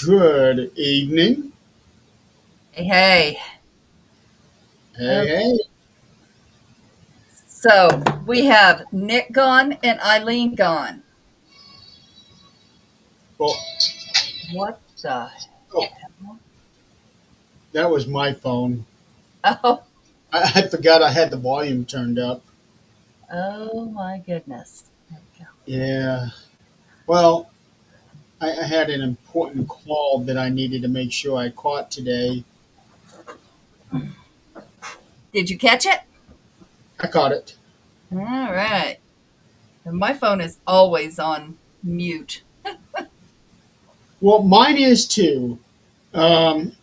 Good evening. Hey, hey. Hey, Okay. hey. So we have Nick gone and Eileen gone. Well, What the oh, hell? that was my phone. Oh, I forgot I had the volume turned up. oh my goodness. There we Yeah. Well, I had an important call that I needed to make sure I caught today. go. Did you catch it? I caught it. All right. And my phone is always on mute. Well, mine is too. Um,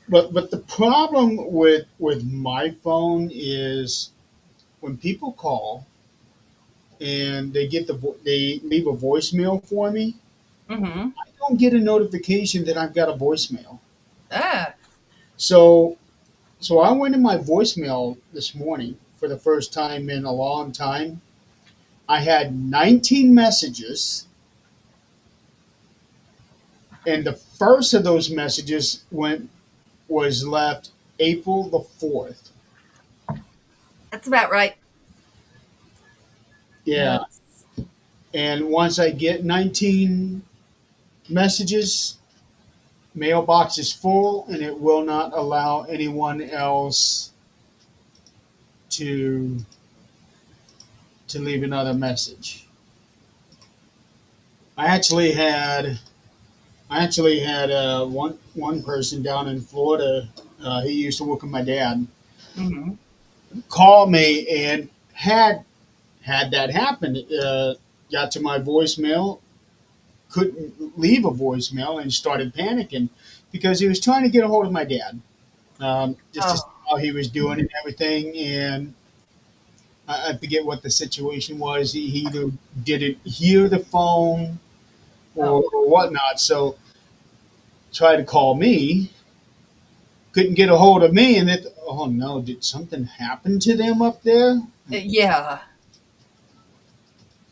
but the problem with my phone is when people call and they leave a voicemail for me, Mm-hmm. I don't get a notification that I've got a voicemail. Ah, So So I went in my voicemail this morning for the first time in a long time. I had 19 messages, and the first of those messages went was left April the 4th. that's about right. Yeah, That's, and once I get 19 messages, mailbox is full, and it will not allow anyone else to to leave another message. I actually had one person down in Florida. He used to work with my dad. mm-hmm. Call me and had that happen. Got to my voicemail, couldn't leave a voicemail, and started panicking because he was trying to get a hold of my dad, just to see Oh, how he was doing and everything. And I forget what the situation was. He either didn't hear the phone oh. or whatnot. So tried to call me, couldn't get a hold of me, and oh no, did something happen to them up there? Yeah.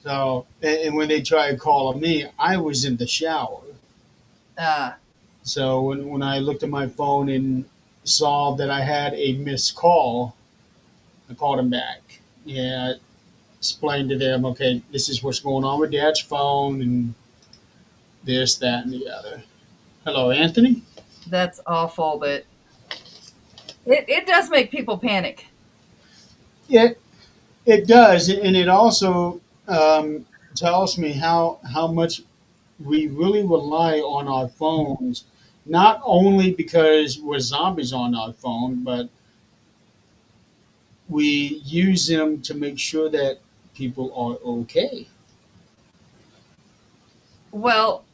So, and when they tried calling me, I was in the shower. Uh, So when I looked at my phone and saw that I had a missed call, I called them back. Yeah, explained to them, okay, this is what's going on with Dad's phone, and this, that, and the other. Hello, Anthony. that's awful, but it does make people panic. Yeah, it does, and it also tells me how much we really rely on our phones, not only because we're zombies on our phone, but we use them to make sure that people are okay. Well,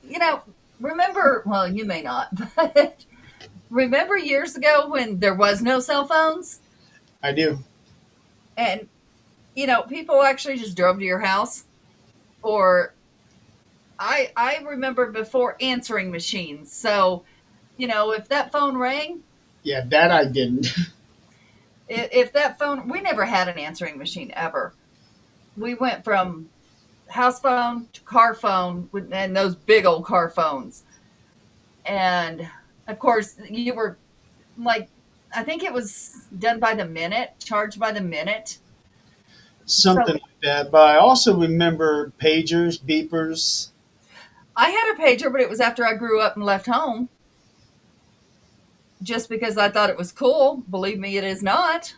you know, remember, well, you may not, but remember years ago when there was no cell phones I do. and people actually just drove to your house? Or I remember before answering machines. So, if that phone rang, Yeah, that I didn't. if that phone, we never had an answering machine ever. We went from house phone to car phone and those big old car phones. And of course, you were like, I think it was done by the minute, charged by the minute. Something So like that. But I also remember pagers, beepers. I had a pager, but it was after I grew up and left home just because I thought it was cool. Believe me, it is not.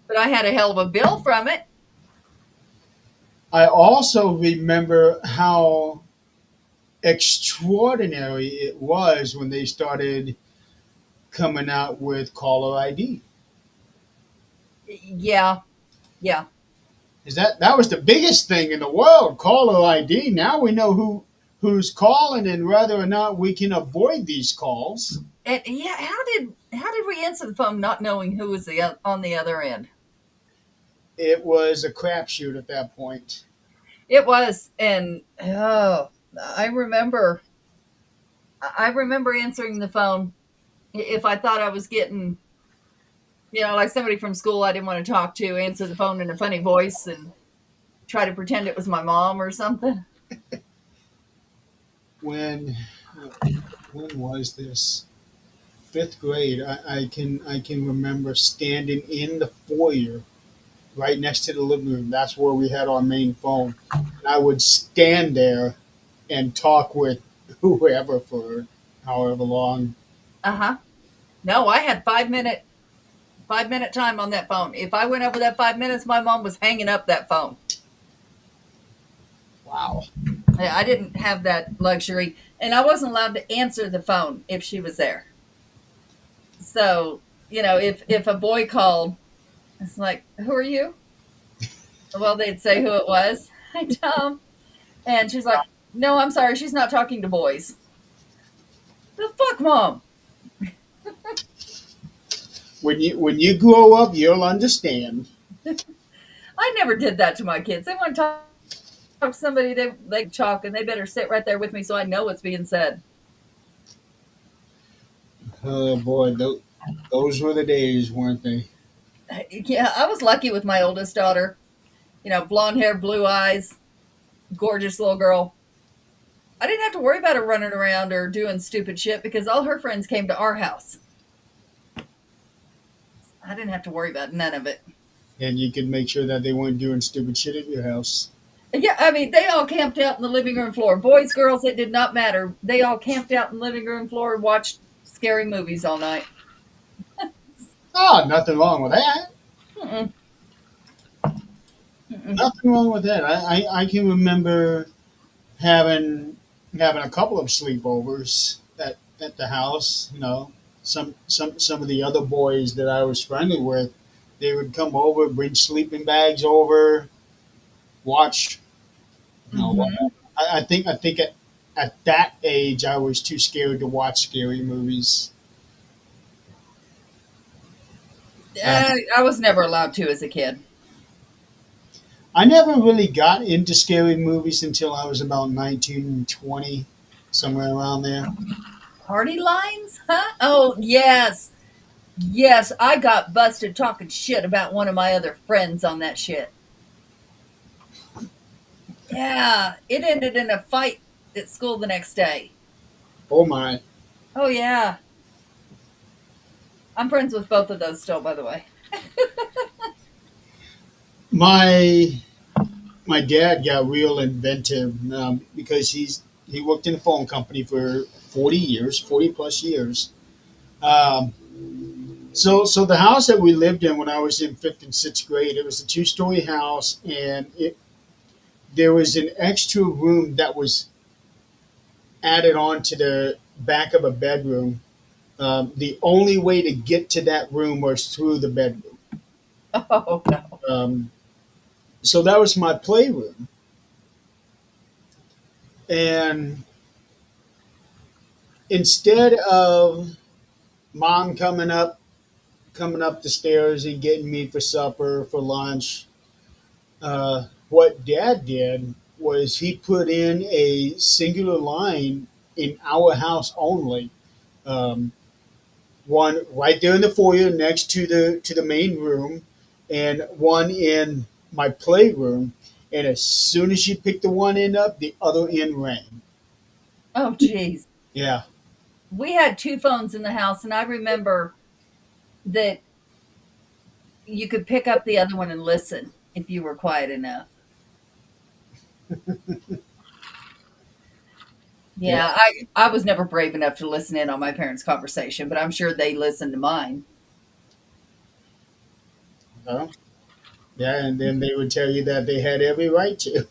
But I had a hell of a bill from it. I also remember how extraordinary it was when they started coming out with caller ID. Yeah, yeah. Is that was the biggest thing in the world, caller ID. Now we know who's calling and whether or not we can avoid these calls. And yeah, how did we answer the phone not knowing who was on the other end? It was a crapshoot at that point. It was, and oh, I remember. I remember answering the phone if I thought I was getting, like somebody from school I didn't want to talk to, answer the phone in a funny voice, and try to pretend it was my mom or something. When when was this? Fifth grade. I can remember standing in the foyer right next to the living room. That's where we had our main phone. And I would stand there and talk with whoever for however long. Uh huh. No, I had 5 minute time on that phone. If I went over that 5 minutes, my mom was hanging up that phone. Wow. I didn't have that luxury, and I wasn't allowed to answer the phone if she was there. So, if a boy called, it's like, "Who are you?" Well, they'd say who it was. Hi, Tom. And she's like, "No, I'm sorry, she's not talking to boys." The fuck, mom. When you grow up, you'll understand. I never did that to my kids. They want to talk to somebody, they talk, and they better sit right there with me so I know what's being said. Oh boy, those were the days, weren't they? Yeah, I was lucky with my oldest daughter. Blonde hair, blue eyes, gorgeous little girl. I didn't have to worry about her running around or doing stupid shit because all her friends came to our house. I didn't have to worry about none of it. And you could make sure that they weren't doing stupid shit at your house. Yeah, I mean, they all camped out in the living room floor. Boys, girls, it did not matter. They all camped out in the living room floor and watched scary movies all night. Ah, nothing wrong with that. Mm-mm, mm-mm. Nothing wrong with that. I can remember having having a couple of sleepovers at the house. Some of the other boys that I was friendly with, they would come over, bring sleeping bags over, watch. You know, Mhm. I think at that age I was too scared to watch scary movies. Uh, I was never allowed to as a kid. I never really got into scary movies until I was about 19, 20, somewhere around there. Party lines? Huh? Oh, yes. Yes, I got busted talking shit about one of my other friends on that shit. Yeah, it ended in a fight at school the next day. Oh my. Oh, yeah. I'm friends with both of those still, by the way. My my dad got real inventive because he worked in a phone company for 40 years, 40 plus years. Um, so the house that we lived in when I was in fifth and sixth grade, it was a two-story house, and there was an extra room that was added on to the back of a bedroom. The only way to get to that room was through the bedroom. Oh, no. Um, so that was my playroom, and instead of mom coming up the stairs and getting me for supper for lunch, what dad did was he put in a singular line in our house only. Um, one right there in the foyer next to the main room, and one in my playroom. And as soon as you picked the one end up, the other end rang. Oh, geez. Yeah. We had two phones in the house, and I remember that you could pick up the other one and listen if you were quiet enough. Yeah. Yeah, I was never brave enough to listen in on my parents' conversation, but I'm sure they listened to mine. Well, yeah, and then they would tell you that they had every right to.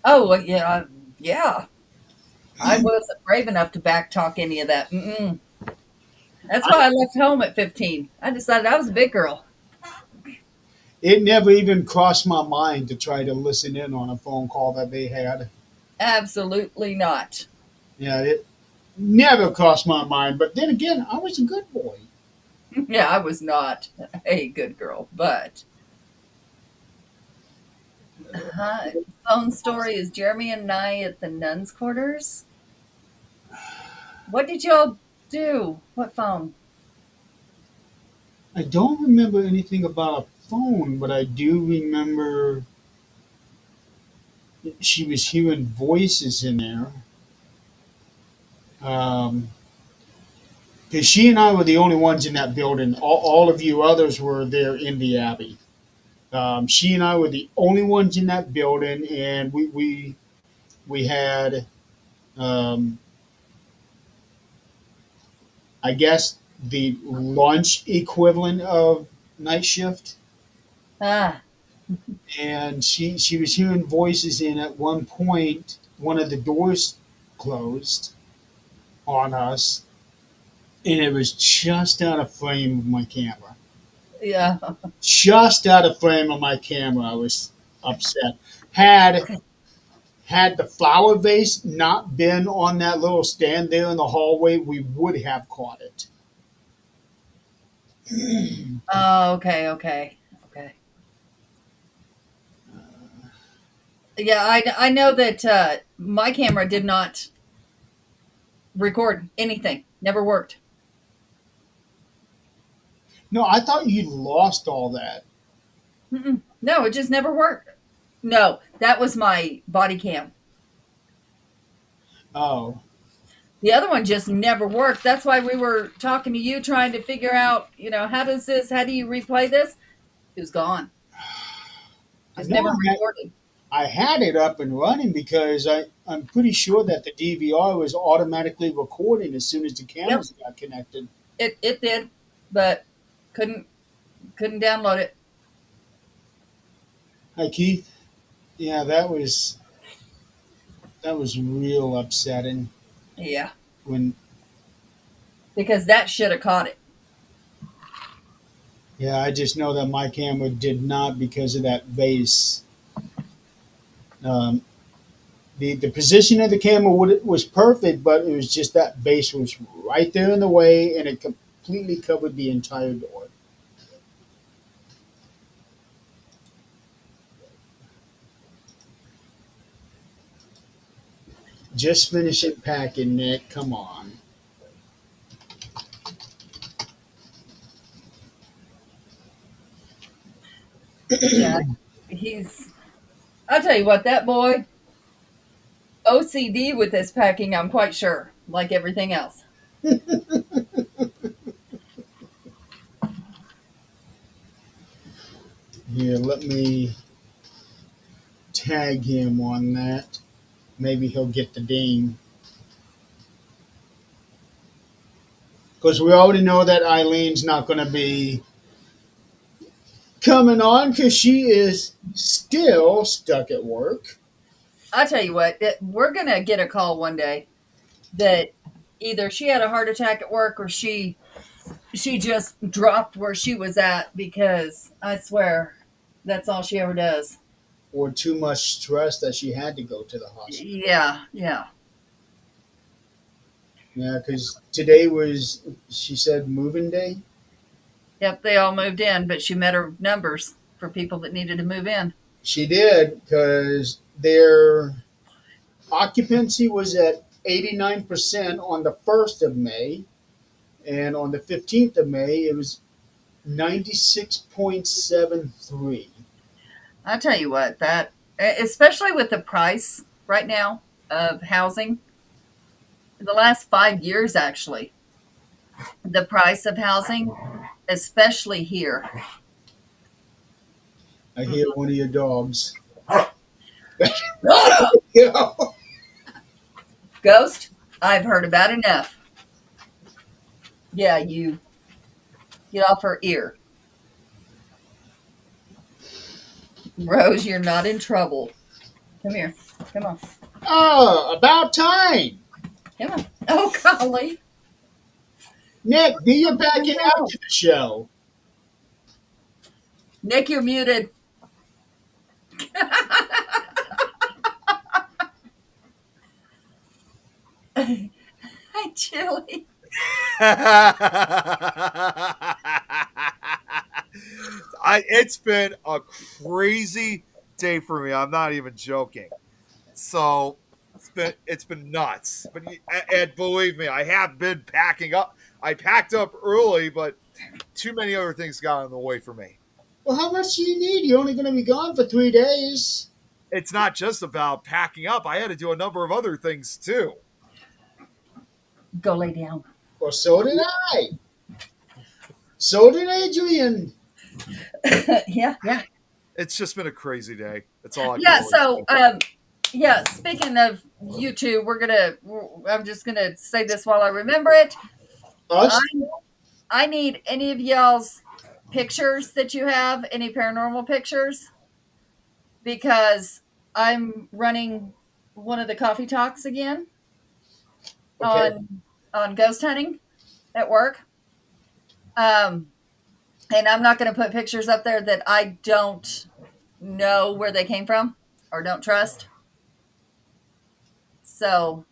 Oh, well, yeah, yeah. I wasn't brave enough to backtalk any of that. Mm-mm. That's I, why I left home at 15. I decided I was a big girl. it never even crossed my mind to try to listen in on a phone call that they had. Absolutely not. Yeah, it never crossed my mind. But then again, I was a good boy. Yeah, I was not a good girl, but phone story is Jeremy and I at the nuns' quarters. What did y'all do? What phone? I don't remember anything about a phone, but I do remember she was hearing voices in there. Because she and I were the only ones in that building. All of you others were there in the Abbey. She and I were the only ones in that building, and we had, um, I guess, the lunch equivalent of night shift. Ah, And she was hearing voices, and at one point, one of the doors closed on us, and it was just out of frame of my camera. yeah. Just out of frame of my camera, I was upset. Had the flower vase not been on that little stand there in the hallway, we would have caught it. Oh, okay, okay, okay. Yeah, I know that my camera did not record anything. Never worked. No, I thought you lost all that. Mm-mm. No, it just never worked. No, that was my body cam. Oh, The other one just never worked. That's why we were talking to you, trying to figure out, how do you replay this? It was gone. I Just know never recorded. I had it up and running because I'm pretty sure that the DVR was automatically recording as soon as the Yep, cameras got connected. it did, but couldn't couldn't download it. Hi, Keith. Yeah, that was real upsetting Yeah, when. because that should have caught it. Yeah, I just know that my camera did not because of that vase. Um, the position of the camera was perfect, but it was just that vase was right there in the way, and it completely covered the entire door. Just finish it packing, Nick. Come on. Yeah, he's. I'll tell you what, that boy OCD with this packing. I'm quite sure, like everything else. Here, let me tag him on that. Maybe he'll get the ding. Because we already know that Eileen's not going to be coming on because she is still stuck at work. I'll tell you what, we're gonna get a call one day that either she had a heart attack at work or she just dropped where she was at, because I swear that's all she ever does. Or too much stress that she had to go to the hospital. Yeah, yeah. Yeah, because today was, she said, moving day. Yep, they all moved in, but she met her numbers for people that needed to move in. She did because their occupancy was at 89% on the 1st of May, and on the 15th of May, it was 96.73. I tell you what, that especially with the price right now of housing, the last 5 years actually, the price of housing, especially here. I hear one of your dogs. Shut up, Yeah. Ghost. I've heard about enough. Yeah, you get off her ear. Rose, you're not in trouble. Come here. Come on. Oh, about time. Come on. Oh, golly. Nick, do your Oh, backing up no. to the show. Nick, you're muted. Hi, Chili. It's been a crazy day for me. I'm not even joking. So it's been nuts. And believe me, I have been packing up. I packed up early, but too many other things got in the way for me. Well, how much do you need? You're only going to be gone for 3 days. it's not just about packing up. I had to do a number of other things too. Go lay down. Well, so did I. So did Adrian. Yeah. It's just been a crazy day. That's all I can Yeah. really So, say. yeah. Speaking of you two, I'm just gonna say this while I remember it. Us? I need any of y'all's pictures that you have, any paranormal pictures, because I'm running one of the coffee talks again Okay. on ghost hunting at work. And I'm not going to put pictures up there that I don't know where they came from or don't trust. So,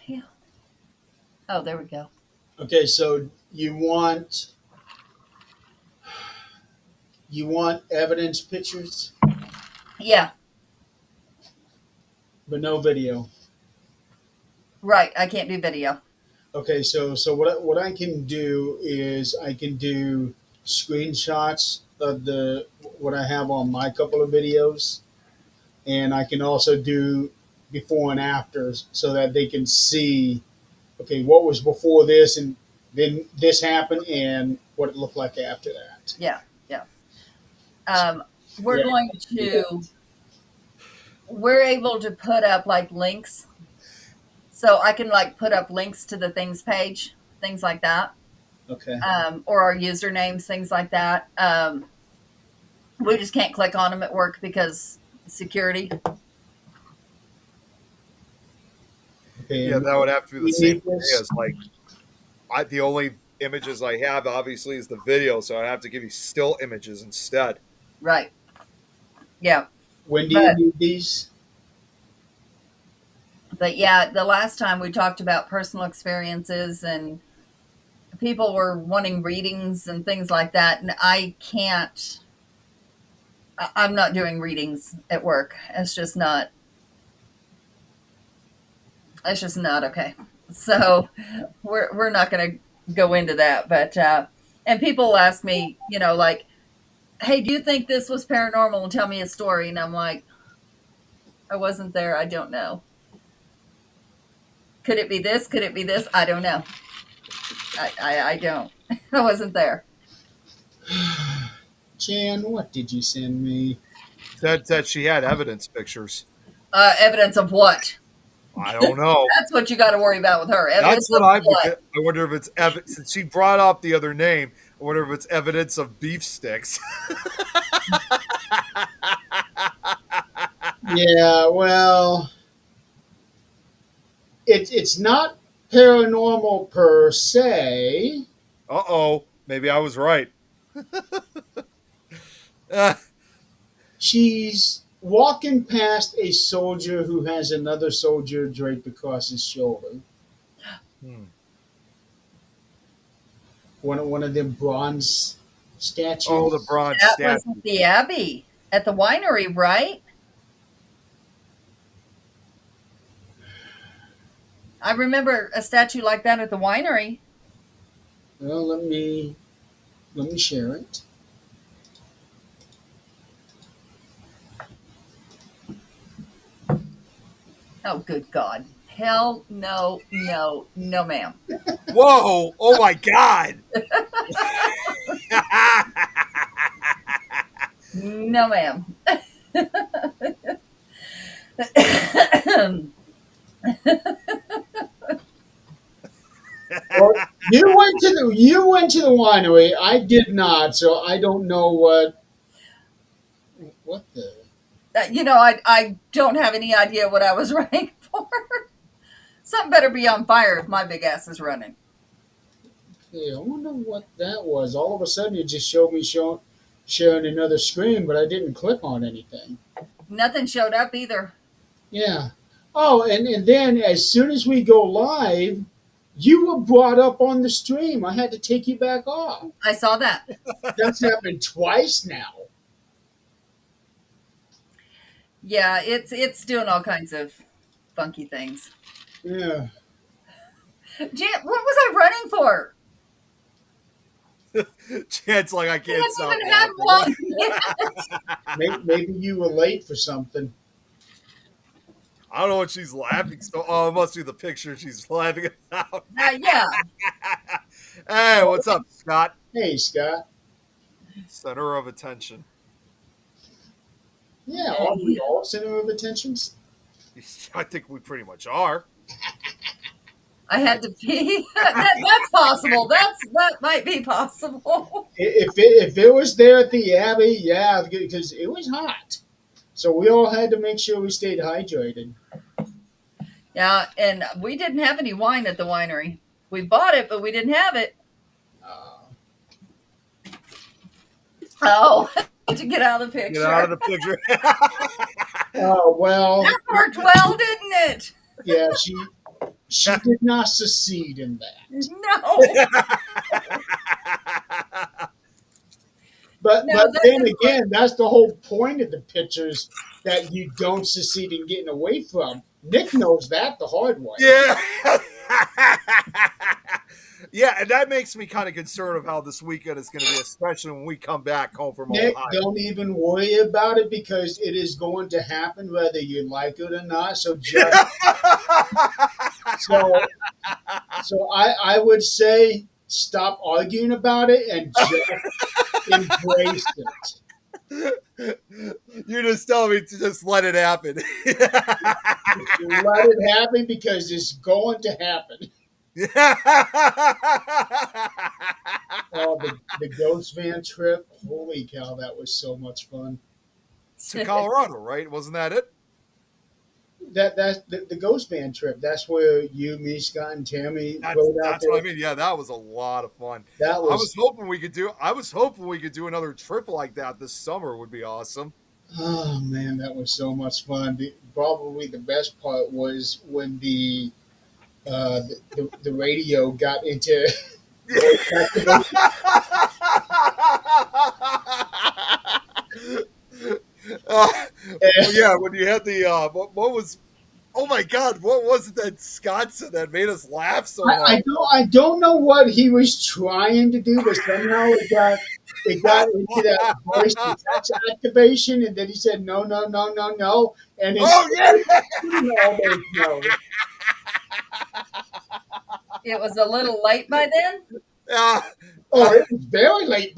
yeah. Oh, there we go. Okay, so you want evidence pictures, Yeah, but no video. right. I can't do video. Okay, so what I can do is I can do screenshots of the what I have on my couple of videos, and I can also do before and afters so that they can see, okay, what was before this, and then this happened, and what it looked like after that. Yeah, yeah. Um, we're Yeah. going to, we're able to put up like links. So I can like put up links to the things page, things like that. Okay. Or our usernames, things like that. We just can't click on them at work because security. Okay. Yeah, that would have to be the we same need thing this. as the only images I have obviously is the video, so I have to give you still images instead. Right. Yeah. When do you But need these? but yeah, the last time we talked about personal experiences and people were wanting readings and things like that, and I can't. I'm not doing readings at work. It's just not. It's just not okay. So we're not going to go into that. But and people ask me, like, hey, do you think this was paranormal? And tell me a story, and I'm like, I wasn't there. I don't know. Could it be this? Could it be this? I don't know. I don't. I wasn't there. Jan, what did you send me? That she had evidence pictures. Evidence of what? I don't know. That's what you got to worry about with her. That's Evidence what of I what? wonder if it's since she brought up the other name. I wonder if it's evidence of beef sticks. Yeah, well, it's not paranormal per se. Uh-oh, maybe I was right. Uh, She's walking past a soldier who has another soldier draped across his shoulder. hmm. One of them bronze statues. Oh, the bronze That statue. was at the Abbey at the winery, right? I remember a statue like that at the winery. Well, let me share it. Oh, good God. Hell no, no, no, ma'am. Whoa! Oh my God! No, ma'am. Well, you went to the winery. I did not, so I don't know what the. I don't have any idea what I was running for. Something better be on fire if my big ass is running. Yeah, I wonder what that was. All of a sudden, it just showed me sharing another screen, but I didn't click on anything. Nothing showed up either. Yeah. Oh, and then as soon as we go live, you were brought up on the stream. I had to take you back off. I saw that. That's happened twice now. Yeah, it's doing all kinds of funky things. Yeah. Jan, what was I running for? Chance like I can't haven't stop even had laughing. one. Maybe you were late for something. I don't know what she's laughing. So, oh, it must be the picture she's laughing about. Yeah. Hey, what's up, Scott? Hey, Scott. Center of attention. Yeah, are we all center of attentions? I think we pretty much are. I had to pee. That's possible. That might be possible. If it was there at the Abbey, yeah, because it was hot. So we all had to make sure we stayed hydrated. Yeah, and we didn't have any wine at the winery. We bought it, but we didn't have it. Oh, to get out of the picture. Get out of the picture. Oh, well, That worked well, didn't it? yeah, she did not succeed in that. No. But No, but that then didn't again, that's the whole point of the pictures that you don't succeed in getting away from. Nick knows that the hard way. Yeah. Yeah, and that makes me kind of concerned of how this weekend is going to be, especially when we come back home from Nick, Ohio. don't even worry about it because it is going to happen whether you like it or not. So I would say stop arguing about it and just embrace it. You're just telling me to just let it happen. Let it happen because it's going to happen. Oh, the Ghost Van trip. Holy cow, that was so much fun. To Colorado, right? Wasn't that it? That's the Ghost Van trip. That's where you, me, Scott, and Tammy That's, rode out that's there. what I mean. Yeah, that was a lot of fun. That I was was hoping we could do another trip like that this summer. Would be awesome. oh man, that was so much fun. Probably the best part was when the radio got into Yeah, when you had the what was, oh my God, what was it that Scott said that made us laugh so much? I don't know what he was trying to do, but somehow it got into that voice to text activation, and then he said no, no, no, no, no, and it's Oh yeah. all those no's. It was a little late by then. Oh, it was very late.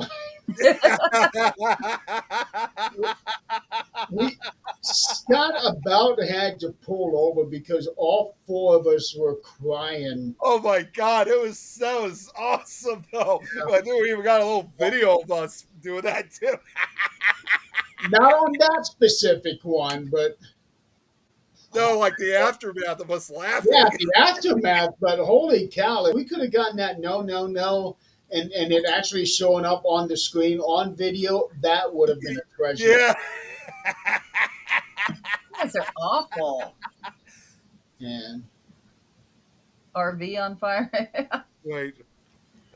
Scott about had to pull over because all four of us were crying. Oh my God, that was awesome though. I think we even got a little video of us doing that too. Not on that specific one, but No, like the aftermath of us laughing. yeah, the aftermath. But holy cow, if we could have gotten that no, no, no, and it actually showing up on the screen on video, that would have been a treasure. Yeah. You guys are awful. And RV on fire. Wait.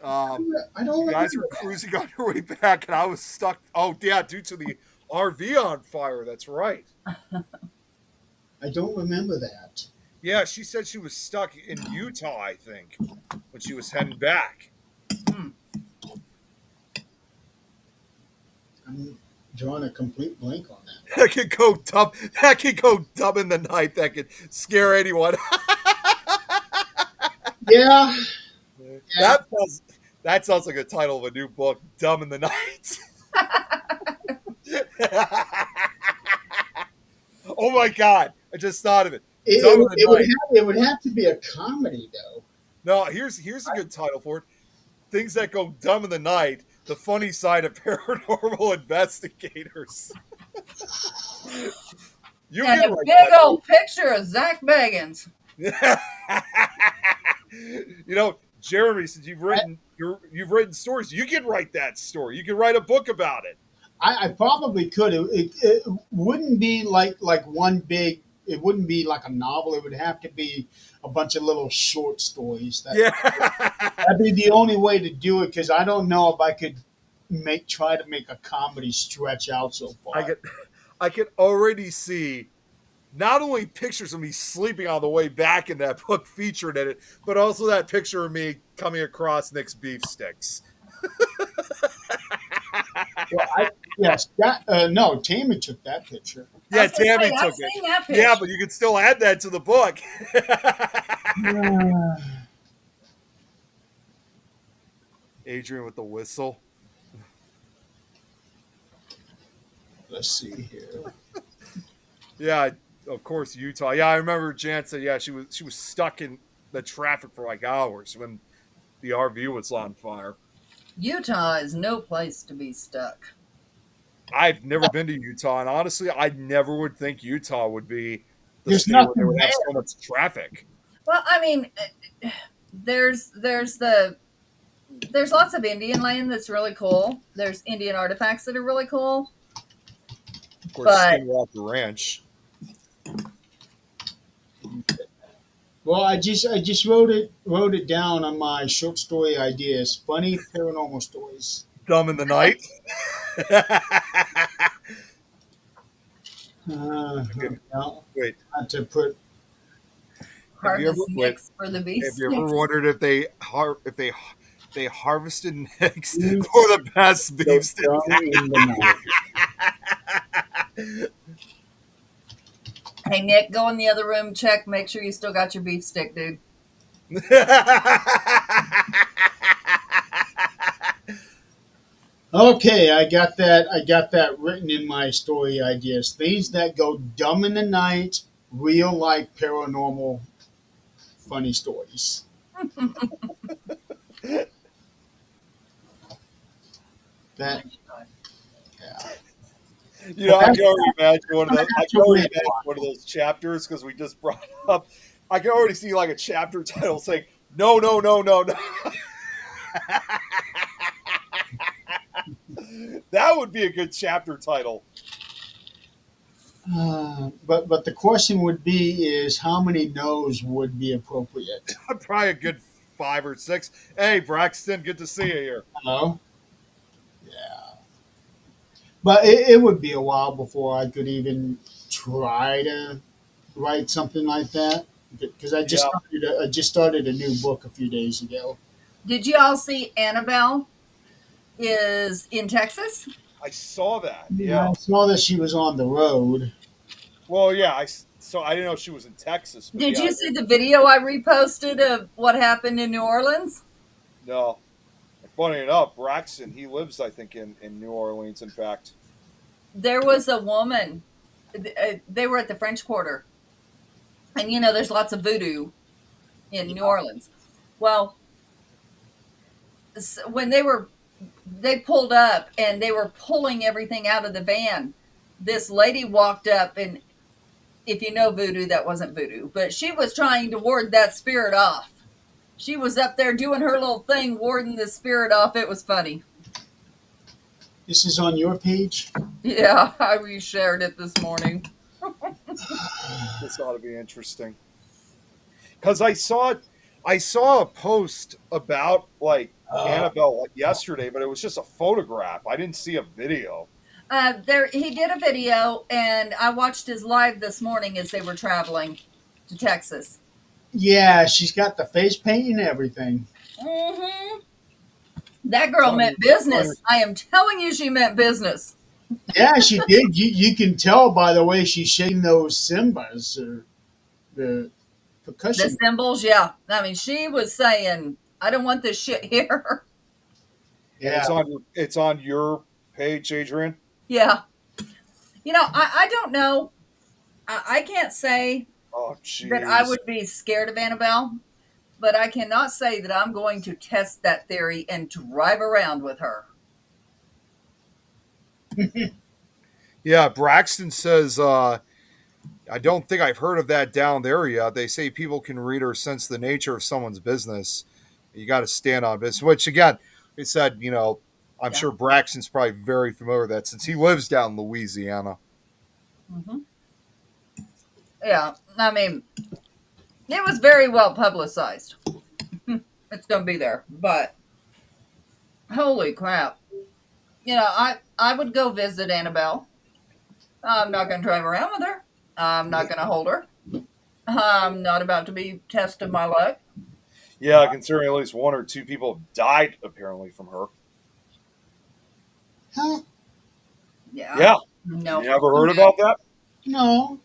I don't You guys were remember that. cruising on your way back, and I was stuck. Oh, yeah, due to the RV on fire. That's right. I don't remember that. Yeah, she said she was stuck in Utah, I think, when she was heading back. I'm drawing a complete blank on that. That could go dumb. That could go dumb in the night. That could scare anyone. Yeah. That sounds like a title of a new book, Dumb in the Night. Oh my God. I just thought of it. Dumb in the Night. It would have to be a comedy, though. No, here's a good title for it. Things that go dumb in the night, the funny side of paranormal investigators. You And can a write big that. old picture of Zach Bagans. You know, Jeremy, since you've written stories, you can write that story. You can write a book about it. I probably could. It wouldn't be like one big. It wouldn't be like a novel. It would have to be a bunch of little short stories. Yeah. That'd be the only way to do it because I don't know if I could try to make a comedy stretch out so far. I could already see not only pictures of me sleeping on the way back in that book featured in it, but also that picture of me coming across Nick's beef sticks. Well, yes, no, Tammy took that picture. I Yeah, was gonna Tammy say, I've took it. seen that Yeah, pitch. but you can still add that to the book. Adrian with the whistle. Let's see here. Yeah, of course, Utah. Yeah, I remember Jan said, yeah, she was stuck in the traffic for like hours when the RV was on fire. Utah is no place to be stuck. I've never been to Utah, and honestly, I never would think Utah would be the There's state where they nothing would there. have so much traffic. Well, I mean, there's there's lots of Indian land that's really cool. There's Indian artifacts that are really cool. Of course, But Skinwalker Ranch. Well, I just wrote it down on my short story ideas. Funny paranormal stories. Dumb in the night. No, Wait, not to put. have you ever harvest wait, mix for the have beast. you ever wondered if they harvested nicks You for the best so beef stick? dumb in the night. Hey Nick, go in the other room, check, make sure you still got your beef stick, dude. Okay, I got that. I got that written in my story ideas. Things that go dumb in the night, real like paranormal, funny stories. That yeah. I can already imagine one of those. I can already imagine one of those chapters because we just brought up. I can already see like a chapter title saying, "No, no, no, no, no." That would be a good chapter title. But the question would be is how many no's would be appropriate? Probably a good 5 or 6. Hey, Braxton, good to see you here. Hello? Yeah. But it would be a while before I could even try to write something like that because Yeah, I just started a new book a few days ago. Did you all see Annabelle is in Texas? I saw that. Yeah, Yeah. I saw that she was on the road. Well, yeah. I didn't know she was in Texas, but Did yeah, you see the video I reposted of what happened in New Orleans? no. Funny enough, Braxton, he lives, I think, in New Orleans. In fact, There was a woman. They were at the French Quarter, and you know there's lots of voodoo in New Orleans. Well, when they pulled up and they were pulling everything out of the van, this lady walked up, and if you know voodoo, that wasn't voodoo, but she was trying to ward that spirit off. She was up there doing her little thing, warding the spirit off. It was funny. This is on your page. Yeah, I reshared it this morning. this ought to be interesting because I saw a post about like Annabelle like yesterday, but it was just a photograph. I didn't see a video. He did a video, and I watched his live this morning as they were traveling to Texas. Yeah, she's got the face paint and everything. Mm-hmm. That girl meant business. I am telling you, she meant business. Yeah, she did. You can tell by the way she's shaking those cymbals or the The percussion. symbols, yeah. I mean, she was saying, "I don't want this shit here." And Yeah. it's on your page, Adrian. Yeah. You know, I don't know. I can't say Oh, that I jeez. would be scared of Annabelle, but I cannot say that I'm going to test that theory and drive around with her. Yeah, Braxton says, I don't think I've heard of that down there yet. They say people can read or sense the nature of someone's business. You got to stand on business, which again, they said, I'm Yeah. sure Braxton's probably very familiar with that since he lives down in Louisiana. Hmm. Yeah. I mean, it was very well publicized. It's going to be there, but holy crap. You know, I would go visit Annabelle. I'm not going to drive around with her. I'm not going to hold her. I'm not about to be testing my luck. Yeah, considering at least 1 or 2 people have died apparently from her. Huh? Yeah, No. you ever heard about that? No.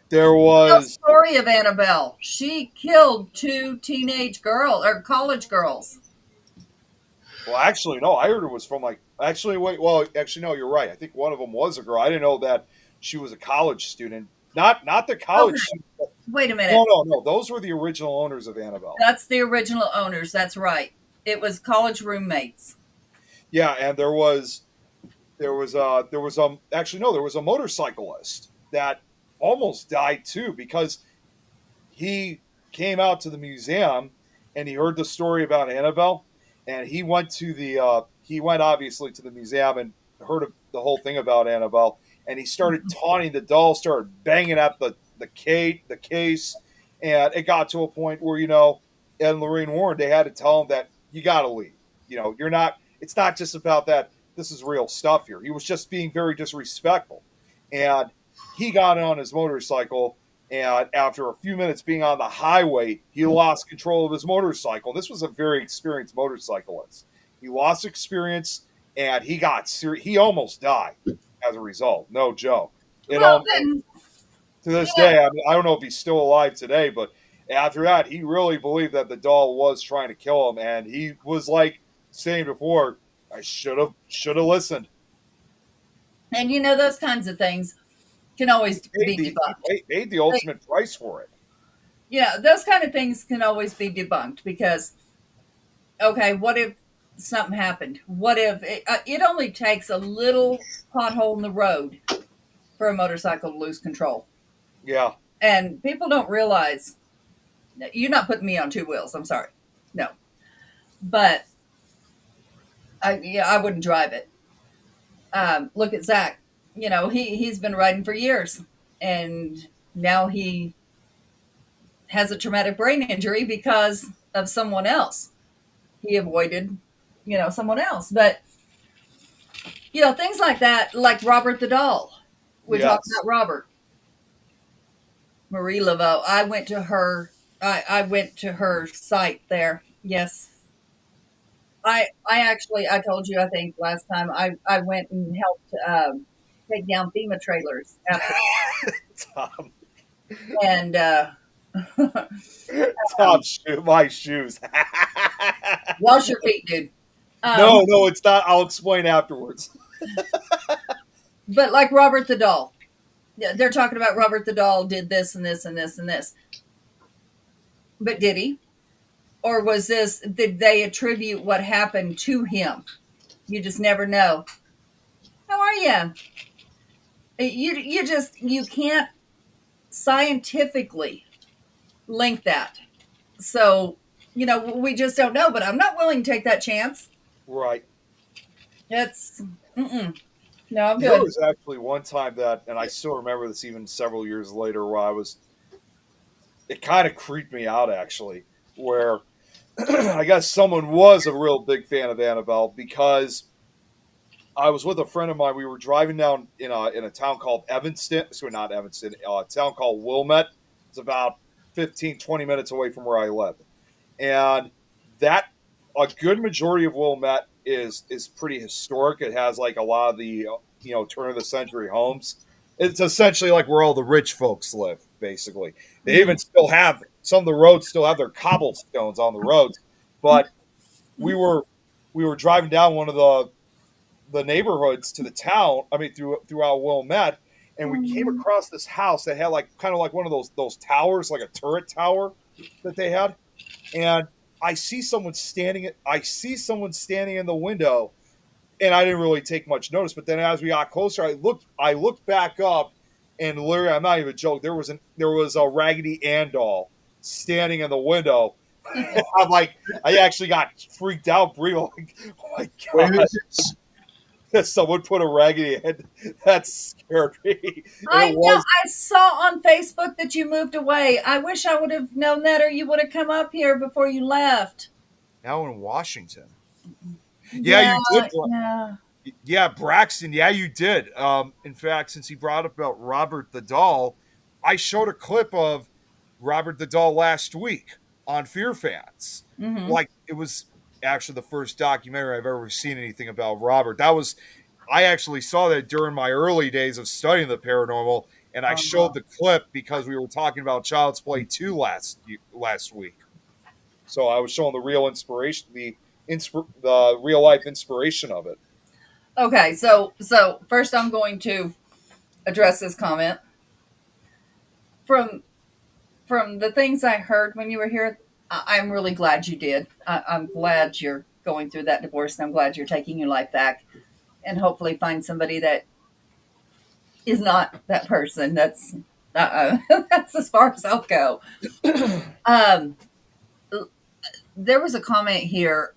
There The was. story of Annabelle. She killed 2 teenage girls or college girls. Well, actually, no. I heard it was from like. Actually, wait. Well, actually, no. You're right. I think one of them was a girl. I didn't know that she was a college student. Not the college. Okay. Student. Wait a minute. No. Those were the original owners of Annabelle. That's the original owners. That's right. It was college roommates. Yeah, and there was actually no, there was a motorcyclist that almost died too because he came out to the museum and he heard the story about Annabelle, and he went obviously to the museum and heard of the whole thing about Annabelle, and he started taunting the doll, started banging at the case, and it got to a point where Ed and Lorraine Warren, they had to tell him that you got to leave. You're not. It's not just about that. This is real stuff here. He was just being very disrespectful, and he got on his motorcycle, and after a few minutes being on the highway, he lost control of his motorcycle. This was a very experienced motorcyclist. He lost experience, and he almost died as a result. No joke. Well, then, To this day, I mean, I don't know if he's still alive today, but after that, he really believed that the doll was trying to kill him, and he was like saying before, "I should have listened." and those kinds of things can always be debunked. He paid the ultimate price for it. Those kind of things can always be debunked because, okay, what if something happened? What if it only takes a little pothole in the road for a motorcycle to lose control? Yeah. And people don't realize, you're not putting me on 2 wheels. I'm sorry. No. But I wouldn't drive it. Look at Zach. He's been riding for years, and now he has a traumatic brain injury because of someone else. He avoided, someone else. But things like that, like Robert the doll. We talked about Robert. Marie Laveau. I went to her site there. Yes. I told you, I think last time I went and helped take down FEMA trailers after, Tom, and Tom, my shoes. wash your feet, dude. No, it's not. I'll explain afterwards. But like Robert the doll, they're talking about Robert the doll did this and this and this and this. But did he? Or did they attribute what happened to him? You just never know. How are you? You can't scientifically link that. So, we just don't know, but I'm not willing to take that chance. Right. It's, no, I'm There good. was actually one time that, and I still remember this even several years later, where it kind of creeped me out actually, where I guess someone was a real big fan of Annabelle because I was with a friend of mine. We were driving down in a town called Evanston. Sorry, not Evanston. A town called Wilmette. It's about 15, 20 minutes away from where I live. And a good majority of Wilmette is pretty historic. It has like a lot of the turn of the century homes. It's essentially like where all the rich folks live, basically. They even still have some of the roads still have their cobblestones on the roads. But we were driving down one of the neighborhoods to the town. I mean, throughout Wilmette, and we came across this house that had like kind of like one of those towers, like a turret tower that they had. And I see someone standing in the window, and I didn't really take much notice. But then as we got closer, I looked back up, and literally, I'm not even joking. There was a Raggedy Ann doll standing in the window. I'm like, I actually got freaked out, Brie. Like, oh my Where god! is this? Someone put a Raggedy Ann. That scared me. I know. I saw on Facebook that you moved away. I wish I would have known that, or you would have come up here before you left. Now in Washington. Yeah, you did. Yeah. Yeah, Braxton. Yeah, you did. In fact, since he brought up about Robert the doll, I showed a clip of Robert the doll last week on Fear Fans. Mm-hmm. Like, it was actually the first documentary I've ever seen anything about Robert. That was I actually saw that during my early days of studying the paranormal, and I Uh-huh. showed the clip because we were talking about Child's Play 2 last week. So I was showing the real inspiration, the real life inspiration of it. Okay, so first I'm going to address this comment from the things I heard when you were here. I'm really glad you did. I'm glad you're going through that divorce, and I'm glad you're taking your life back, and hopefully find somebody that is not that person. That's that's as far as I'll go. Um, there was a comment here.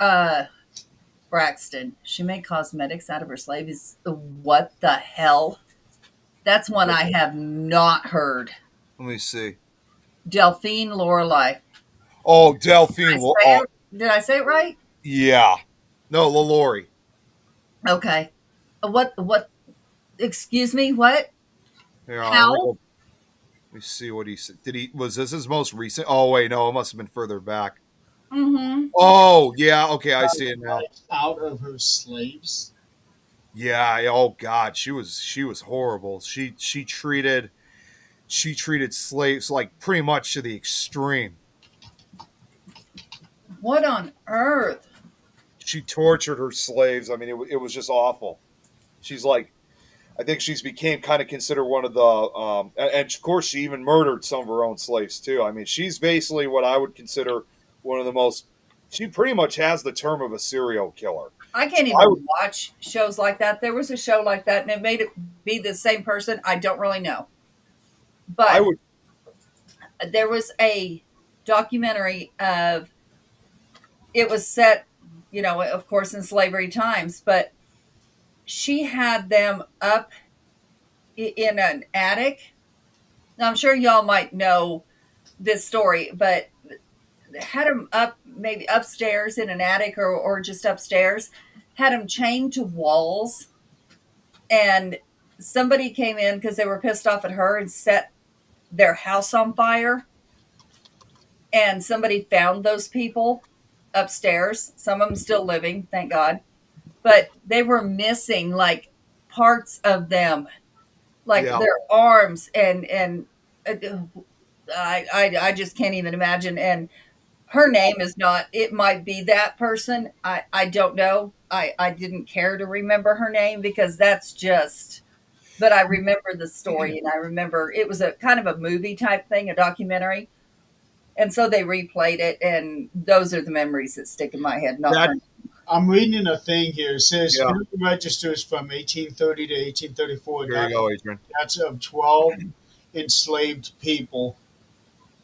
Braxton, she made cosmetics out of her slaves. What the hell? That's one I have not heard. Let me see. Delphine Lorelei. Oh, Did Delphine. Oh, did I say it right? yeah. No, LaLaurie. Okay. What? Excuse me. What? Here, How? let me see what he said. Was this his most recent? Oh, wait, no, it must have been further back. Mm-hmm. Oh, yeah. Okay, I see it now. Out of her slaves. Yeah. Oh God, she was horrible. She treated slaves like pretty much to the extreme. What on earth? She tortured her slaves. I mean, it was just awful. She's like, I think she's became kind of considered one of the, and of course she even murdered some of her own slaves too. I mean, she's basically what I would consider one of the most. She pretty much has the term of a serial killer. I can't I would, even watch shows like that. There was a show like that, and it made it be the same person. I don't really know, I but would, there was a documentary of it was set, of course, in slavery times, but she had them up in an attic. Now, I'm sure y'all might know this story, but had them up maybe upstairs in an attic or just upstairs, had them chained to walls. And somebody came in because they were pissed off at her and set their house on fire. And somebody found those people upstairs. Some of them still living, thank God. But they were missing like parts of them, like yeah, their arms and uh, I just can't even imagine. And her name is not. It might be that person. I don't know. I didn't care to remember her name because that's just. But I remember the story, and I remember it was a kind of a movie type thing, a documentary, and so they replayed it, and those are the memories that stick in my head. Not that her. I'm reading a thing here. It says yeah. Bureau registers from 1830 to 1834 Here you go, Adrian. deaths of 12 enslaved people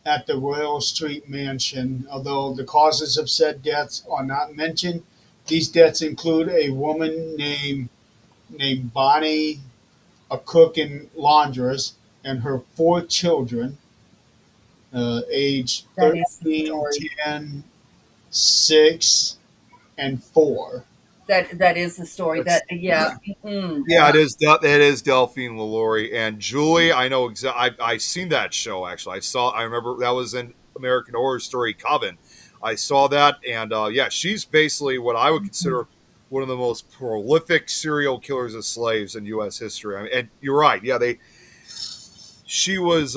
at the Royal Street Mansion. Although the causes of said deaths are not mentioned, these deaths include a woman named Bonnie, a cook and laundress, and her 4 children, age That is the 13, story. 10, 6, and 4. That is the story. That's, That yeah. Mm, yeah, it is. It is Delphine LaLaurie and Julie. I know exactly. I seen that show actually. I remember that was in American Horror Story Coven. I saw that, and yeah, she's basically what I would consider one of the most prolific serial killers of slaves in U.S. history. I mean, and you're right. Yeah, she was.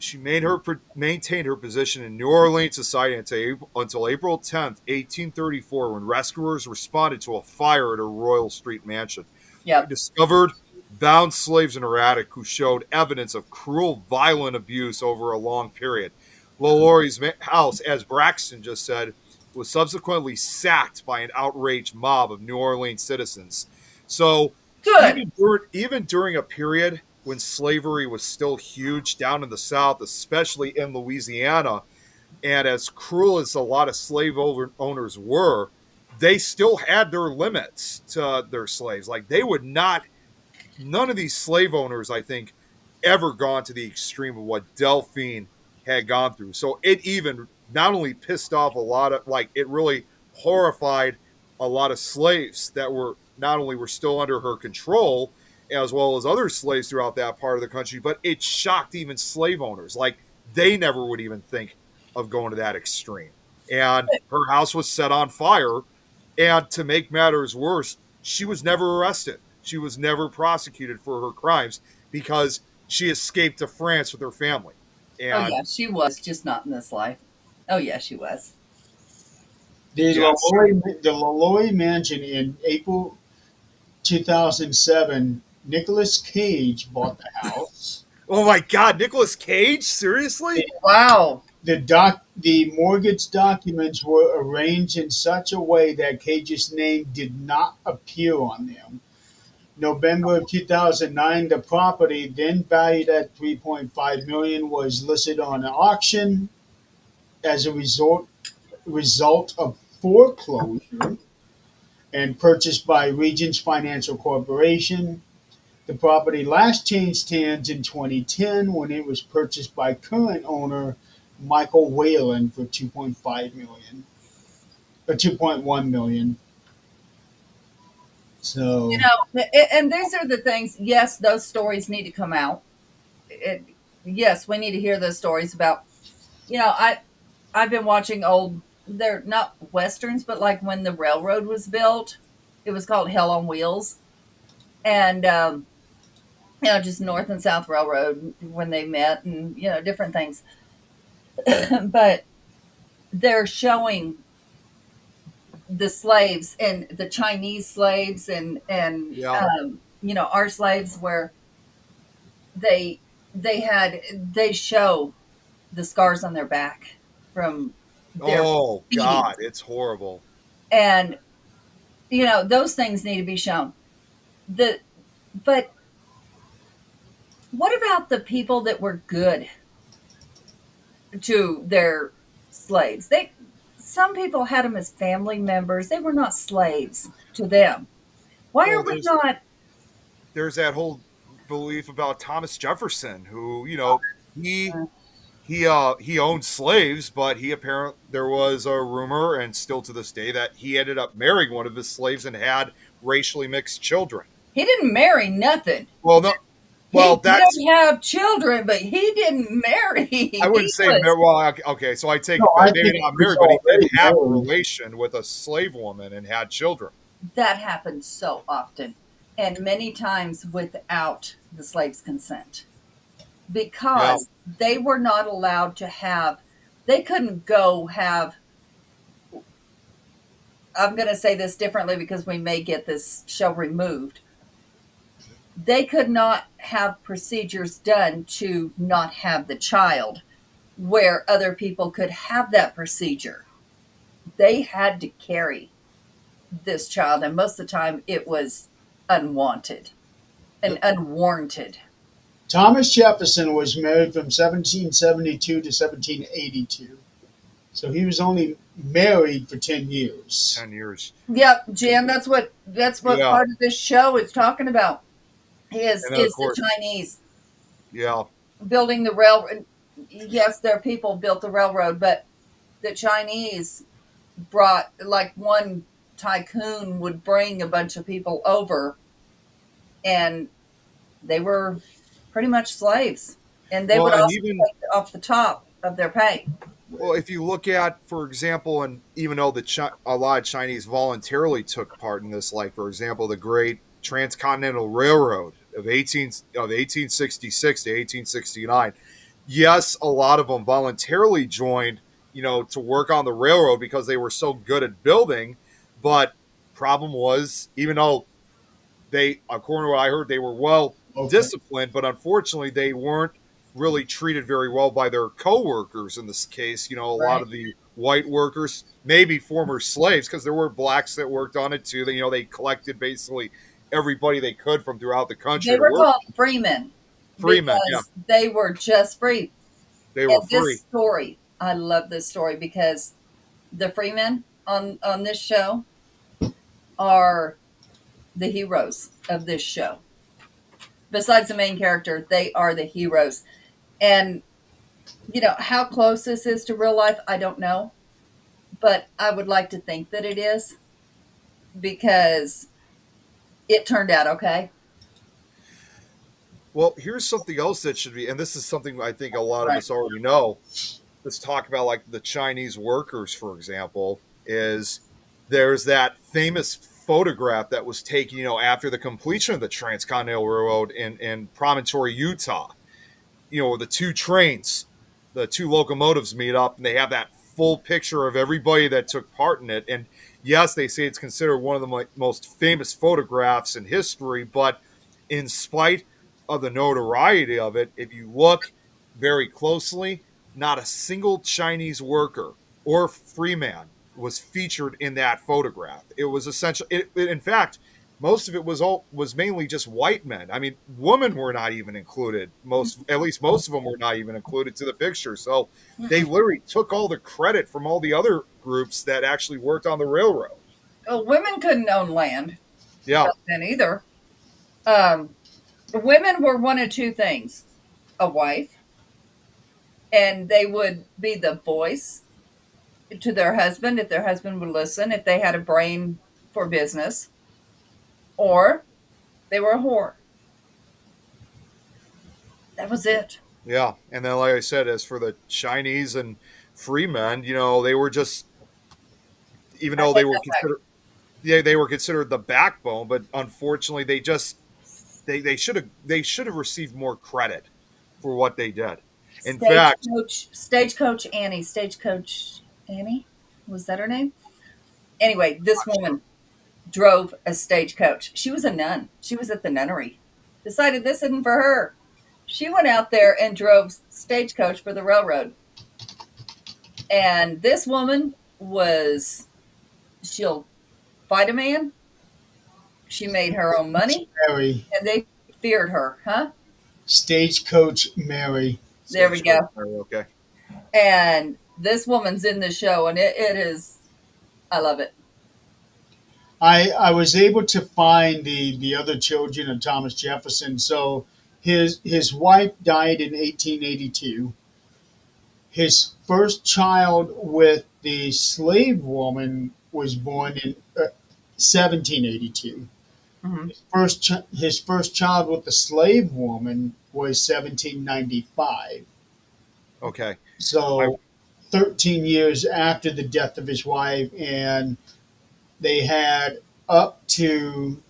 She maintained her position in New Orleans society until April 10th, 1834, when rescuers responded to a fire at her Royal Street mansion. They yep. discovered bound slaves in her attic who showed evidence of cruel, violent abuse over a long period. LaLaurie's house, as Braxton just said, was subsequently sacked by an outraged mob of New Orleans citizens. So Good. even during a period when slavery was still huge down in the South, especially in Louisiana, and as cruel as a lot of owners were, they still had their limits to their slaves. Like they would not, none of these slave owners, I think, ever gone to the extreme of what Delphine had gone through. So it even not only pissed off a lot of, like, it really horrified a lot of slaves that were not only were still under her control, as well as other slaves throughout that part of the country, but it shocked even slave owners. Like they never would even think of going to that extreme. And her house was set on fire. And to make matters worse, she was never arrested. She was never prosecuted for her crimes because she escaped to France with her family. Oh And yeah, she was just not in this life. Oh yeah, she was. yes. The Laloy Mansion in April 2007, Nicolas Cage bought the house. Oh my God, Nicolas Cage? Seriously? Wow. The mortgage documents were arranged in such a way that Cage's name did not appear on them. November of 2009, the property, then valued at 3.5 million, was listed on an auction as a result of foreclosure and purchased by Regions Financial Corporation. The property last changed hands in 2010 when it was purchased by current owner Michael Whalen for 2.5 million or 2.1 million. So You know, and these are the things. Yes, those stories need to come out. It, yes, we need to hear those stories about. You know, I've been watching old. They're not westerns, but like when the railroad was built, it was called Hell on Wheels, and you know, just North and South Railroad when they met, and you know, different things. But they're showing the slaves and the Chinese slaves Yeah. you know, our slaves where they they show the scars on their back from their Oh beatings, God, it's horrible. and you know those things need to be shown. The but what about the people that were good to their slaves? They some people had them as family members. They were not slaves to them. Why Well, are we not? there's that whole belief about Thomas Jefferson, who he he owned slaves, but he apparently there was a rumor, and still to this day, that he ended up marrying one of his slaves and had racially mixed children. He didn't marry nothing. Well, no, well He that's did have children, but he didn't marry. I wouldn't He say was, well. Okay, so I take no, it I back. Maybe think not he was married, but he did already have a married. relation with a slave woman and had children. that happens so often, and many times without the slave's consent, Yeah. because they were not allowed to have. They couldn't go have. I'm going to say this differently because we may get this show removed. They could not have procedures done to not have the child where other people could have that procedure. They had to carry this child, and most of the time it was unwanted and unwarranted. Thomas Jefferson was married from 1772 to 1782. So he was only married for 10 years. 10 years. Yep, Jan, that's what Yeah, part of this show is talking about. and then of Is the course, Chinese yeah. building the railroad? Yes, their people built the railroad, but the Chinese brought, like, one tycoon would bring a bunch of people over, and they were pretty much slaves, and they Well, would and also even take off the top of their pay. well, if you look at, for example, and even though a lot of Chinese voluntarily took part in this, like for example, the Great Transcontinental Railroad of 1866 to 1869. Yes, a lot of them voluntarily joined, to work on the railroad because they were so good at building. But problem was, even though they, according to what I heard, they were well Okay. disciplined, but unfortunately, they weren't really treated very well by their coworkers in this case. A lot Right. of the white workers, maybe former slaves, because there were blacks that worked on it too. They collected basically everybody they could from throughout the country They to were work. called freemen Freemen, yeah, because they were just free. they were And this free. story, I love this story because the freemen on this show are the heroes of this show. Besides the main character, they are the heroes. And you know how close this is to real life, I don't know, but I would like to think that it is because it turned out okay. Well, here's something else that should be, and this is something I think a lot of Right. us already know. Let's talk about like the Chinese workers, for example, is there's that famous photograph that was taken, after the completion of the Transcontinental Railroad in Promontory, Utah. The two trains, the two locomotives meet up, and they have that full picture of everybody that took part in it. And yes, they say it's considered one of the most famous photographs in history, but in spite of the notoriety of it, if you look very closely, not a single Chinese worker or freeman was featured in that photograph. It was essentially, in fact, most of it was mainly just white men. I mean, women were not even included. At least most of them were not even included to the picture. So they literally took all the credit from all the other groups that actually worked on the railroad. Well, women couldn't own land Yeah, then either. Women were one of two things: a wife, and they would be the voice to their husband if their husband would listen, if they had a brain for business, or they were a whore. That was it. yeah. And then, like I said, as for the Chinese and free men, they were just, even though they were considered, yeah, they were considered the backbone, but unfortunately, they should have received more credit for what they did. In fact, Stagecoach Annie, was that her name? Anyway, this woman drove a stagecoach. She was a nun. She was at the nunnery. Decided this isn't for her. She went out there and drove stagecoach for the railroad. And this woman she'll fight a man. She made her own money, Mary, and they feared her, huh? Stagecoach Mary. There we go. Okay. And this woman's in the show, and it is, I love it. I was able to find the other children of Thomas Jefferson. So his wife died in 1882. His first child with the slave woman was born in 1782. Mhm. His first child with the slave woman was 1795. Okay. So 13 years after the death of his wife, and they had up to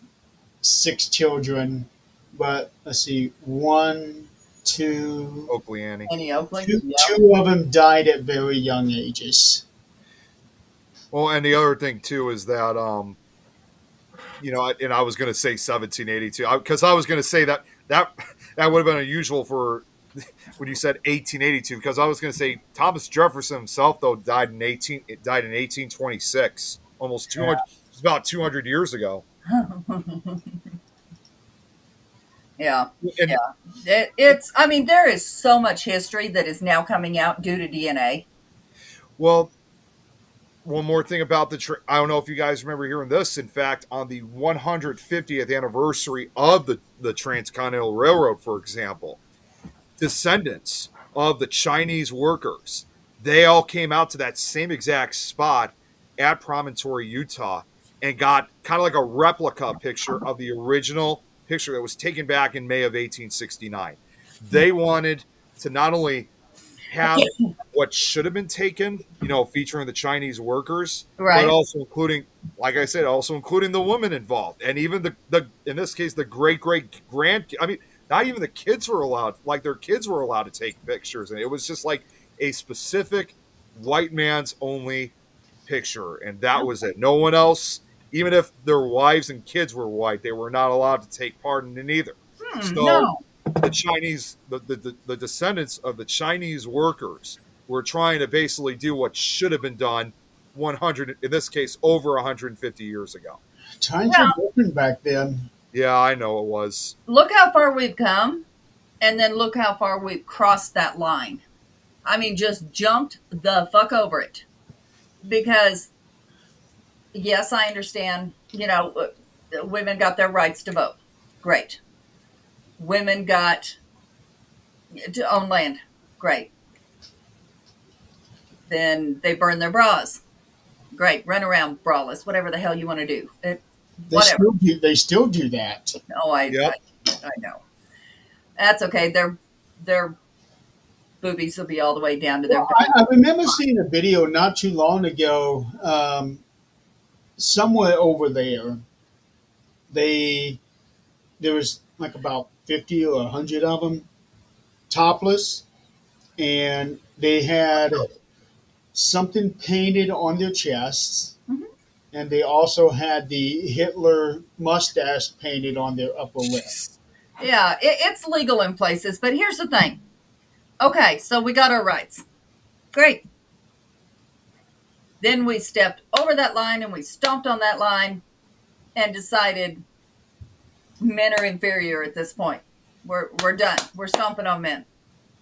6 children, but let's see, one, two, Oakley Annie. Annie Oakley. two, Yep. two of them died at very young ages. Well, and the other thing too is that and I was going to say 1782 because I was going to say that would have been unusual for when you said 1882 because I was going to say Thomas Jefferson himself though died in 1826, almost 200. It's about 200 years ago. Yeah. And, It's, I mean, there is so much history that is now coming out due to DNA. Well, one more thing about I don't know if you guys remember hearing this. In fact, on the 150th anniversary of the Transcontinental Railroad, for example, descendants of the Chinese workers, they all came out to that same exact spot at Promontory, Utah, and got kind of like a replica picture of the original picture that was taken back in May of 1869. They wanted to not only have what should have been taken, featuring the Chinese workers, Right. but also including, like I said, also including the women involved, and even the in this case the great grand. I mean, not even the kids were allowed, like their kids were allowed to take pictures, and it was just like a specific white man's only picture, and that was it. No one else, even if their wives and kids were white, they were not allowed to take part in it either. So No. the Chinese, the descendants of the Chinese workers were trying to basically do what should have been done 100, in this case, over 150 years ago. Times were different back then. Yeah, I know it was. Look how far we've come, and then look how far we've crossed that line. I mean, just jumped the fuck over it. Because, yes, I understand, women got their rights to vote. Great. Women got to own land. Great. Then they burn their bras. Great. Run around braless, whatever the hell you want to do. Whatever. They still do that. Oh, I know. That's okay. Their boobies will be all the way down to their Well, I remember seeing a video not too long ago, somewhere over there, they there was like about 50 or 100 of them topless, and they had something painted on their chests, Mhm. and they also had the Hitler mustache painted on their upper lip. Yeah, it's legal in places, but here's the thing. Okay, so we got our rights. Great. Then we stepped over that line and we stomped on that line and decided men are inferior at this point. We're done. We're stomping on men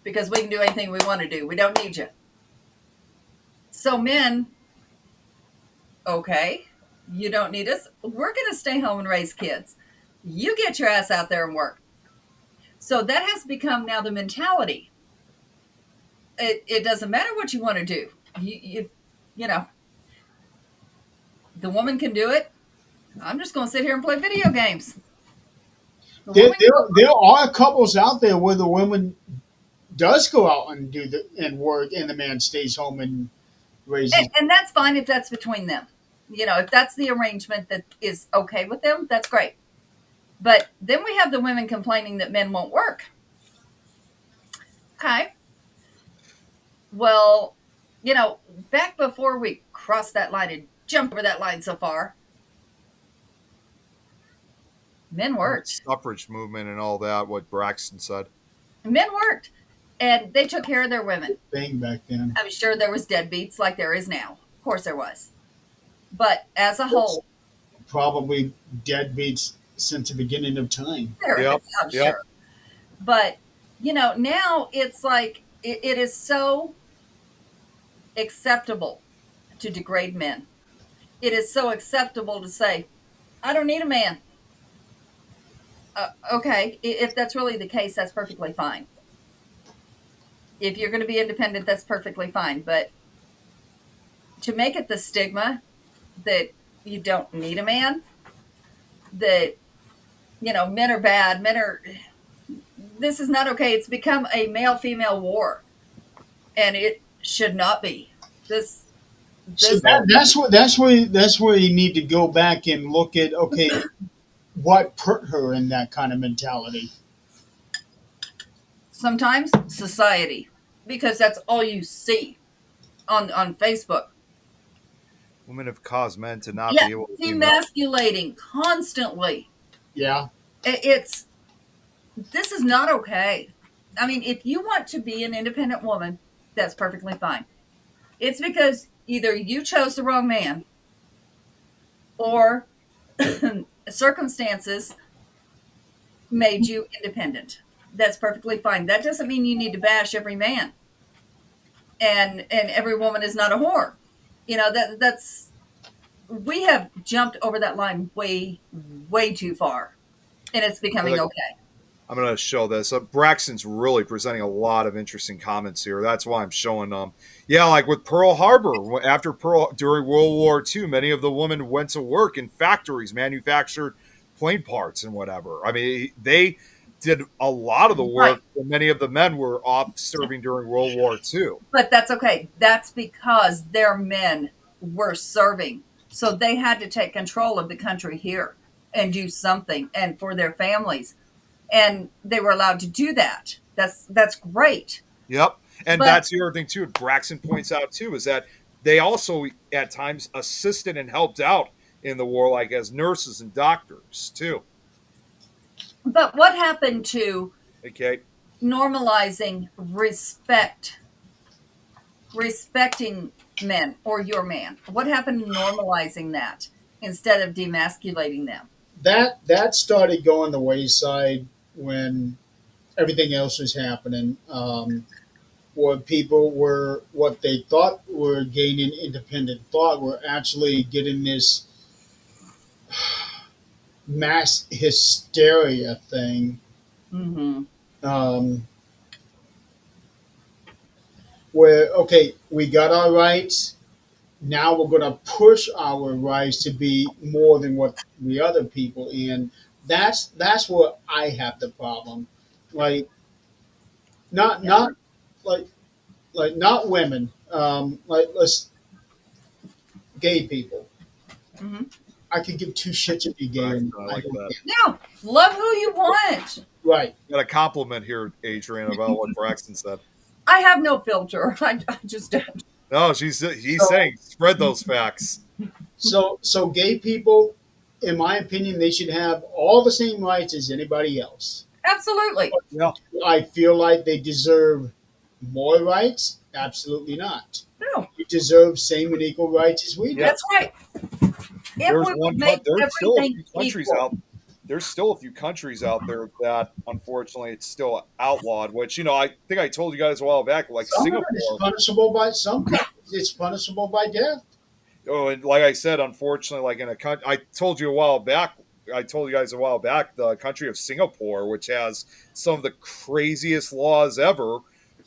because we can do anything we want to do. We don't need you. So men, okay, you don't need us. We're going to stay home and raise kids. You get your ass out there and work. So that has become now the mentality. It doesn't matter what you want to do. You know, the woman can do it. I'm just going to sit here and play video games. The There, woman there, can- there are couples out there where the woman does go out and and work, and the man stays home and raises. and that's fine if that's between them. You know, if that's the arrangement that is okay with them, that's great. But then we have the women complaining that men won't work. Okay. Well, you know, back before we crossed that line and jumped over that line so far, men worked. Suffrage movement and all that. What Braxton said. Men worked. And they took care of their women. Thing back then. I'm sure there was deadbeats like there is now. Of course there was. But as a whole, Probably deadbeats since the beginning of time. there Yep, is, I'm yep. sure. But, you know, now it's like it is so acceptable to degrade men. It is so acceptable to say, I don't need a man. Okay, if that's really the case, that's perfectly fine. If you're going to be independent, that's perfectly fine. But to make it the stigma that you don't need a man, that, you know, men are bad, this is not okay. It's become a male-female war, and it should not be. So that's where you need to go back and look at, okay, what put her in that kind of mentality. Sometimes society, because that's all you see on Facebook. Women have caused men to not Yeah, be able to be men. demasculating constantly. Yeah. This is not okay. I mean, if you want to be an independent woman, that's perfectly fine. It's because either you chose the wrong man or circumstances made you independent. That's perfectly fine. That doesn't mean you need to bash every man. And every woman is not a whore. You know, that's we have jumped over that line way too far. And it's becoming okay. I'm going to show this. Braxton's really presenting a lot of interesting comments here. That's why I'm showing them. Yeah, like with Pearl Harbor, during World War II, many of the women went to work in factories, manufactured plane parts and whatever. I mean, they did a lot of the work, Right. and many of the men were off serving during World War II. But that's okay. That's because their men were serving. So they had to take control of the country here and do something and for their families. And they were allowed to do that. That's great. Yep. And But- that's the other thing, too, Braxton points out, too, is that they also, at times, assisted and helped out in the war, like as nurses and doctors, too. But what happened to Okay. normalizing respecting men or your man? What happened to normalizing that instead of demasculating them? That started going the wayside when everything else was happening. Where people were, what they thought were gaining independent thought, were actually getting this mass hysteria thing, Mm-hmm. where, okay, we got our rights. Now we're going to push our rights to be more than what the other people, and that's where I have the problem. Like, not like not women. Like, let's gay people. Mm-hmm. I could give two shits if you gay. I like don't that. care. No, love who you want. Right. Got a compliment here, Adrian, about what Braxton said. I have no filter. I just don't. No, he's So- saying spread those facts. So gay people, in my opinion, they should have all the same rights as anybody else. Absolutely. Yeah. I feel like they deserve more rights. Absolutely not. No, You deserve same and equal rights as we do. Yeah. that's right. If There's we one. would make There's still a everything few countries equal, out. There's still a few countries out there that, unfortunately, it's still outlawed. Which I think I told you guys a while back, like Some of it is Singapore. punishable by some countries. It's punishable by death. Oh, and like I said, unfortunately, like in a country, I told you a while back. I told you guys a while back, the country of Singapore, which has some of the craziest laws ever,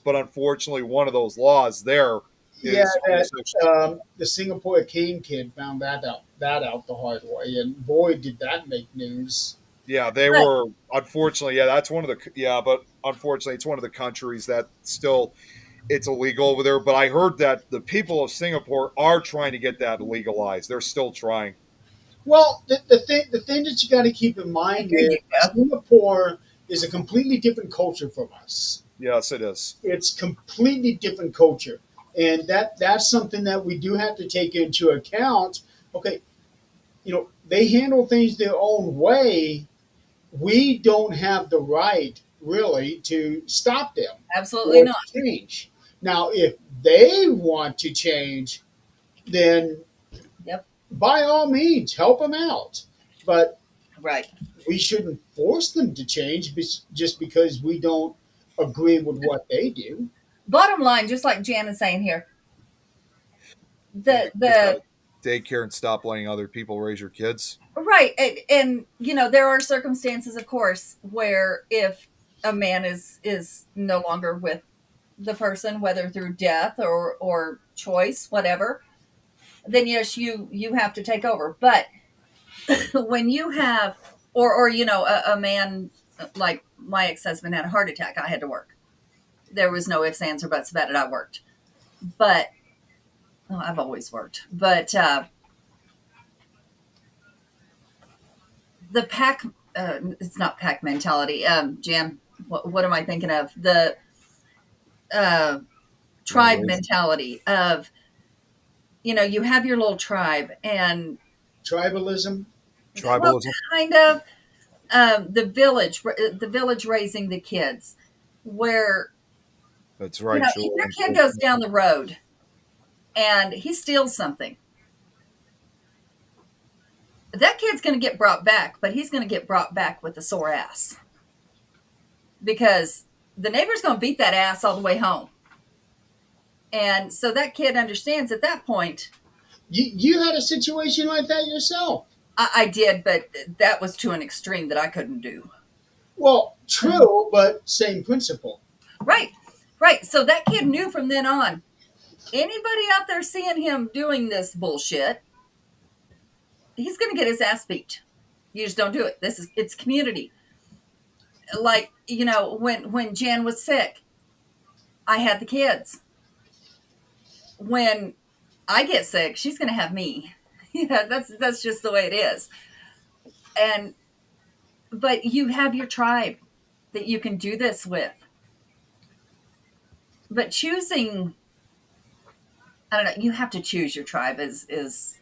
but unfortunately, one of those laws there is Yeah, homosexual. the Singapore Cane kid found that out the hard way, and boy, did that make news. Yeah, they Right. were unfortunately. Yeah, that's one of the. Yeah, but unfortunately, it's one of the countries that still it's illegal over there. But I heard that the people of Singapore are trying to get that legalized. They're still trying. Well, the thing that you got to keep in mind There is you go. Singapore is a completely different culture from us. Yes, it is. It's completely different culture, and that's something that we do have to take into account. Okay, they handle things their own way. We don't have the right really to stop them absolutely or not. change. Now, if they want to change, then Yep. by all means help them out. But Right. we shouldn't force them to change just because we don't agree with what they do. Bottom line, just like Jan is saying here, the Daycare and stop letting other people raise your kids. right, and there are circumstances, of course, where if a man is no longer with the person, whether through death or choice, whatever, then yes, you have to take over. But when you have, or a man like my ex-husband had a heart attack, I had to work. There was no ifs, ands, or buts about it. I worked, but I've always worked. But the pack, it's not pack mentality. Jan, what am I thinking of? The tribe mentality of, you have your little tribe and Tribalism. well, Tribalism. kind of the village raising the kids, where That's right. if your kid goes down the road and he steals something, that kid's going to get brought back, but he's going to get brought back with a sore ass because the neighbor's going to beat that ass all the way home. And so that kid understands at that point. You had a situation like that yourself. I did, but that was to an extreme that I couldn't do. Well, true, but same principle. Right. So that kid knew from then on, anybody out there seeing him doing this bullshit, he's going to get his ass beat. You just don't do it. It's community. Like, when Jan was sick, I had the kids. When I get sick, she's going to have me. That's just the way it is. But you have your tribe that you can do this with. But choosing, I don't know, you have to choose your tribe is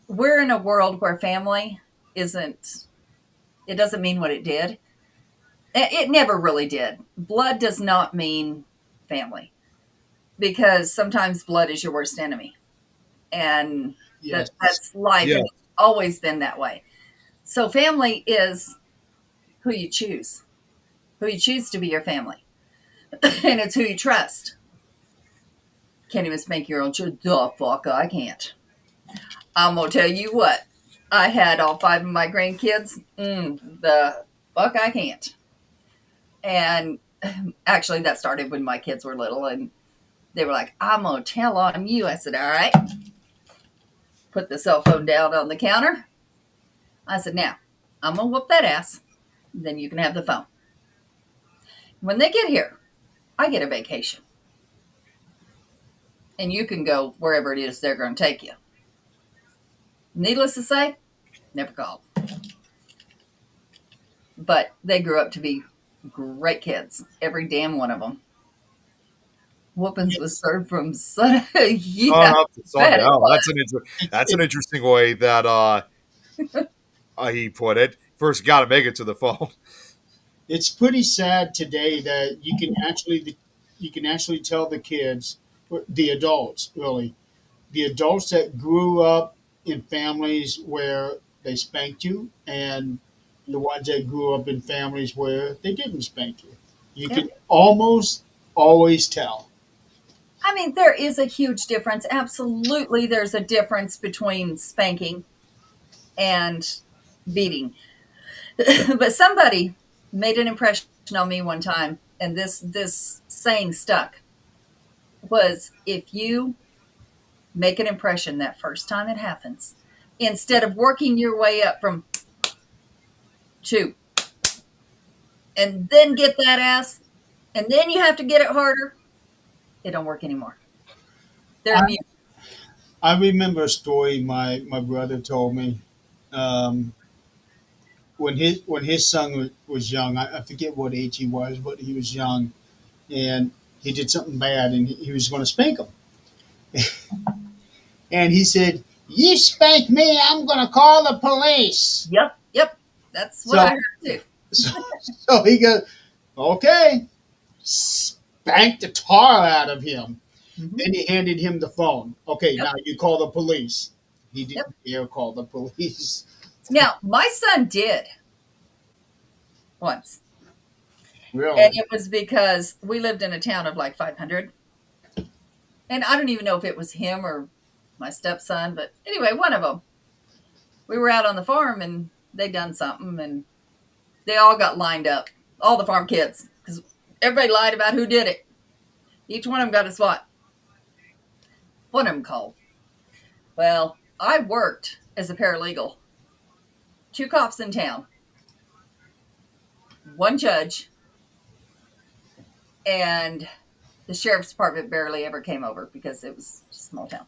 we're in a world where family it doesn't mean what it did. It never really did. Blood does not mean family because sometimes blood is your worst enemy. And Yes. that's life. Yeah. And it's always been that way. So family is who you choose to be your family. And it's who you trust. Can't even spank your own children. The fuck, I can't. I'm going to tell you what. I had all 5 of my grandkids. The fuck, I can't. And actually, that started when my kids were little. And they were like, I'm going to tell on you. I said, all right. Put the cell phone down on the counter. I said, now, I'm going to whoop that ass. Then you can have the phone. When they get here, I get a vacation. And you can go wherever it is they're going to take you. Needless to say, Never called. But they grew up to be great kids. Every damn one of them. Whoopings was served from sun. Sun Yeah, up to bet it sundown. was. That's an It, interesting way that he put it. First, got to make it to the phone. it's pretty sad today that you can actually tell the kids, the adults really, the adults that grew up in families where they spanked you, and the ones that grew up in families where they didn't spank you. You Yep. can almost always tell. I mean, there is a huge difference. Absolutely, there's a difference between spanking and beating. But somebody made an impression on me one time, and this saying stuck. Was if you make an impression that first time it happens, instead of working your way up from two, and then get that ass, and then you have to get it harder, it don't work anymore. They're I, immune. I remember a story my brother told me. Um, when his son was young, I forget what age he was, but he was young, and he did something bad, and he was going to spank him. And he said, "You spank me, I'm going to call the police." Yep, yep. That's what I So, heard too. so, so he goes, "Okay," spanked the tar out of him. Hmm. Then he handed him the phone. "Okay, Yep, now you call the police." He yep. didn't dare call the police. Now my son did once, and Really? it was because we lived in a town of like 500, and I don't even know if it was him or my stepson, but anyway, one of them. We were out on the farm, and they done something, and they all got lined up, all the farm kids, because everybody lied about who did it. Each one of them got a SWAT. One of them called. Well, I worked as a paralegal. Two cops in town, one judge, and the sheriff's department barely ever came over because it was a small town.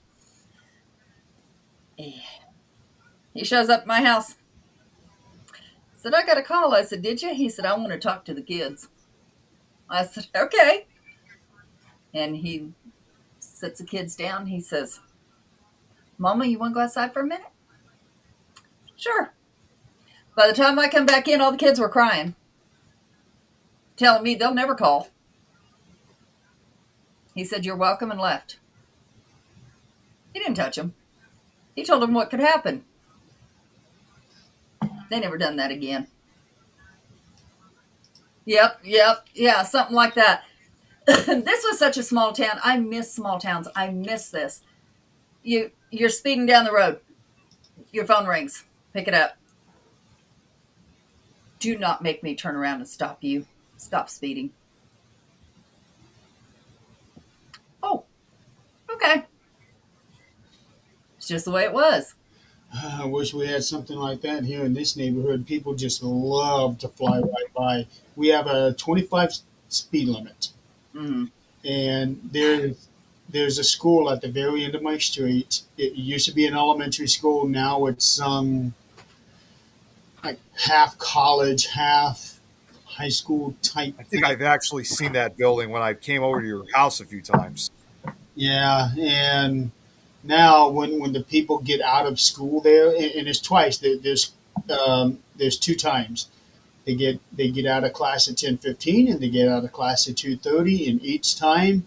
He shows up at my house. Said, I got a call. I said, did you? He said, I want to talk to the kids. I said, okay. And he sits the kids down. He says, Mama, you want to go outside for a minute? Sure. By the time I come back in, all the kids were crying, telling me they'll never call. He said, you're welcome, and left. He didn't touch them. He told them what could happen. They never done that again. Yep, yeah, something like that. This was such a small town. I miss small towns. I miss this. You're speeding down the road. Your phone rings. Pick it up. Do not make me turn around and stop you. Stop speeding. Oh, okay. It's just the way it was. I wish we had something like that here in this neighborhood. People just love to fly right by. We have a 25 speed limit, Mm-hmm. and there's a school at the very end of my street. It used to be an elementary school. Now it's like half college, half high school type I thing. think I've actually seen that building when I came over to your house a few times. Yeah, and now when the people get out of school there, and it's twice. There's two times. They get out of class at 10:15, and they get out of class at 2:30, and each time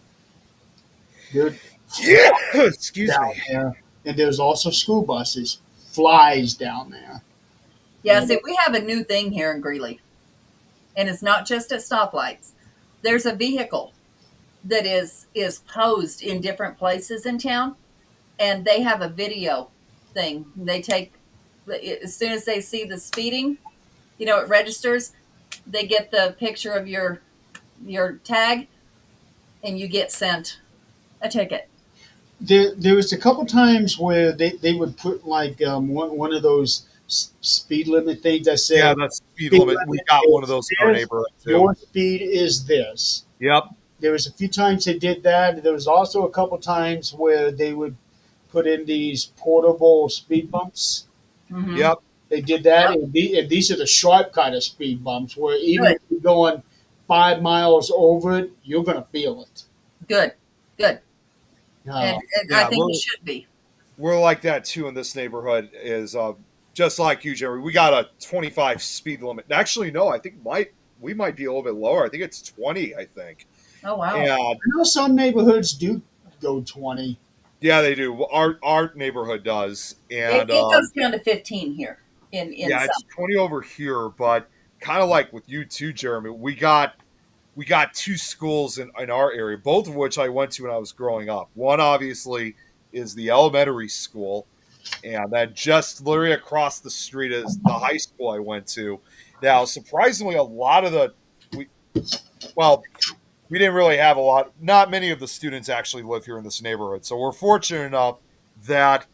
they're Yeah, excuse down me. there. And there's also school buses, flies down there. Yeah, see, we have a new thing here in Greeley, and it's not just at stoplights. There's a vehicle that is posed in different places in town, and they have a video thing. They take as soon as they see the speeding, it registers. They get the picture of your tag, and you get sent a ticket. There was a couple times where they would put like one of those speed limit things that Yeah, said that's speed speed limit. We limit got one of is those in our this, neighborhood too. your speed is this. Yep. There was a few times they did that. There was also a couple times where they would put in these portable speed bumps. Mm-hmm. Yep. They did that, and these are the sharp kind of speed bumps where even Good. if you're going 5 miles over it, you're going to feel it. Good. Good. Uh, And I Yeah, think you should be. we're like that too in this neighborhood. Is just like you, Jerry. We got a 25 speed limit. Actually, no, I think we might be a little bit lower. I think it's 20. I think. Oh wow. And I know some neighborhoods do go 20. yeah, they do. Our neighborhood does, It and goes down to 15 here in yeah, some. it's 20 over here. But kind of like with you too, Jeremy. We got two schools in our area, both of which I went to when I was growing up. One obviously is the elementary school, and then just literally across the street is the high school I went to. Now, surprisingly, a lot of we well, we didn't really have a lot. Not many of the students actually live here in this neighborhood, so we're fortunate enough that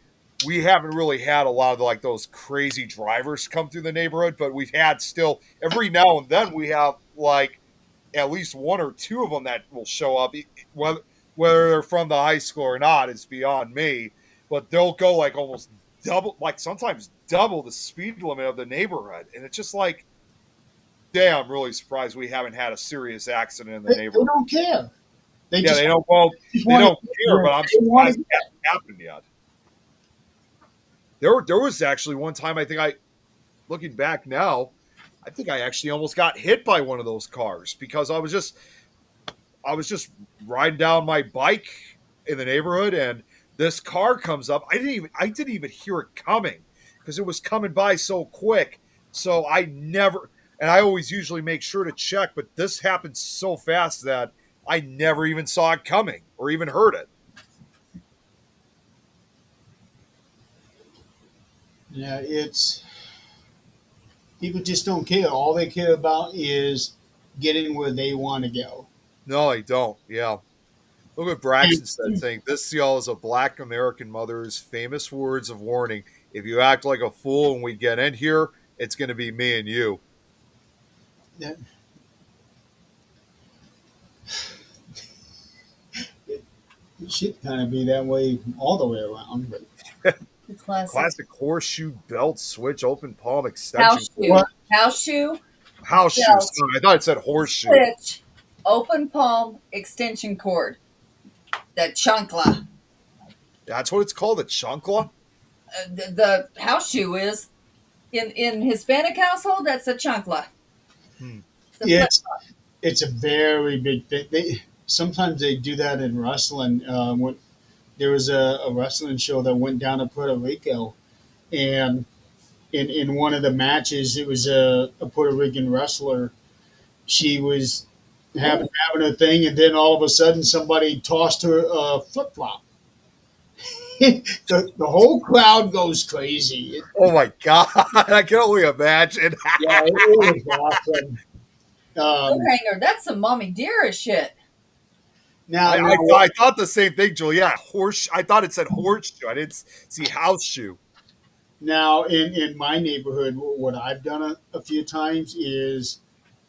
we haven't really had a lot of like those crazy drivers come through the neighborhood. But we've had still every now and then we have like at least one or two of them that will show up, whether they're from the high school or not is beyond me. But they'll go like almost double, like sometimes double the speed limit of the neighborhood, and it's just like, damn, I'm really surprised we haven't had a serious accident in the They neighborhood. don't care. They Yeah, just, they don't. Well, just they wanna don't get care, where but I'm they wanna surprised it hasn't happened yet. There was actually one time looking back now, I think I actually almost got hit by one of those cars because I was just riding down my bike in the neighborhood, and this car comes up. I didn't even hear it coming because it was coming by so quick. So I always usually make sure to check, but this happened so fast that I never even saw it coming or even heard it. Yeah, people just don't care. All they care about is getting where they want to go. No, I don't. Yeah. Look what Braxton said, saying, "This y'all is a black American mother's famous words of warning. If you act like a fool when we get in here, it's going to be me and you." That- It should kind of be that way all the way around. But The classic Classic horseshoe belt switch open palm extension. house shoe. What? House shoe, House shoe. Belt. Sorry, I thought it said horseshoe. switch, open palm extension cord. The chancla. That's what it's called, a chunkla? The house shoe is in Hispanic household. That's a chancla. Hmm. It's a it's a very big thing. Sometimes they do that in wrestling. When there was a wrestling show that went down to Puerto Rico, and in one of the matches, it was a Puerto Rican wrestler. She was having her thing, and then all of a sudden, somebody tossed her a flip flop. The whole crowd goes crazy. Oh my God. I can only imagine. Yeah, it was awesome. coat hanger. That's some mommy dearest shit. Now, I thought the same thing, Julie. Yeah, I thought it said horseshoe. I didn't see house shoe. now in my neighborhood, what I've done a few times is,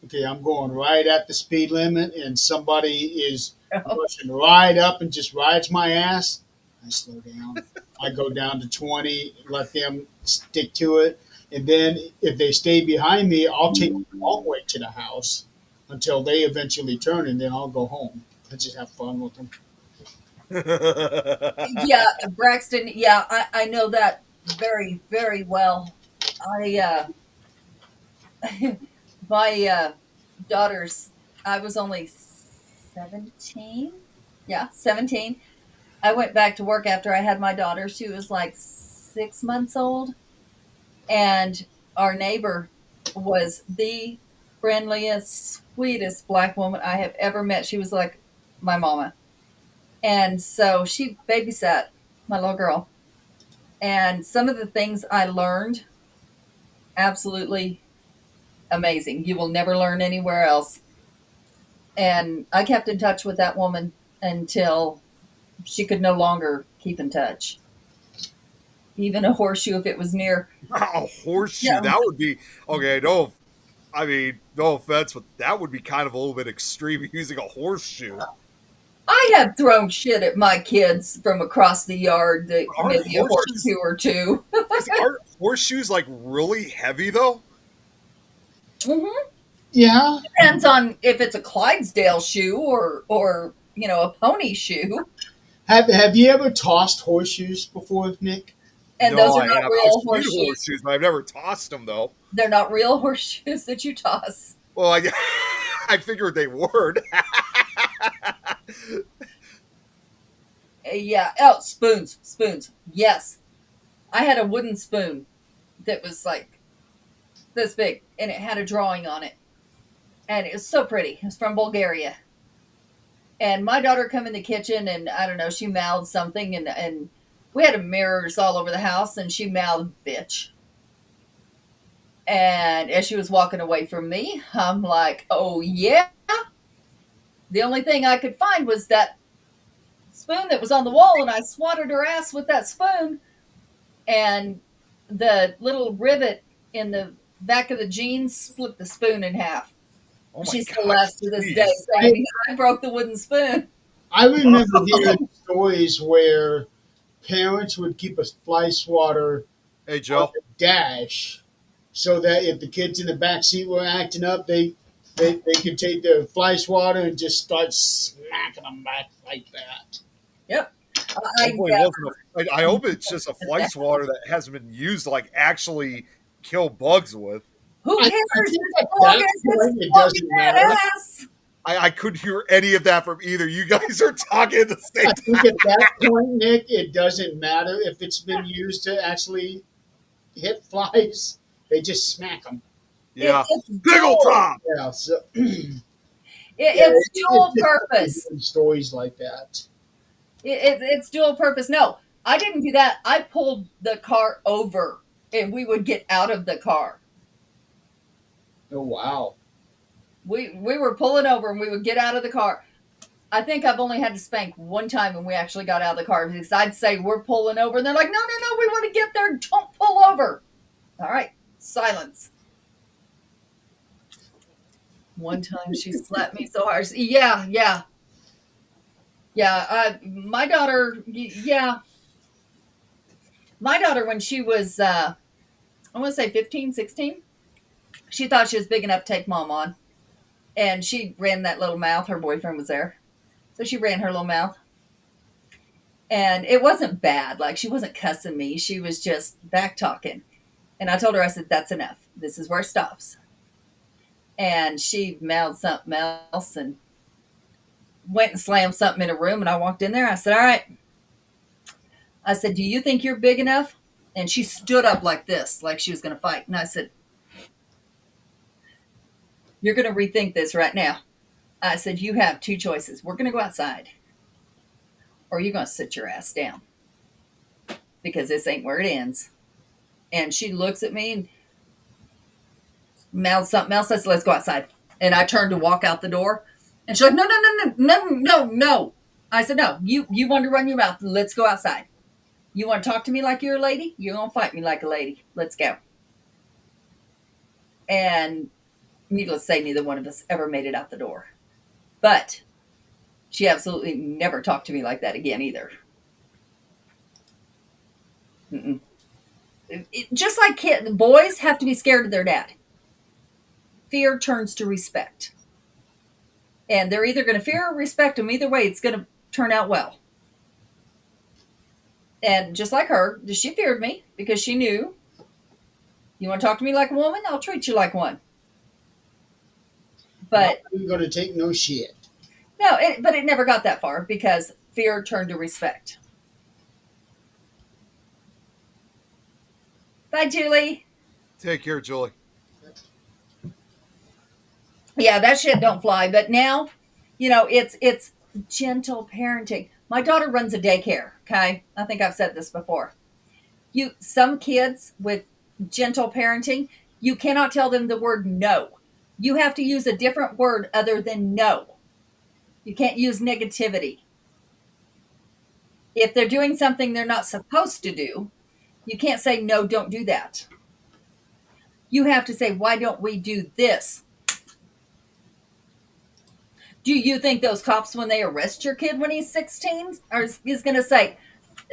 okay, I'm going right at the speed limit, and somebody is rushing right up and just rides my ass. I slow down. I go down to 20, let them stick to it. And then if they stay behind me, I'll take them all the way to the house until they eventually turn, and then I'll go home. I just have fun with them. Yeah, Braxton. Yeah, I know that very very well. I my daughters. I was only 17. Yeah, 17. I went back to work after I had my daughter. She was like 6 months old, and our neighbor was the friendliest, sweetest black woman I have ever met. She was like my mama. And so she babysat my little girl. And some of the things I learned, absolutely amazing. You will never learn anywhere else. And I kept in touch with that woman until she could no longer keep in touch. Even a horseshoe, if it was near. A horseshoe. Yeah. That would be okay. No offense, but that would be kind of a little bit extreme using a horseshoe. I have thrown shit at my kids from across the yard that Aren't maybe a horseshoes- horseshoe or two. Aren't horseshoes like really heavy though? Mm-hmm. Yeah. Depends on if it's a Clydesdale shoe or a pony shoe. Have you ever tossed horseshoes before, Nick? And No, those are I not have. I've real seen horseshoes. horseshoes, but I've never tossed them though. They're not real horseshoes that you toss. Well, I figured they were. Yeah. Oh, spoons. Yes, I had a wooden spoon that was like this big, and it had a drawing on it, and it was so pretty. It was from Bulgaria. And my daughter come in the kitchen, and I don't know, she mouthed something, and we had mirrors all over the house, and she mouthed bitch. And as she was walking away from me, I'm like, oh yeah. The only thing I could find was that spoon that was on the wall, and I swatted her ass with that spoon, and the little rivet in the back of the jeans split the spoon in half. Oh my She still gosh, laughs to this jeez. day, saying, I broke the wooden spoon. I remember hearing stories where parents would keep a fly swatter Hey on Joe. the dash so that if the kids in the back seat were acting up, they could take the fly swatter and just start smacking them back like that. Yep. Hopefully it wasn't I hope it's just a fly swatter that hasn't been used to like actually kill bugs with. Who I cares? think It's at long that as it's point, it fucking doesn't that matter. ass. I couldn't hear any of that from either. You guys are talking at the same I time. think at that point, Nick, it doesn't matter if it's been used to actually hit flies. They just smack them. Yeah. It's Biggle dual, Tom. Yeah, so it's dual it's just purpose. hearing stories like that. It's dual purpose. No, I didn't do that. I pulled the car over, and we would get out of the car. Oh wow! We were pulling over, and we would get out of the car. I think I've only had to spank one time when we actually got out of the car, because I'd say we're pulling over, and they're like, no, we want to get there. Don't pull over. All right, silence. One time she slapped me so hard. Yeah. My daughter, yeah. My daughter, when she was, I want to say 15, 16, she thought she was big enough to take mom on. And she ran that little mouth. Her boyfriend was there. So she ran her little mouth. And it wasn't bad. Like, she wasn't cussing me. She was just back talking. And I told her, I said, that's enough. This is where it stops. And she mouthed something else and went and slammed something in a room. And I walked in there. I said, all right. I said, do you think you're big enough? And she stood up like this, like she was going to fight. And I said, you're going to rethink this right now. I said, you have two choices. We're going to go outside, or you're going to sit your ass down, because this ain't where it ends. And she looks at me and mouths something else. I said, let's go outside. And I turned to walk out the door. And she's like, no. I said, no, you want to run your mouth. Let's go outside. You want to talk to me like you're a lady? You're going to fight me like a lady. Let's go. And needless to say, neither one of us ever made it out the door. But she absolutely never talked to me like that again either. Just like boys have to be scared of their dad. Fear turns to respect. And they're either going to fear or respect him. Either way, it's going to turn out well. And just like her, she feared me because she knew, you want to talk to me like a woman? I'll treat you like one. But I'm going to take no shit. no, but it never got that far because fear turned to respect. Bye, Julie. Take care, Julie. Yeah, that shit don't fly. But now, it's gentle parenting. My daughter runs a daycare. Okay, I think I've said this before. Some kids with gentle parenting, you cannot tell them the word no. You have to use a different word other than no. You can't use negativity. If they're doing something they're not supposed to do, you can't say, no, don't do that. You have to say, why don't we do this? Do you think those cops, when they arrest your kid when he's 16, is going to say,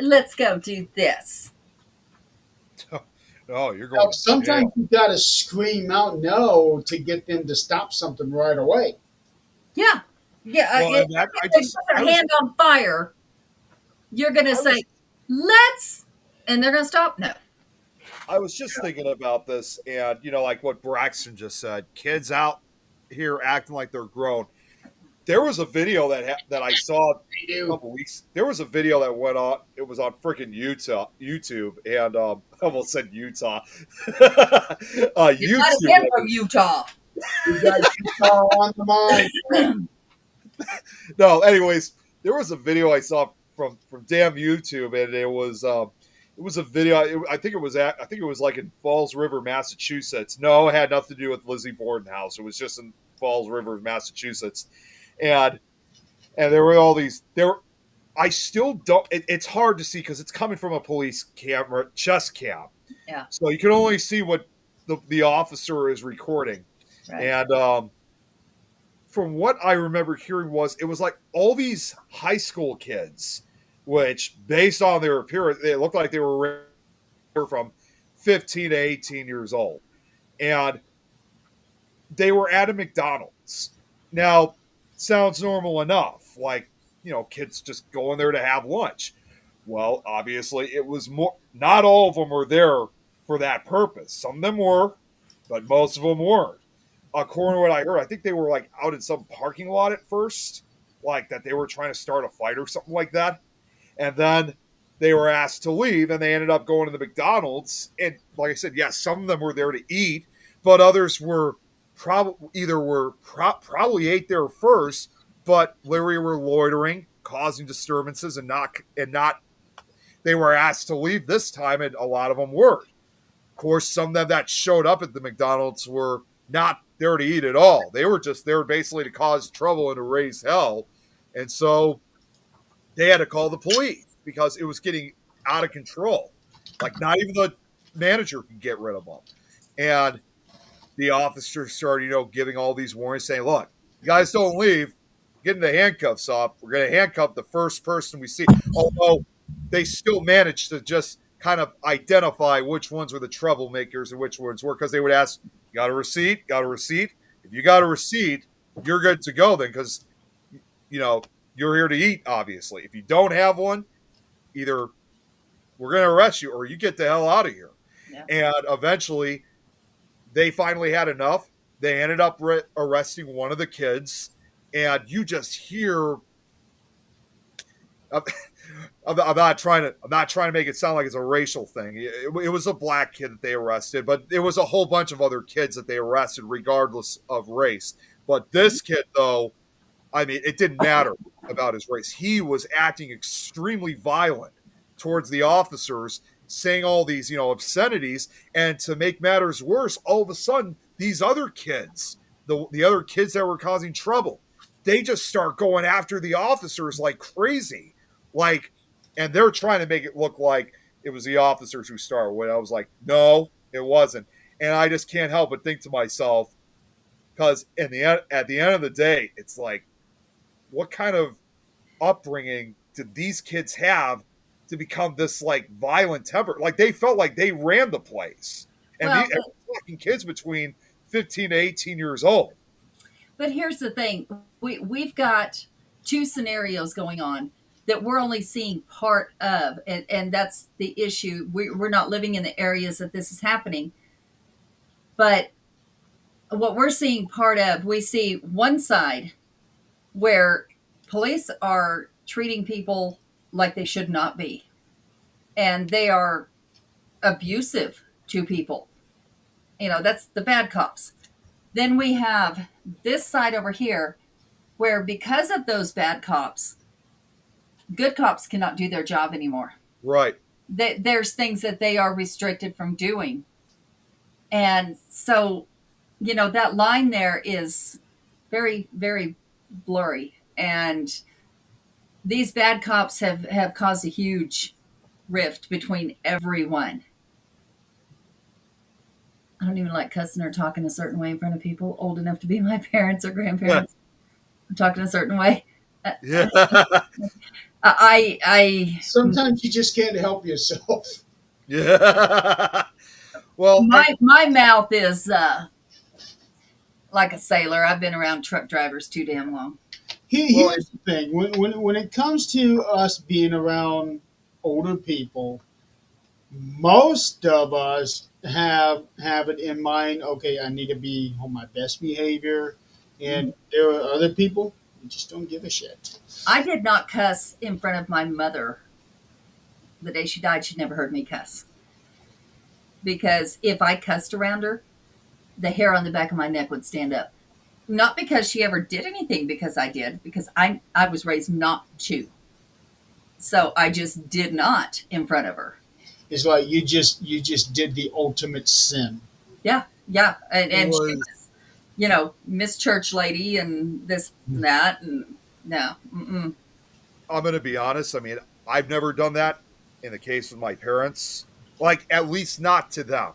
let's go do this? Oh, you're Now, going to sometimes jail. you got to scream out no to get them to stop something right away. Yeah. Yeah. Well, If and that, they put their hand on fire, you're going to say, let's, and they're going to stop? No. I was just thinking about this, and like what Braxton just said, kids out here acting like they're grown. There was a video that I saw They a do. couple weeks. There was a video that went on. It was on freaking YouTube, and I almost said Utah, You might have been YouTube. from Utah. You got Utah on the mind. No, anyways, there was a video I saw from damn YouTube, and it was a video. I think it was like in Falls River, Massachusetts. No, it had nothing to do with Lizzie Borden house. It was just in Falls River, Massachusetts, and there were all these there. I still don't. It's hard to see because it's coming from a police camera, chest cam. Yeah. So you can only see what the officer is recording, Right. and from what I remember hearing it was like all these high school kids, which based on their appearance, they looked like they were from 15 to 18 years old. And they were at a McDonald's. Now, sounds normal enough. Like, kids just going there to have lunch. Well, obviously it was more, not all of them were there for that purpose. Some of them were, but most of them weren't. According to what I heard, I think they were like out in some parking lot at first, like that they were trying to start a fight or something like that. And then they were asked to leave, and they ended up going to the McDonald's. And like I said, yes, some of them were there to eat, but others were probably ate there first, but literally were loitering, causing disturbances, and not. They were asked to leave this time, and a lot of them were. Of course, some of them that showed up at the McDonald's were not there to eat at all. They were just there basically to cause trouble and to raise hell. And so they had to call the police because it was getting out of control. Like not even the manager could get rid of them. And the officers started, giving all these warnings saying, look, you guys don't leave, getting the handcuffs off. We're going to handcuff the first person we see. Although they still managed to just kind of identify which ones were the troublemakers and which ones were, because they would ask, you got a receipt? Got a receipt? If you got a receipt, you're good to go then, because, you're here to eat, obviously. If you don't have one, either we're going to arrest you or you get the hell out of here. Yeah. And eventually, they finally had enough. They ended up arresting one of the kids, and you just hear. I'm not trying to make it sound like it's a racial thing. It was a black kid that they arrested, but it was a whole bunch of other kids that they arrested, regardless of race. But this kid, though, I mean, it didn't matter about his race. He was acting extremely violent towards the officers, saying all these, obscenities. And to make matters worse, all of a sudden, these other kids, the other kids that were causing trouble, they just start going after the officers like crazy. And they're trying to make it look like it was the officers who started. When I was like, no, it wasn't. And I just can't help but think to myself, because at the end of the day, it's like, what kind of upbringing did these kids have to become this like violent temper? Like they felt like they ran the place, and Well, these fucking kids between 15 to 18 years old. But here's the thing: we've got two scenarios going on that we're only seeing part of, and that's the issue. We're not living in the areas that this is happening, but what we're seeing part of, we see one side where police are treating people like they should not be, and they are abusive to people. That's the bad cops. Then we have this side over here where, because of those bad cops, good cops cannot do their job anymore. Right. There's things that they are restricted from doing. And so, that line there is very, very blurry. And these bad cops have caused a huge rift between everyone. I don't even like cussing or talking a certain way in front of people old enough to be my parents or grandparents. I'm talking a certain way. Yeah. I Sometimes you just can't help yourself. Yeah. Well, My mouth is like a sailor. I've been around truck drivers too damn long. Well, Here's the thing: when it comes to us being around older people, most of us have it in mind. Okay, I need to be on my best behavior, and there are other people who just don't give a shit. I did not cuss in front of my mother the day she died. She never heard me cuss because if I cussed around her, the hair on the back of my neck would stand up. Not because she ever did anything, because I did, because I was raised not to. So I just did not in front of her. It's like you just did the ultimate sin. Yeah, yeah, and she was- was, Miss Church Lady and this and that, and no, mm-mm. I'm going to be honest. I mean, I've never done that in the case of my parents, like at least not to them,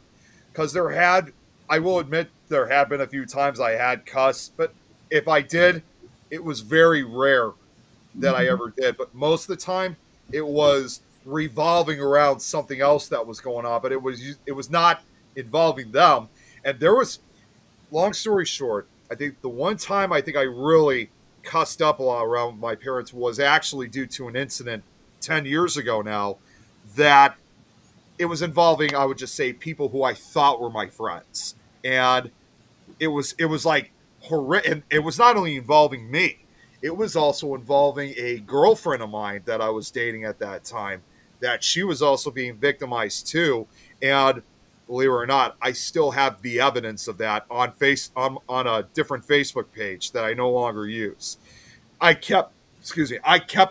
because I will admit, there had been a few times I had cussed, but if I did, it was very rare that I ever did. But most of the time, it was revolving around something else that was going on, but it was not involving them. And there was, long story short, I think the one time I think I really cussed up a lot around my parents was actually due to an incident 10 years ago now, that it was involving, I would just say, people who I thought were my friends. And it was like horrific. And it was not only involving me, it was also involving a girlfriend of mine that I was dating at that time, that she was also being victimized too. And believe it or not, I still have the evidence of that on a different Facebook page that I no longer use. I kept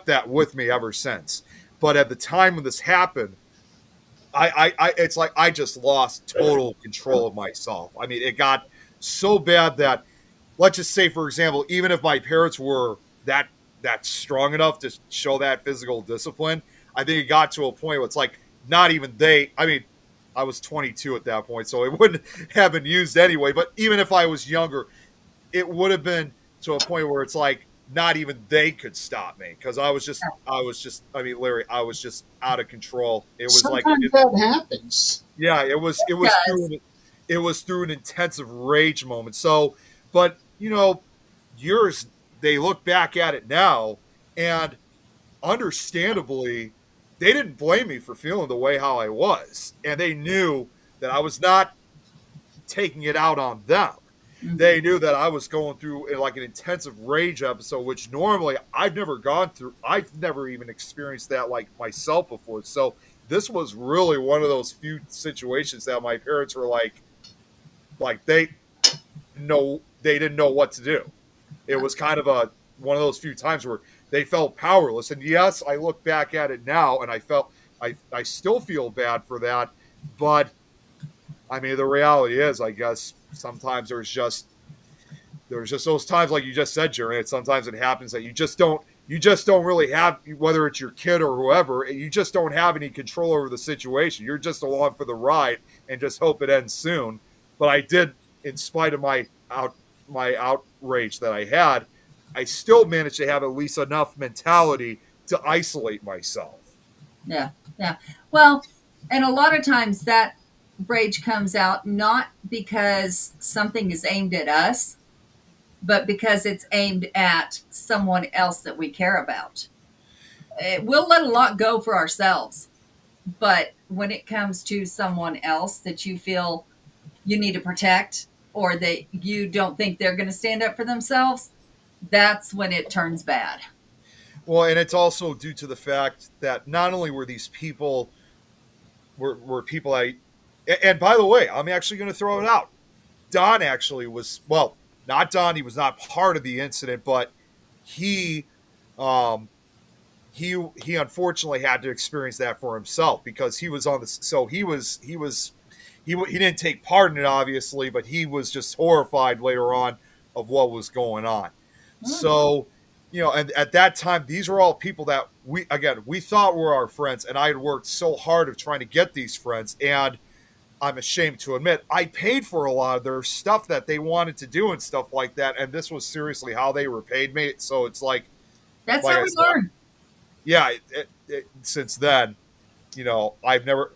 that with me ever since. But at the time when this happened, it's like I just lost total control of myself. I mean, it got so bad that, let's just say, for example, even if my parents were that strong enough to show that physical discipline, I think it got to a point where it's like not even they. I mean, I was 22 at that point, so it wouldn't have been used anyway. But even if I was younger, it would have been to a point where it's like not even they could stop me, because I mean, Larry, I was just out of control. It was like, Sometimes that happens. yeah, it was through an intensive rage moment. So, but yours, they look back at it now, and understandably, they didn't blame me for feeling the way how I was, and they knew that I was not taking it out on them. They knew that I was going through like an intensive rage episode, which normally I've never gone through. I've never even experienced that like myself before. So this was really one of those few situations that my parents were like they didn't know what to do. It was kind of one of those few times where they felt powerless. And yes, I look back at it now and I still feel bad for that. But I mean, the reality is, I guess sometimes there's just those times, like you just said, Jerry. Sometimes it happens that you just don't really have, whether it's your kid or whoever, you just don't have any control over the situation. You're just along for the ride and just hope it ends soon. But I did, in spite of my outrage that I had, I still managed to have at least enough mentality to isolate myself. Yeah, yeah. Well, and a lot of times that rage comes out not because something is aimed at us, but because it's aimed at someone else that we care about. We'll let a lot go for ourselves, but when it comes to someone else that you feel you need to protect, or that you don't think they're going to stand up for themselves, that's when it turns bad. Well, and it's also due to the fact that not only were these people were people and by the way, I'm actually going to throw it out. Don actually was, well, not Don. He was not part of the incident, but he unfortunately had to experience that for himself, because he was on this. So he didn't take part in it, obviously, but he was just horrified later on of what was going on. So, and at that time, these were all people that we thought were our friends, and I had worked so hard of trying to get these friends, and I'm ashamed to admit, I paid for a lot of their stuff that they wanted to do and stuff like that, and this was seriously how they repaid me. So it's like, That's like how I we said, learn. yeah, since then, I've never,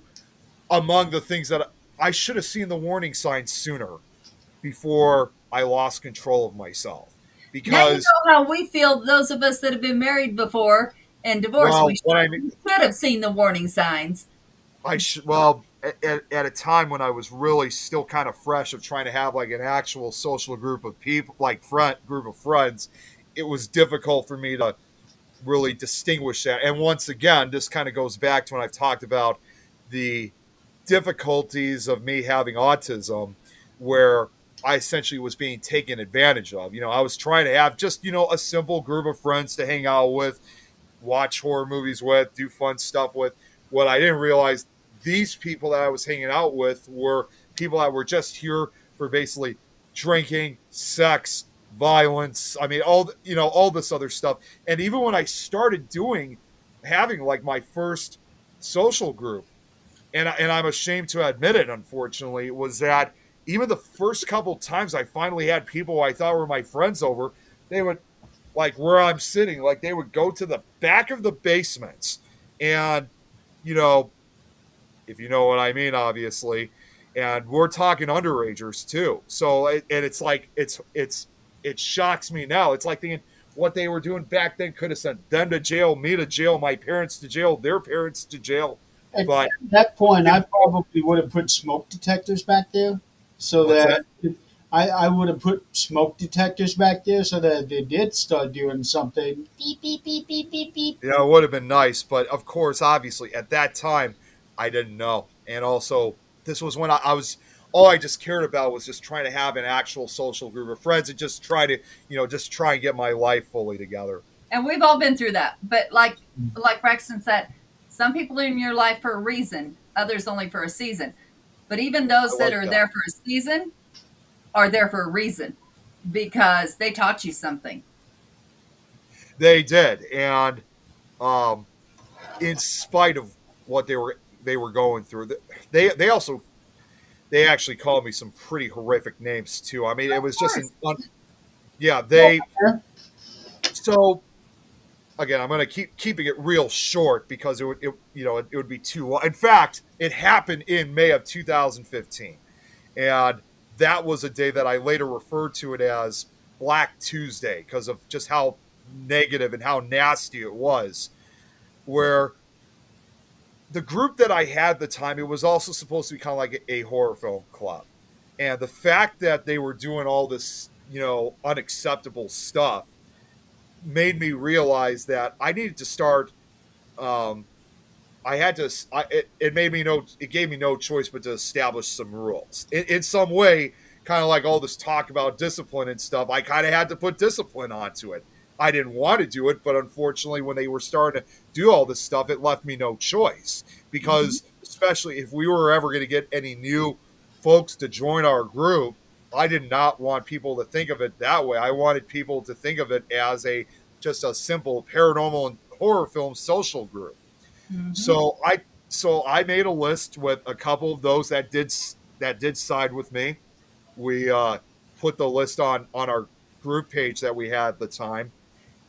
among the things that I should have seen the warning signs sooner before I lost control of myself. Now you Because, know how we feel, those of us that have been married before and divorced. well, what I mean, We should have seen the warning signs. I should, well, at a time when I was really still kind of fresh of trying to have like an actual social group of people, like group of friends, it was difficult for me to really distinguish that. And once again, this kind of goes back to when I've talked about the difficulties of me having autism, where I essentially was being taken advantage of. You know, I was trying to have just, you know, a simple group of friends to hang out with, watch horror movies with, do fun stuff with. What I didn't realize, these people that I was hanging out with were people that were just here for basically drinking, sex, violence. I mean, all this other stuff. And even when I started having like my first social group, and I'm ashamed to admit it, unfortunately, was that even the first couple times I finally had people I thought were my friends over, they would, like where I'm sitting, like they would go to the back of the basements, and you know, if you know what I mean, obviously, and we're talking underagers too. So and it's like it shocks me now. It's like thinking what they were doing back then could have sent them to jail, me to jail, my parents to jail, their parents to jail. At But that point, I probably would have put smoke detectors back there, so what's that that? I would have put smoke detectors back there, so that if they did start doing something, beep beep beep beep beep beep. Yeah, it would have been nice, but of course, obviously, at that time, I didn't know. And also, this was when I was all I just cared about was just trying to have an actual social group of friends and just try to, just try and get my life fully together. And we've all been through that. But like Braxton said, some people are in your life for a reason, others only for a season. But even those I that like are that. there for a season are there for a reason because they taught you something. They did, and um, in spite of what they were going through, they also they actually called me some pretty horrific names too. I mean, it Of was just course. yeah. So again, I'm going to keeping it real short because it would be too long. In fact, it happened in May of 2015, and that was a day that I later referred to it as Black Tuesday because of just how negative and how nasty it was. Where the group that I had at the time, it was also supposed to be kind of like a horror film club, and the fact that they were doing all this, unacceptable stuff made me realize that I needed to start. Um, I had to. It made me no. It gave me no choice but to establish some rules in some way. Kind of like all this talk about discipline and stuff. I kind of had to put discipline onto it. I didn't want to do it, but unfortunately, when they were starting to do all this stuff, it left me no choice. Because especially if we were ever going to get any new folks to join our group, I did not want people to think of it that way. I wanted people to think of it as just a simple paranormal and horror film social group. Mm-hmm. So I made a list with a couple of those that did side with me. We put the list on our group page that we had at the time,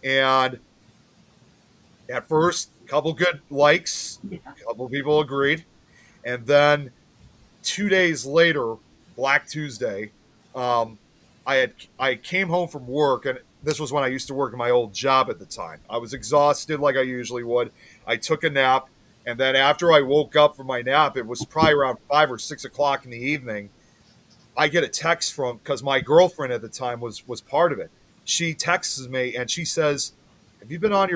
and at first, a couple good likes, a couple people agreed, and then 2 days later, Black Tuesday, um, I came home from work, and this was when I used to work in my old job at the time. I was exhausted like I usually would. I took a nap, and then after I woke up from my nap, it was probably around 5 or 6 o'clock in the evening. I get a text from because my girlfriend at the time was part of it. She texts me and she says, "Have you been on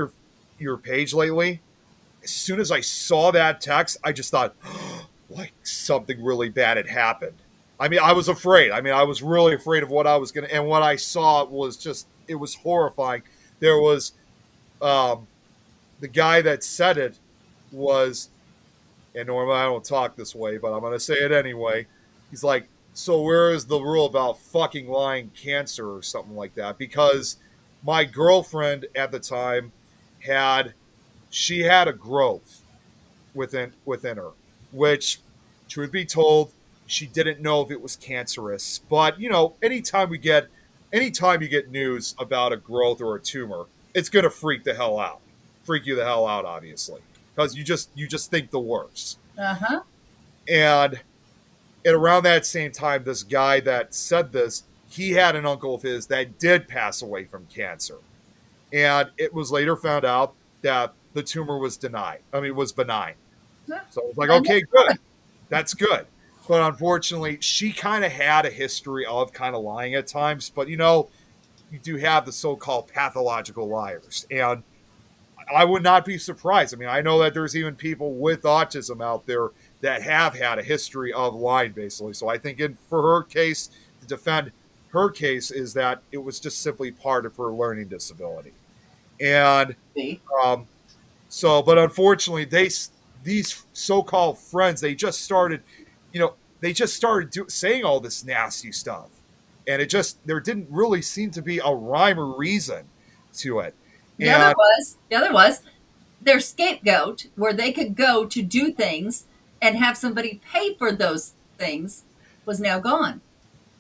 your page lately?" As soon as I saw that text, I just thought, like something really bad had happened. I mean, I was afraid. I mean, I was really afraid of what I was going to, and what I saw was it was horrifying. There was, the guy that said it was, and normally I don't talk this way, but I'm going to say it anyway. He's like, "So where is the rule about fucking lying cancer," or something like that? Because my girlfriend at the time she had a growth within her, which, truth be told, she didn't know if it was cancerous. But anytime you get news about a growth or a tumor, it's gonna freak you the hell out, obviously, because you just think the worst. Uh-huh. And and around that same time, this guy that said this, he had an uncle of his that did pass away from cancer. And it was later found out that the tumor was denied. I mean, it was benign. Yeah. So it was like, And okay, good. That's good. But unfortunately, she kind of had a history of kind of lying at times. But, you know, you do have the so-called pathological liars. And I would not be surprised. I mean, I know that there's even people with autism out there that have had a history of lying, basically. So I think for her case, to defend her case, is that it was just simply part of her learning disability. And See? but unfortunately, these so-called friends, they just started, saying all this nasty stuff, and there didn't really seem to be a rhyme or reason to it. The other was their scapegoat where they could go to do things and have somebody pay for those things was now gone.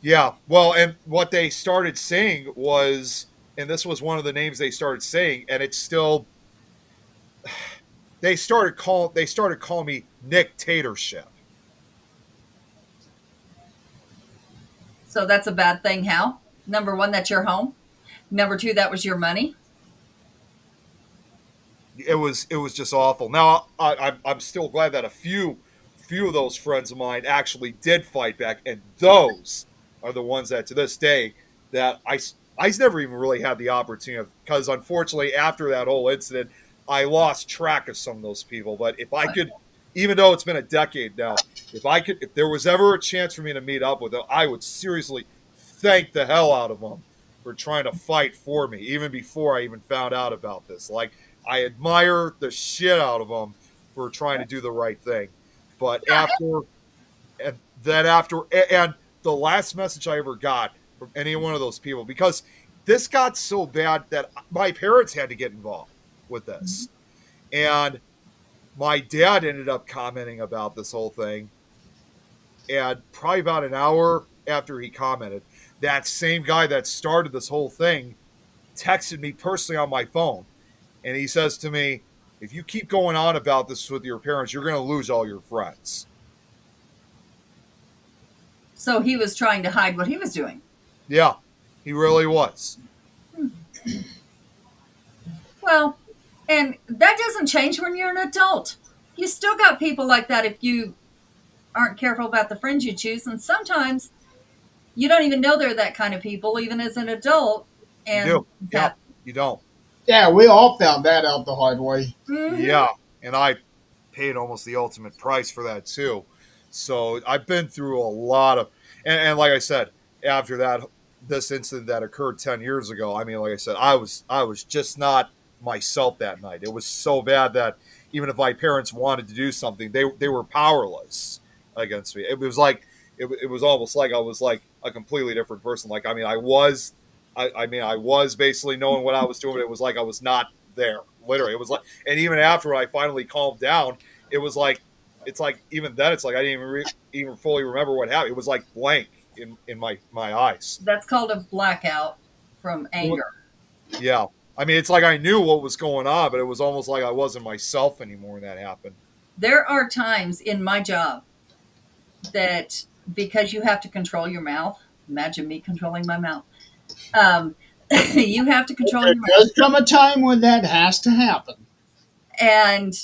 Yeah, well, and what they started saying was, and this was one of the names they started saying, and it's still, they started calling me Nicktatorship. So that's a bad thing. How? Number one, that's your home. Number two, that was your money. It was just awful. Now I'm still glad that a few of those friends of mine actually did fight back, and those are the ones that to this day that I never even really had the opportunity of, because unfortunately after that whole incident I lost track of some of those people. But if I could, even though it's been a decade now, if there was ever a chance for me to meet up with them, I would seriously thank the hell out of them for trying to fight for me even before I even found out about this. Like, I admire the shit out of them for trying to do the right thing. But and the last message I ever got from any one of those people, because this got so bad that my parents had to get involved with this. And my dad ended up commenting about this whole thing. And probably about an hour after he commented, that same guy that started this whole thing texted me personally on my phone. And he says to me, if you keep going on about this with your parents, you're going to lose all your friends. So he was trying to hide what he was doing. Yeah, he really was. Well, and that doesn't change when you're an adult. You still got people like that if you aren't careful about the friends you choose. And sometimes you don't even know they're that kind of people, even as an adult. And You do. Yeah, you don't. Yeah, we all found that out the hard way. Mhm. Yeah, and I paid almost the ultimate price for that too. So I've been through a lot of, and like I said, after this incident that occurred 10 years ago, I mean, like I said, I was just not myself that night. It was so bad that even if my parents wanted to do something, they were powerless against me. It was like, it was almost like I was like a completely different person. Like, I mean, I was basically knowing what I was doing, but it was like I was not there. Literally, it was like, and even after I finally calmed down, it was like, it's like even then, it's like I didn't even fully remember what happened. It was like blank in my eyes. That's called a blackout from anger. Yeah, I mean, it's like I knew what was going on, but it was almost like I wasn't myself anymore when that happened. There are times in my job that because you have to control your mouth, imagine me controlling my mouth. You have to control There your mouth. does come a time when that has to happen. And,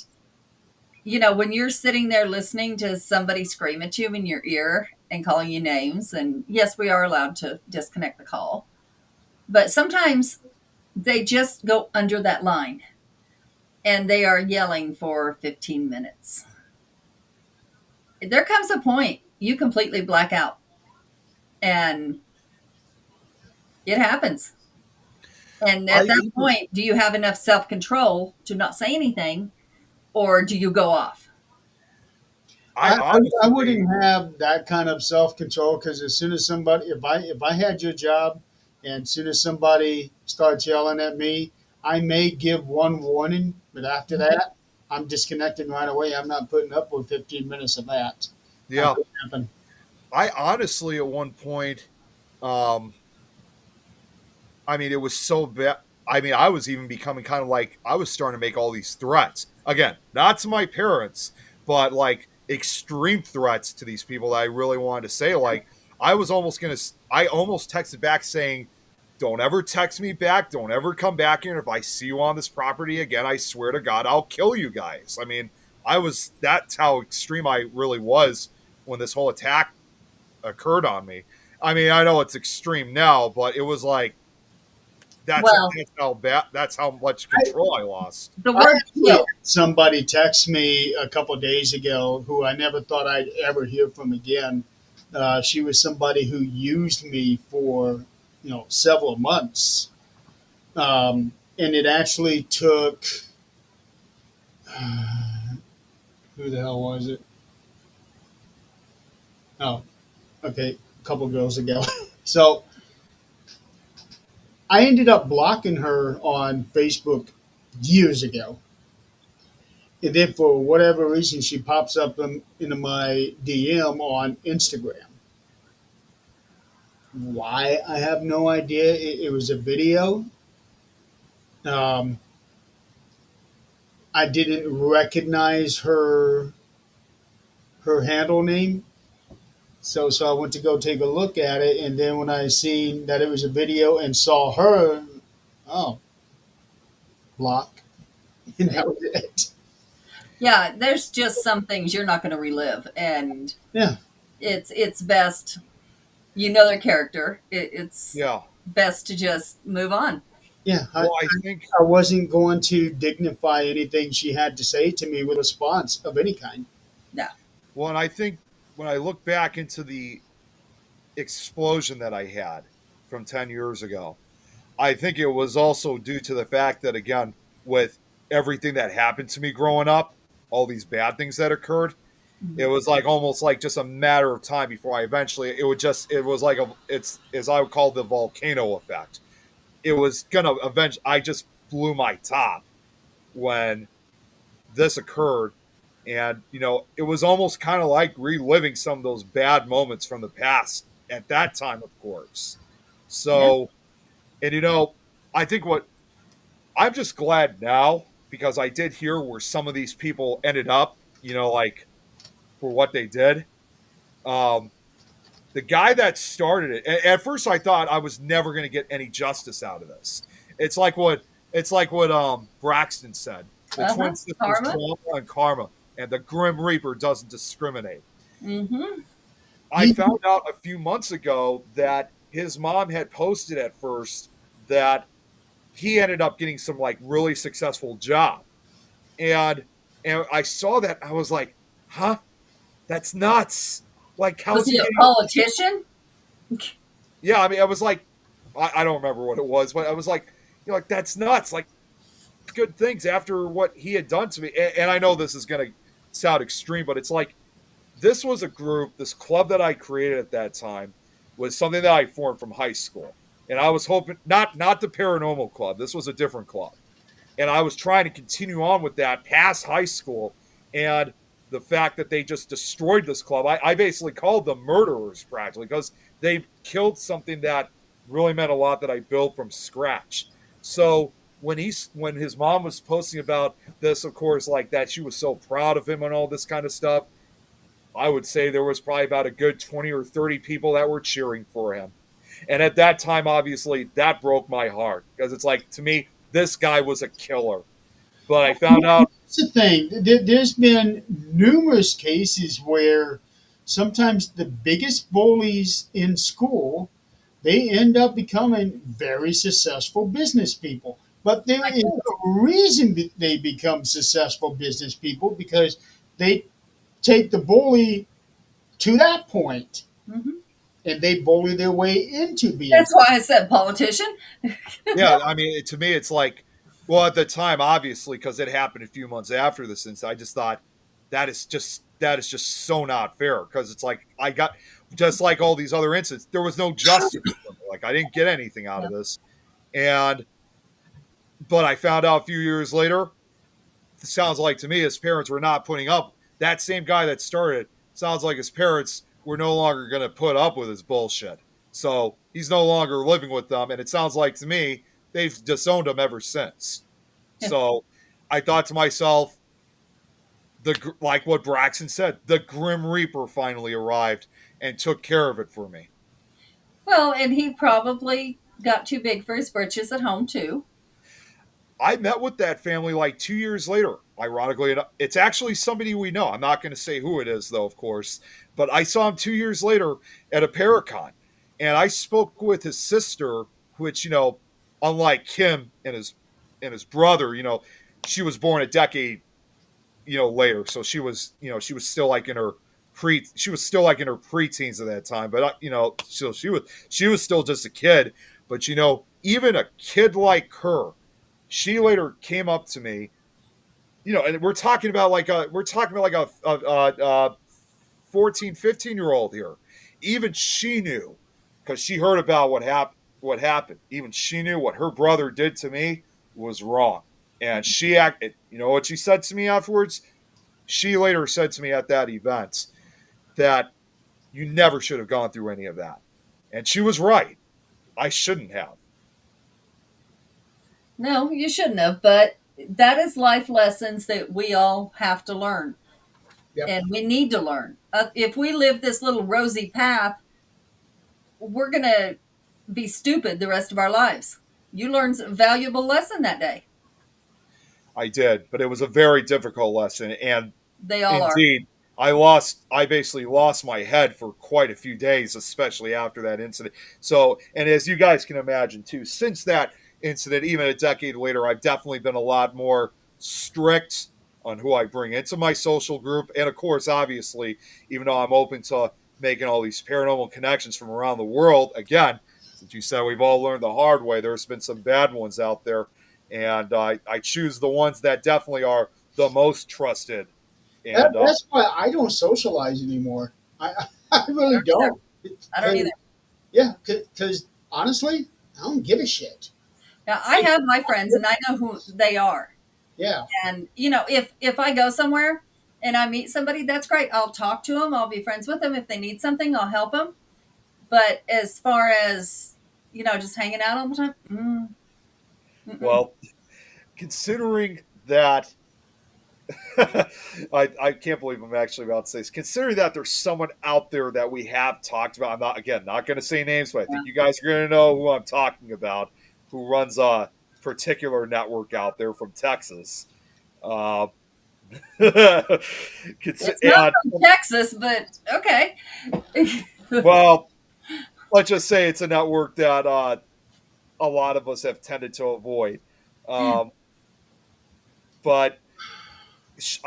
you know, when you're sitting there listening to somebody scream at you in your ear and calling you names, and yes, we are allowed to disconnect the call, but sometimes they just go under that line and they are yelling for 15 minutes. There comes a point you completely black out, and it happens. And at that point, do you have enough self-control to not say anything, or do you go off? I wouldn't have that kind of self control, because as soon as somebody, if I had your job, and as soon as somebody starts yelling at me, I may give one warning, but after that, I'm disconnecting right away. I'm not putting up with 15 minutes of that. Yeah, That couldn't happen. I honestly at one point, I mean, it was so bad. I mean, I was even becoming kind of like, I was starting to make all these threats. Again, not to my parents, but like extreme threats to these people that I really wanted to say. Like, I almost texted back saying, don't ever text me back. Don't ever come back here. And if I see you on this property again, I swear to God, I'll kill you guys. I mean, that's how extreme I really was when this whole attack occurred on me. I mean, I know it's extreme now, but it was like, Well, that's how much control I lost. the I word actually kill. had somebody text me a couple of days ago who I never thought I'd ever hear from again. She was somebody who used me for, several months. And it actually took, who the hell was it? Oh, okay, a couple of girls ago. So I ended up blocking her on Facebook years ago. And then for whatever reason, she pops up into my DM on Instagram. Why? I have no idea. It was a video. Um, I didn't recognize her handle name. So I went to go take a look at it, and then when I seen that it was a video and saw her, oh, block, and that was it. Yeah, there's just some things you're not going to relive, and Yeah, it's best. You know their character. It's Yeah. best to just move on. yeah. Well, I think I wasn't going to dignify anything she had to say to me with a response of any kind. Yeah. Well, and I think when I look back into the explosion that I had from 10 years ago, I think it was also due to the fact that, again, with everything that happened to me growing up, all these bad things that occurred, it was like almost like just a matter of time before I eventually, it was like it's, as I would call, the volcano effect. It was going to eventually, I just blew my top when this occurred. And, it was almost kind of like reliving some of those bad moments from the past at that time, of course. So, and, I think I'm just glad now because I did hear where some of these people ended up, like for what they did. Um, the guy that started it, at first I thought I was never going to get any justice out of this. It's like what Braxton said. The twin sisters, Karma. Trauma and Karma, and the Grim Reaper doesn't discriminate. Mm-hmm. I found out a few months ago that his mom had posted at first that he ended up getting some like really successful job. And I saw that, I was like, huh? That's nuts. Like, how's Was he he a getting? politician? Yeah, I mean, I was like, I don't remember what it was, but I was like, like that's nuts. Like, good things after what he had done to me. And I know this is going to sound extreme, but it's like this was a group, this club that I created at that time was something that I formed from high school. And I was hoping not the paranormal club. This was a different club. And I was trying to continue on with that past high school. And the fact that they just destroyed this club, I basically called them murderers practically because they killed something that really meant a lot that I built from scratch. So when his mom was posting about this, of course, like that she was so proud of him and all this kind of stuff, I would say there was probably about a good 20 or 30 people that were cheering for him. And at that time, obviously, that broke my heart because it's like, to me, this guy was a killer. But I found out. That's the thing. There's been numerous cases where sometimes the biggest bullies in school, they end up becoming very successful business people. But there is a reason that they become successful business people because they take the bully to that point Mm-hmm. and they bully their way into being. That's why I said politician. Yeah, I mean, to me, it's like, well, at the time, obviously, because it happened a few months after this incident, I just thought that is just so not fair. Because it's like I got just like all these other incidents, there was no justice. Like I didn't get anything out of this, but I found out a few years later. It sounds like to me his parents were not putting up. That same guy that started sounds like his parents were no longer going to put up with his bullshit. So he's no longer living with them, and it sounds like to me they've disowned him ever since. So I thought to myself, like what Braxton said, the Grim Reaper finally arrived and took care of it for me. Well, and he probably got too big for his britches at home too. I met with that family like 2 years later. Ironically enough, it's actually somebody we know. I'm not going to say who it is, though, of course. But I saw him 2 years later at a Paracon, and I spoke with his sister, which unlike Kim and his brother, she was born a decade, later. So she was still like in her preteens at that time. But so she was still just a kid. But even a kid like her, she later came up to me, and we're talking about like a 14, 15-year-old here. Even she knew, because she heard about what happened. Even she knew what her brother did to me was wrong. And she acted, what she said to me afterwards? She later said to me at that event that you never should have gone through any of that. And she was right. I shouldn't have. No, you shouldn't have, but that is life lessons that we all have to learn. Yep. And we need to learn. If we live this little rosy path, we're going to be stupid the rest of our lives. You learned a valuable lesson that day. I did, but it was a very difficult lesson. And They all indeed, I basically lost my head for quite a few days, especially after that incident. So, and as you guys can imagine too, since that incident, even a decade later, I've definitely been a lot more strict on who I bring into my social group. And of course, obviously, even though I'm open to making all these paranormal connections from around the world, again, since you said we've all learned the hard way, there's been some bad ones out there. And I choose the ones that definitely are the most trusted. And That's why I don't socialize anymore. I really don't. I don't either. Yeah, because honestly, I don't give a shit. Now, I have my friends and I know who they are. Yeah. And, if I go somewhere and I meet somebody, that's great. I'll talk to them. I'll be friends with them. If they need something, I'll help them. But as far as, just hanging out all the time, well, considering that, I can't believe I'm actually about to say this. Considering that there's someone out there that we have talked about, I'm not going to say names, but I think you guys are going to know who I'm talking about, who runs a particular network out there from Texas. it's not from Texas, but okay. Well, let's just say it's a network that a lot of us have tended to avoid. But Well, she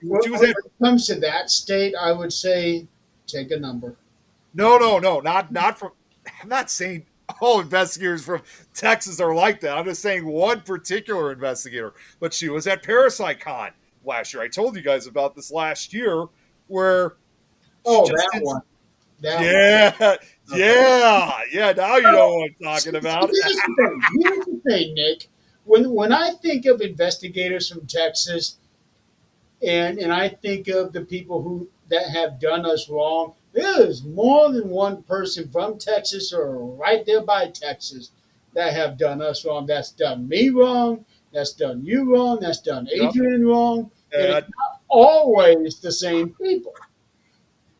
when was it comes to that state, I would say take a number. No, not from. I'm not saying all investigators from Texas are like that. I'm just saying one particular investigator. But she was at ParasiteCon last year. I told you guys about this last year, where That one. Yeah. Now you know what I'm talking about. Here's the thing, Nick. When I think of investigators from Texas, and I think of the people that have done us wrong, there is more than one person from Texas or right there by Texas that have done us wrong. That's done me wrong. That's done you wrong. That's done Adrian wrong. And it's not always the same people.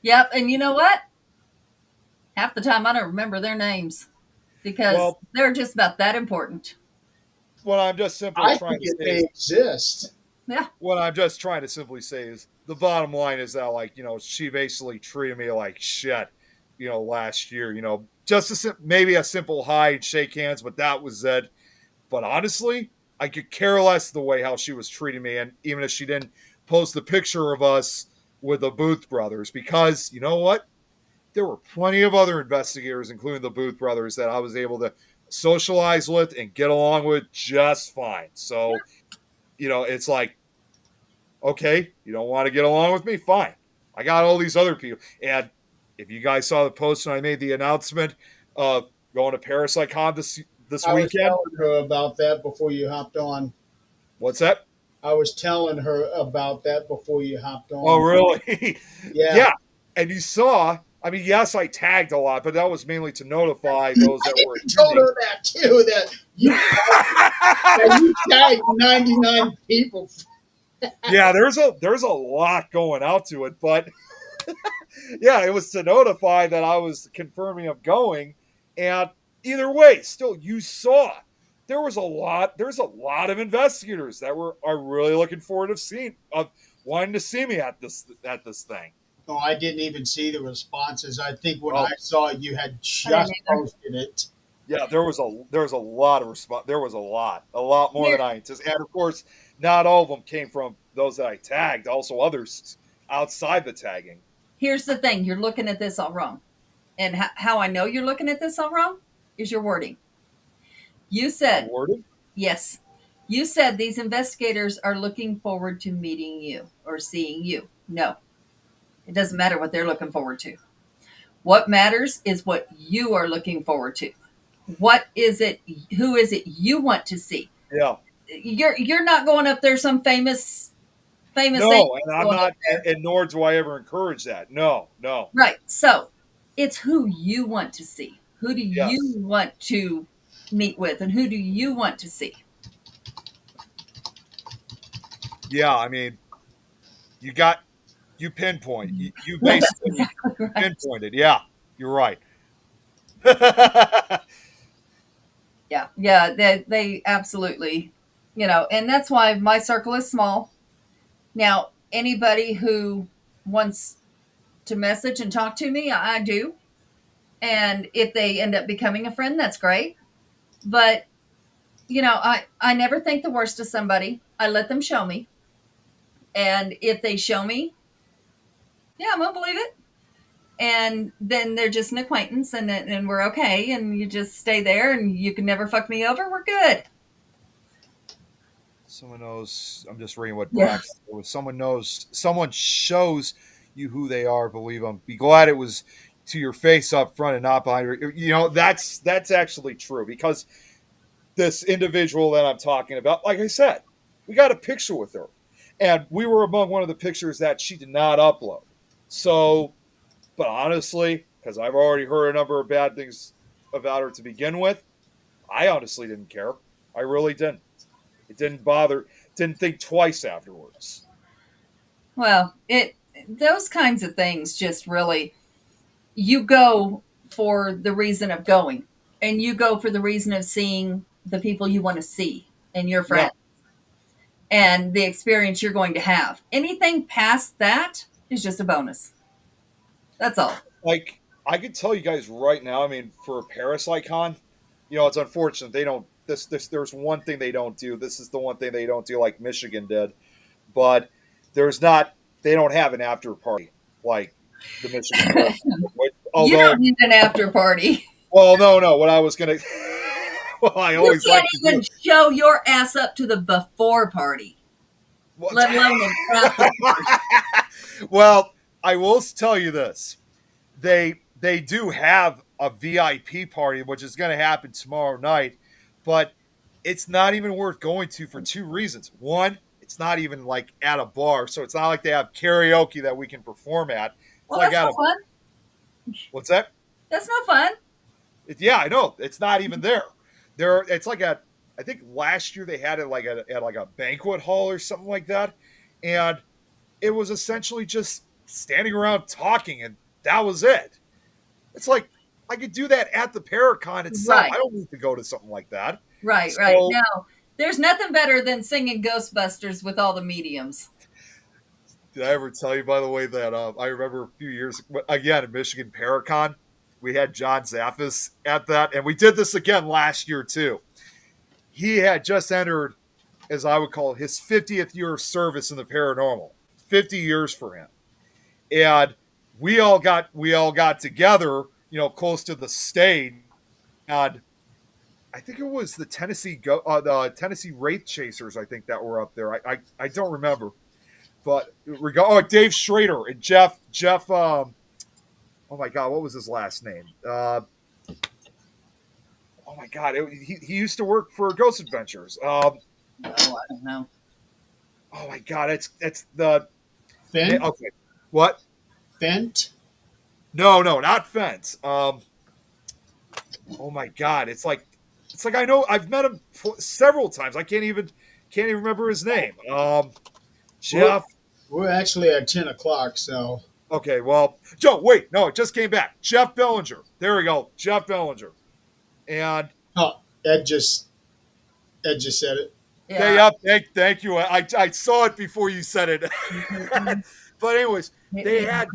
Yep. And you know what? Half the time I don't remember their names because they're just about that important. What I'm just simply trying to say they exist. Yeah. What I'm just trying to simply say is the bottom line is that, she basically treated me like shit, last year, just maybe a simple hi and shake hands, but that was it. But honestly, I could care less the way how she was treating me. And even if she didn't post the picture of us with the Booth brothers, because you know what? There were plenty of other investigators, including the Booth brothers, that I was able to socialize with and get along with just fine. So, it's like, okay, you don't want to get along with me? Fine. I got all these other people. And if you guys saw the post when I made the announcement of going to ParasiteCon this I was weekend. telling her about that before you hopped on. What's that? I was telling her about that before you hopped on. Oh, really? Yeah. Yeah. And you saw, yes, I tagged a lot, but that was mainly to notify those that were. I told her that too, that you tagged 99 people. Yeah, there's a lot going out to it, but yeah, it was to notify that I was confirming of going, and either way, still you saw there's a lot of investigators that are really looking forward to seeing of wanting to see me at this thing. Oh, I didn't even see the responses. I think when Oh, I saw it, you had I didn't just either. posted it. yeah, there was a lot of response. There was a lot more Here, than I anticipated, and of course, not all of them came from those that I tagged. Also, others outside the tagging. Here's the thing: you're looking at this all wrong, and how I know you're looking at this all wrong is your wording. You said Awarded? yes. You said these investigators are looking forward to meeting you or seeing you. No, it doesn't matter what they're looking forward to. What matters is what you are looking forward to. What is it? Who is it you want to see? Yeah. You're not going up there some famous thing No, and I'm going up not, there. and nor do I ever encourage that. No, no. Right. So it's who you want to see. Who do Yes. you want to meet with, and who do you want to see? Yeah, I mean, you pinpoint. You That's basically exactly right. pinpointed. Yeah, you're right. Yeah, yeah, they absolutely, and that's why my circle is small. Now, anybody who wants to message and talk to me, I do. And if they end up becoming a friend, that's great. But, I never think the worst of somebody. I let them show me. And if they show me, yeah, I'm going to believe it. And then they're just an acquaintance and we're okay. And you just stay there and you can never fuck me over. We're good. Someone knows. I'm just reading what Yeah. Brax said. Was someone knows. Someone shows you who they are. Believe them. Be glad it was to your face up front and not behind your. That's actually true because this individual that I'm talking about, like I said, we got a picture with her, and we were among one of the pictures that she did not upload. So, but honestly, because I've already heard a number of bad things about her to begin with, I honestly didn't care. I really didn't. It didn't bother. Didn't think twice afterwards. Well, those kinds of things just really, you go for the reason of going, and you go for the reason of seeing the people you want to see and your Yeah. friends and the experience you're going to have. Anything past that is just a bonus. That's all. Like I could tell you guys right now. I mean, for a Parasite Con, it's unfortunate they don't. This there's one thing they don't do. This is the one thing they don't do, like Michigan did. But there's not. They don't have an after party like the Michigan. You Although, don't need an after party. well, no. What I was gonna. Well, I You always like can't to do even show your ass up to the before party, Well, let alone an after. well, I will tell you this: they do have a VIP party, which is going to happen tomorrow night, but it's not even worth going to for two reasons. One, it's not even like at a bar, so it's not like they have karaoke that we can perform at. It's Well, like that's at no a fun. what's that? That's no fun. Yeah, I know. It's not even there. It's like at I think last year they had it like at like a banquet hall or something like that, and it was essentially just standing around talking, and that was it. It's like I could do that at the Paracon itself. Right. I don't need to go to something like that. Right, right. Now, there's nothing better than singing Ghostbusters with all the mediums. Did I ever tell you, by the way, that I remember a few years again in Michigan Paracon, we had John Zaffis at that, and we did this again last year too. He had just entered, as I would call it, his 50th year of service in the paranormal. 50 years for him, and we all got together, close to the stage, and I think it was the the Tennessee Wraith Chasers. I think that were up there. I don't remember, but Dave Schrader and Jeff. Oh my God, what was his last name? Oh my God, he used to work for Ghost Adventures. Oh, I don't know. Oh my God, it's the Fent? okay. What? Fent? No, not Fence. Oh my God, it's like I know I've met him several times. I can't even remember his name. Jeff. We're actually at 10 o'clock, so. Okay, well, Joe, wait, no, it just came back. Jeff Bellinger. There we go. Jeff Bellinger. And Oh, Ed just said it. Yeah. thank you. I saw it before you said it. But anyways, they had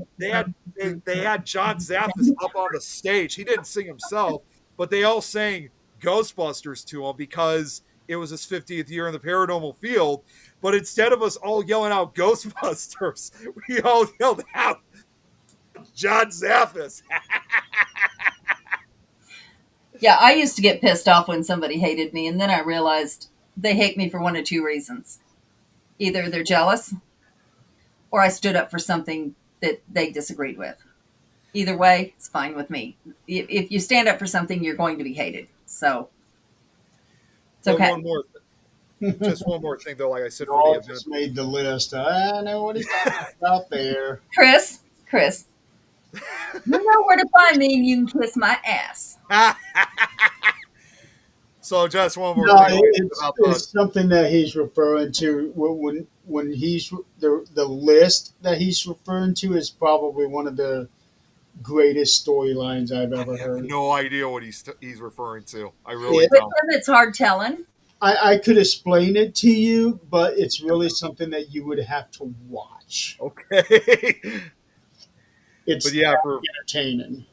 John Zaffis up on the stage. He didn't sing himself, but they all sang Ghostbusters to him because it was his 50th year in the Paranormal Field. But instead of us all yelling out Ghostbusters, we all yelled out John Zaffis. Yeah, I used to get pissed off when somebody hated me, and then I realized they hate me for one of two reasons. Either they're jealous, or I stood up for something that they disagreed with. Either way, it's fine with me. If you stand up for something, you're going to be hated. So it's okay. Just one more thing, though. Like I said, for All the event, just made the list. I know what he's talking about there. Chris, you know where to find me, and you can kiss my ass. So just one more No, thing it's something that he's referring to when he's the list that he's referring to is probably one of the greatest storylines I've ever I have heard. no idea what he's referring to. I really Yeah. With don't. him, it's hard telling. I could explain it to you, but it's really something that you would have to watch. Okay. It's But yeah, entertaining.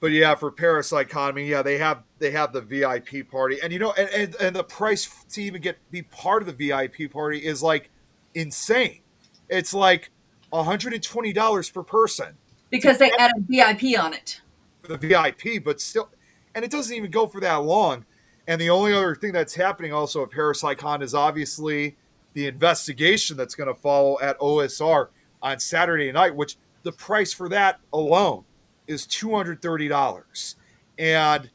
for Parasite Economy, yeah, they have the VIP party, and and the price to even be part of the VIP party is like insane. It's like $120 per person Because they added VIP on it. for the VIP, but still, and it doesn't even go for that long. And the only other thing that's happening also at Parapsychon is obviously the investigation that's going to follow at OSR on Saturday night, which the price for that alone is $230. And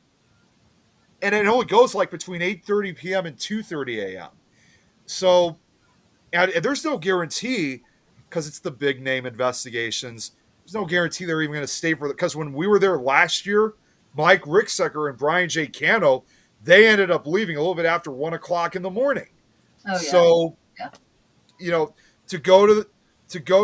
it only goes like between 8:30 p.m. and 2:30 a.m. So and there's no guarantee because it's the big name investigations. There's no guarantee they're even going to stay for it. Because when we were there last year, Mike Ricksecker and Brian J. Cano, they ended up leaving a little bit after 1 o'clock in the morning. Oh, yeah. So, Yeah.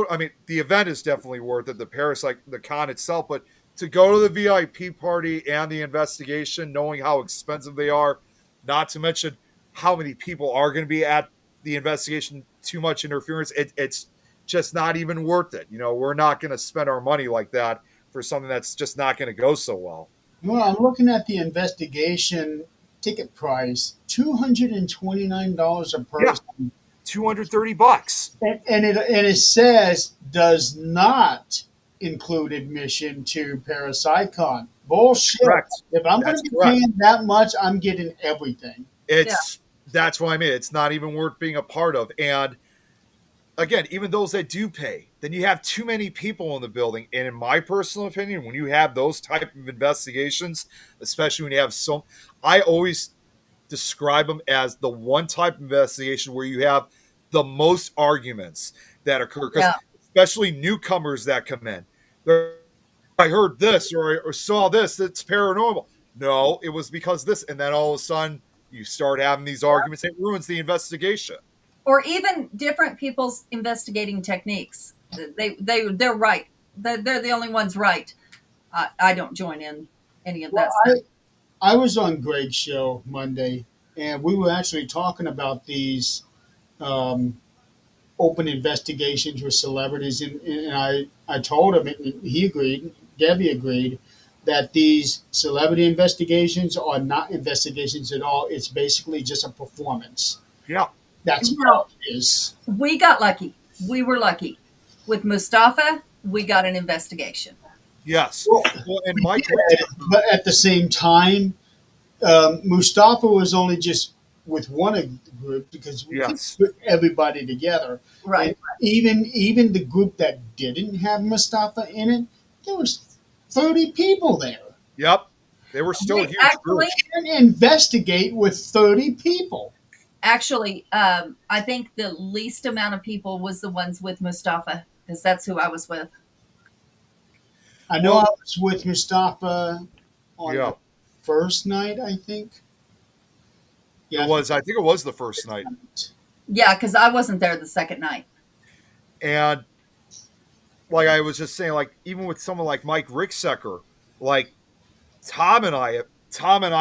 I mean, the event is definitely worth it, the con itself, but to go to the VIP party and the investigation, knowing how expensive they are, not to mention how many people are going to be at the investigation, too much interference, it's just not even worth it. We're not going to spend our money like that for something that's just not going to go so well. Well, I'm looking at the investigation ticket price, $229 a person. $230. And it says does not include admission to Parapsychon. Bullshit. Correct. If I'm going That's to be correct. paying that much, I'm getting everything. That's what I mean. It's not even worth being a part of. And again, even those that do pay, then you have too many people in the building. And in my personal opinion, when you have those type of investigations, especially when you have I always describe them as the one type of investigation where you have the most arguments that occur, because especially newcomers that come in. I heard this or saw this, it's paranormal. No, it was because this, and then all of a sudden you start having these arguments. It ruins the investigation. Or even different people's investigating techniques. They're right. They're the only ones right. I don't join in any of that stuff. I was on Greg's show Monday, and we were actually talking about these open investigations with celebrities, and I told him, and he agreed, Debbie agreed, that these celebrity investigations are not investigations at all. It's basically just a performance. Yeah. That's all it is. We got lucky. We were lucky. With Mustafa, we got an investigation. Yes. Well, and Mike, but at the same time, Mustafa was only just with one of the group because we put everybody together. Right. And even the group that didn't have Mustafa in it, there was 30 people there. Yep. They were still a huge group. You can't investigate with 30 people. Actually, I think the least amount of people was the ones with Mustafa, because that's who I was with. I know I was with Mustafa on the first night, I think. Yeah, I think it was the first night. Yeah, because I wasn't there the second night. And like I was just saying, like even with someone like Mike Ricksecker, like Tom and I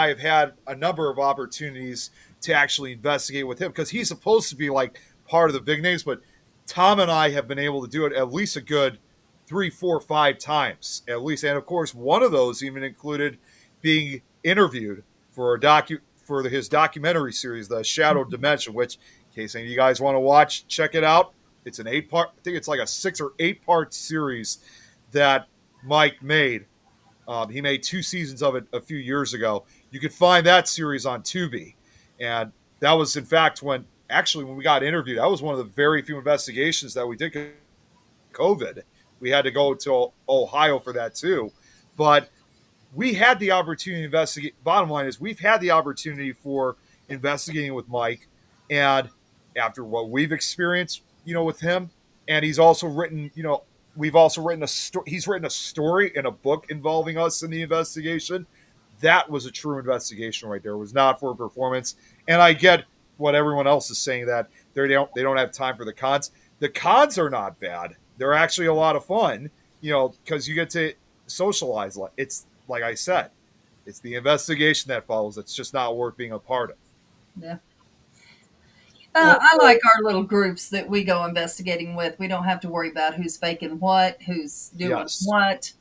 have had a number of opportunities to actually investigate with him because he's supposed to be like part of the big names, but Tom and I have been able to do it at least a good 3, 4, 5 times at least. And of course, one of those even included being interviewed for his documentary series, The Shadow Dimension, which in case any of you guys want to watch, check it out. It's an 8-part, I think it's like a 6 or 8 part series that Mike made. He made 2 seasons of it a few years ago. You could find that series on Tubi. And that was, in fact, when we got interviewed, that was one of the very few investigations that we did. COVID. We had to go to Ohio for that too. But we had the opportunity to investigate. Bottom line is, we've had the opportunity for investigating with Mike. And after what we've experienced, with him, and he's also written, we've also written he's written a story in a book involving us in the investigation. That was a true investigation right there. It was not for performance. And I get what everyone else is saying, that they don't have time for the cons. The cons are not bad. They're actually a lot of fun, because you get to socialize. It's like I said, it's the investigation that follows. It's just not worth being a part of. Yeah. I like our little groups that we go investigating with. We don't have to worry about who's faking what, who's doing Yes. what.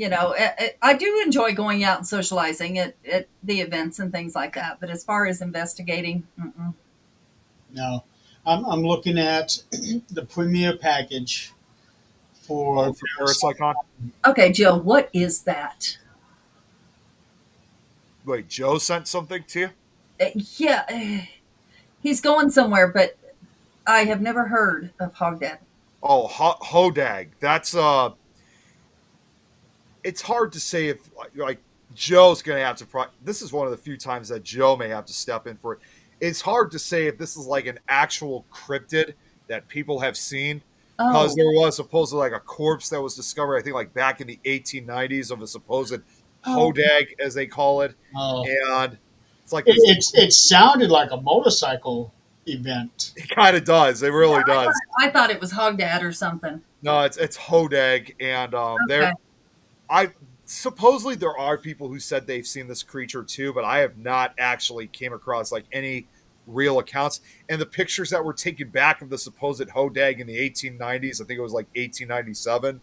I do enjoy going out and socializing at the events and things like that. But as far as investigating, No, I'm looking at the premier package for Parasicon. okay, Jill, what is that? Wait, Joe sent something to you? Yeah, he's going somewhere, but I have never heard of Hogdad. Oh, Hodag. That's it's hard to say if like Joe's going to have to. This is one of the few times that Joe may have to step in for it. It's hard to say if this is like an actual cryptid that people have seen, because Oh, there was supposedly like a corpse that was discovered, I think, like back in the 1890s of a supposed oh, Hodag, as they call it, Oh, and it's like this. it sounded like a motorcycle event. It kind of does. It really does. I thought it was Hogdad or something. No, it's Hodag, and Okay. I supposedly there are people who said they've seen this creature too, but I have not actually came across like any real accounts. And the pictures that were taken back of the supposed Hodag in the 1890s, I think it was like 1897,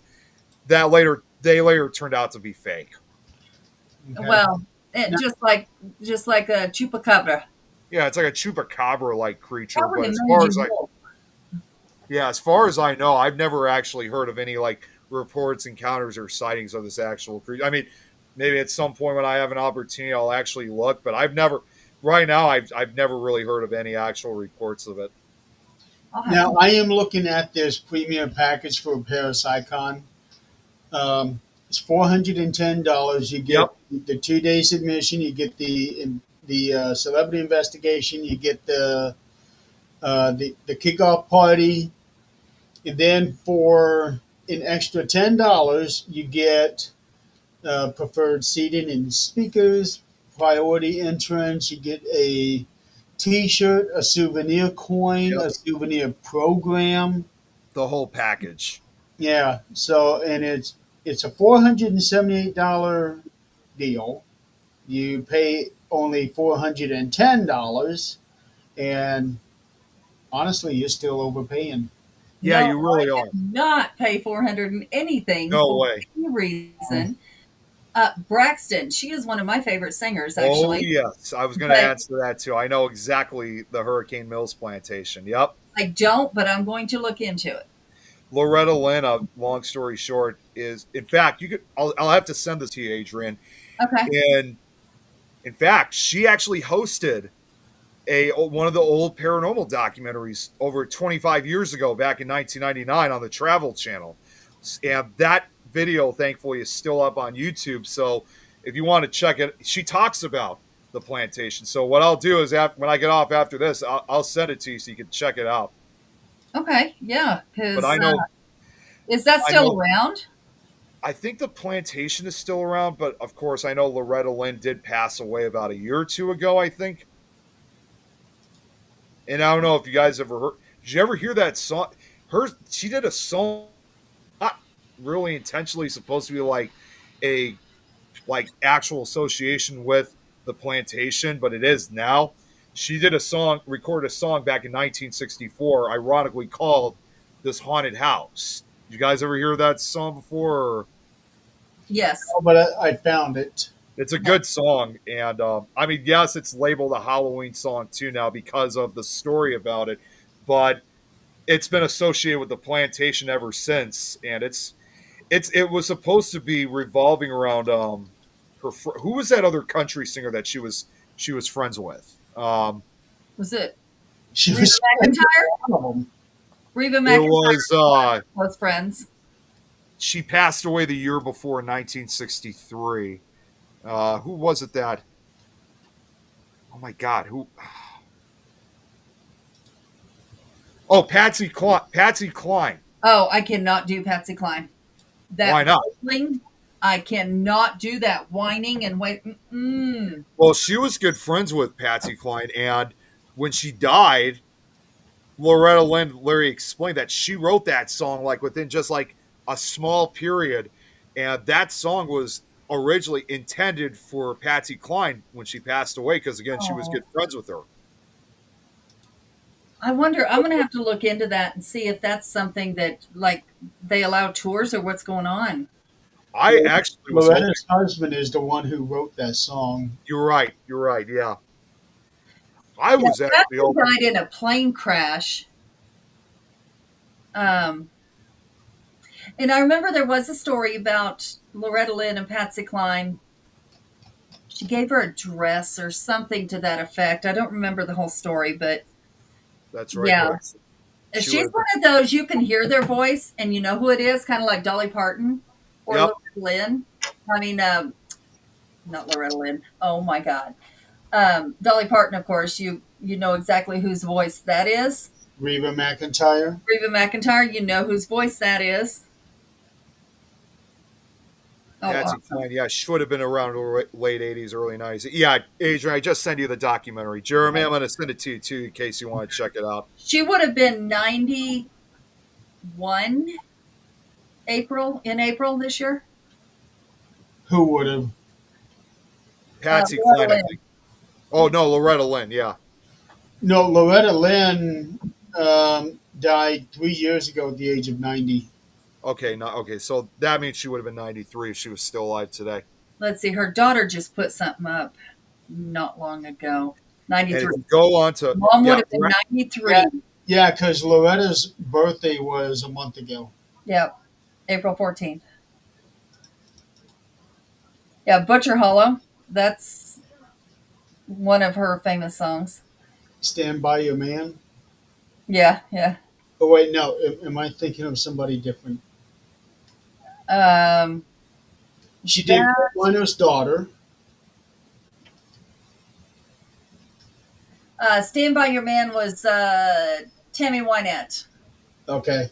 they later turned out to be fake. Okay. Well, Now- just like a chupacabra. Yeah, it's like a chupacabra like creature, Probably but a million wolf. as far as I know, I've never actually heard of any like reports, encounters, or sightings of this actual creature. I mean, maybe at some point when I have an opportunity, I'll actually look, but right now, I've never really heard of any actual reports of it. I'll have Now to- I am looking at this premium package for Parasicon. It's $410. You get the 2 days admission. You get the celebrity investigation. You get the kickoff party, and then for an extra $10, you get preferred seating and speakers, priority entrance. You get a T-shirt, a souvenir coin, Yep. a souvenir program. The whole package. Yeah. So, and it's a $478 deal. You pay only $410, and honestly, you're still overpaying. Yeah, No, you really I are. did not pay 400 and anything No for way. any reason. Braxton, she is one of my favorite singers, Oh actually. yes, I was going to Okay. answer that too. I know exactly the Hurricane Mills plantation. Yep. I don't, but I'm going to look into it. Loretta Lynn, long story short, is in fact I'll have to send this to you, Adrian. Okay. And in fact, she actually hosted one of the old paranormal documentaries over 25 years ago, back in 1999, on the Travel Channel, and that video, thankfully, is still up on YouTube. So if you want to check it, she talks about the plantation. So what I'll do is when I get off after this, I'll send it to you so you can check it out. Okay. Yeah. Because But I know, is that I still know- around? I think the plantation is still around, but of course, I know Loretta Lynn did pass away about a year or two ago, I think. And I don't know if you guys ever heard. Did you ever hear that song? She did a song, not really intentionally supposed to be like a actual association with the plantation, but it is now. She did a song, recorded a song back in 1964, ironically called "This Haunted House." Did you guys ever hear that song before? Or? Yes. Oh, but I found it. It's a good song, and I mean, yes, it's labeled a Halloween song too now because of the story about it, but it's been associated with the plantation ever since, and it was supposed to be revolving around who was that other country singer that she was friends with. Was it She Reba was McEntire? one of them. Reba It McEntire was was friends. she passed away the year before in 1963. Who was it that? Oh my God, who? Oh, Patsy Cline. Patsy Cline. Oh, I cannot do Patsy Cline. That Why not? whistling, I cannot do that whining and wait. Mm-mm. Well, she was good friends with Patsy Cline, and when she died, Loretta Lynn Larry explained that she wrote that song like within just like a small period, and that song was originally intended for Patsy Cline when she passed away because again she was Oh. good friends with her. I wonder. I'm going to have to look into that and see if that's something that like they allow tours or what's going on. I actually was hoping, Loretta's husband is the one who wrote that song. you're right. You're right. Yeah, I was Yeah, actually Patsy hoping. died in a plane crash. Um, and I remember there was a story about Loretta Lynn and Patsy Cline. She gave her a dress or something to that effect. I don't remember the whole story, but That's right. yeah. But she She's was- one of those you can hear their voice and you know who it is, kind of like Dolly Parton or Yep. Loretta Lynn. I mean, not Loretta Lynn. Oh my God, Dolly Parton. Of course, you know exactly whose voice that is. Reba McEntire. Reba McEntire, you know whose voice that is. Oh, Patsy awesome. Cline, yeah, she would have been around the late 80s, early 90s. Yeah, Adrian, I just sent you the documentary. Jeremy, I'm going to send it to you too in case you want to check it out. She would have been 91 in April this year. Who would have? Patsy Loretta Cline, I Lynn. think. Oh, no, Loretta Lynn, yeah. No, Loretta Lynn died 3 years ago at the age of 90. Okay, so that means she would have been 93 if she was still alive today. Let's see, her daughter just put something up not long ago. And if 93. you go on to. Mom yeah, would have been 93. Yeah, because Loretta's birthday was a month ago. Yep. April 14th. Yeah, Butcher Hollow. That's one of her famous songs. Stand by Your Man. Yeah, yeah. Oh, wait, no. Am I thinking of somebody different? Um, She did Winer's Daughter. Stand By Your Man was Tammy Wynette. Okay.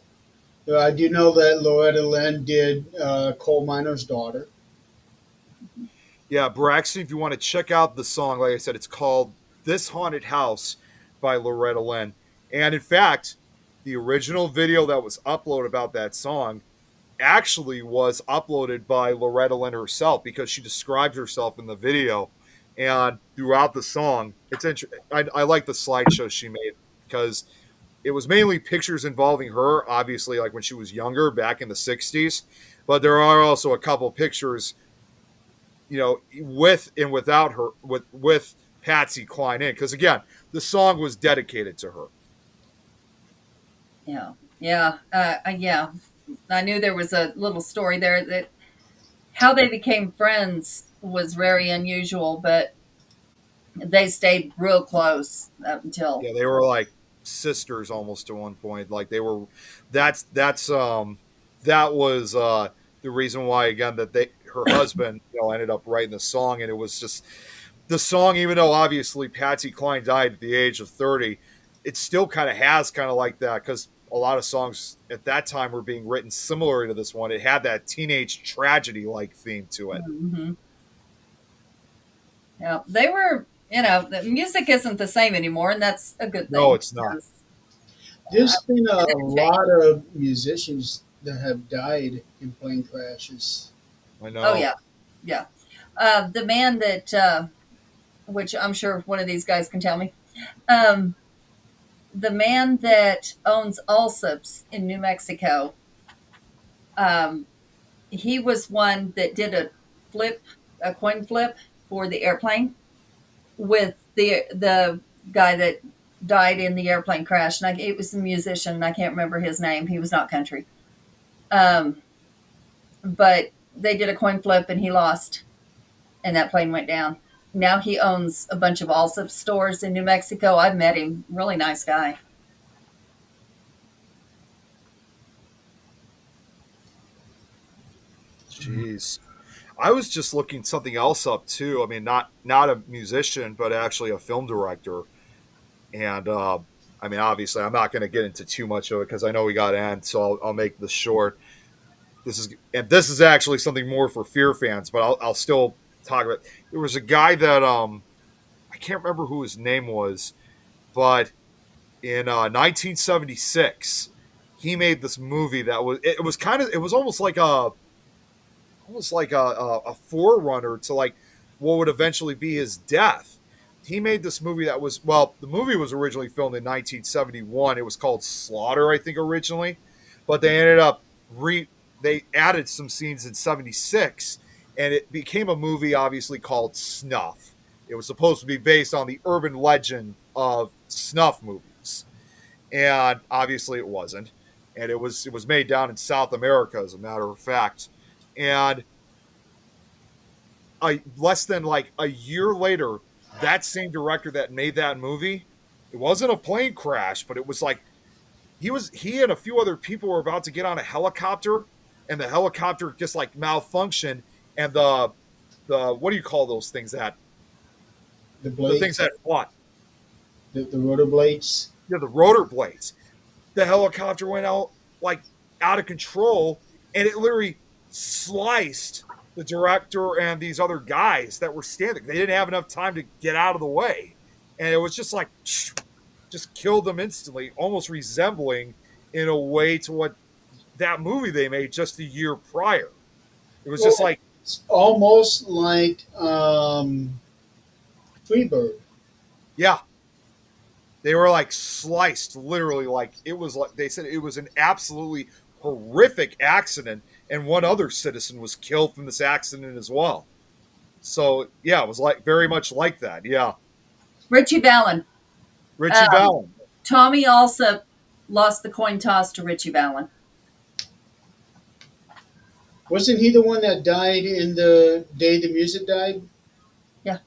I do know that Loretta Lynn did Coal Miner's Daughter. Yeah, Braxton, if you want to check out the song, like I said, it's called This Haunted House by Loretta Lynn. And in fact, the original video that was uploaded about that song actually was uploaded by Loretta Lynn herself because she described herself in the video. And throughout the song, it's I like the slideshow she made because it was mainly pictures involving her, obviously, like when she was younger back in the 60s. But there are also a couple pictures, with and without her, with Patsy Cline in. Because again, the song was dedicated to her. Yeah, yeah, yeah. I knew there was a little story there that how they became friends was very unusual, but they stayed real close up until. Yeah, they were like sisters almost at one point. Like they were. That was the reason why again that her husband ended up writing the song, and it was just the song. Even though obviously Patsy Cline died at the age of 30, it still kind of has kind of like that because a lot of songs at that time were being written similar to this one. It had that teenage tragedy like theme to it. Mm-hmm. Yeah, they were you know, the music isn't the same anymore, and that's a good thing. No, it's not. because- There's been a lot of musicians that have died in plane crashes. I know. Oh yeah, yeah. The man that, which I'm sure one of these guys can tell me, um, the man that owns Allsup's in New Mexico, um, he was one that did a coin flip for the airplane with the guy that died in the airplane crash, and it was a musician. And I can't remember his name. He was not country, but they did a coin flip, and he lost, and that plane went down. Now he owns a bunch of Allsup stores in New Mexico. I've met him. Really nice guy. Jeez. I was just looking something else up too. I mean, not a musician, but actually a film director. And I mean, obviously, I'm not going to get into too much of it because I know we got to end. So I'll make this short. This is actually something more for Fear fans, but I'll still talk about. There was a guy that I can't remember who his name was, but in 1976, he made this movie that was almost like a forerunner to like what would eventually be his death. He made this movie that was, well, the movie was originally filmed in 1971. It was called Slaughter, I think, originally, but they ended up they added some scenes in 76, and it became a movie obviously called Snuff. It was supposed to be based on the urban legend of snuff movies, and obviously it wasn't. And it was made down in South America, as a matter of fact. And less than like a year later, that same director that made that movie, it wasn't a plane crash, but it was like he and a few other people were about to get on a helicopter, and the helicopter just like malfunctioned, and the what do you call those things that The the blades, things that what the rotor blades. yeah, the rotor blades. The helicopter went out of control, and it literally sliced the director and these other guys that were standing. They didn't have enough time to get out of the way, and it was just like just killed them instantly, almost resembling in a way to what that movie they made just a year prior. It was just Well, like, it's almost like Freebird. yeah, they were like sliced, literally. Like it was like they said it was an absolutely horrific accident, and one other citizen was killed from this accident as well. So yeah, it was like very much like that. Yeah, Richie Valens. Richie Valens. Tommy also lost the coin toss to Richie Valens. Wasn't he the one that died in the day the music died? Yeah,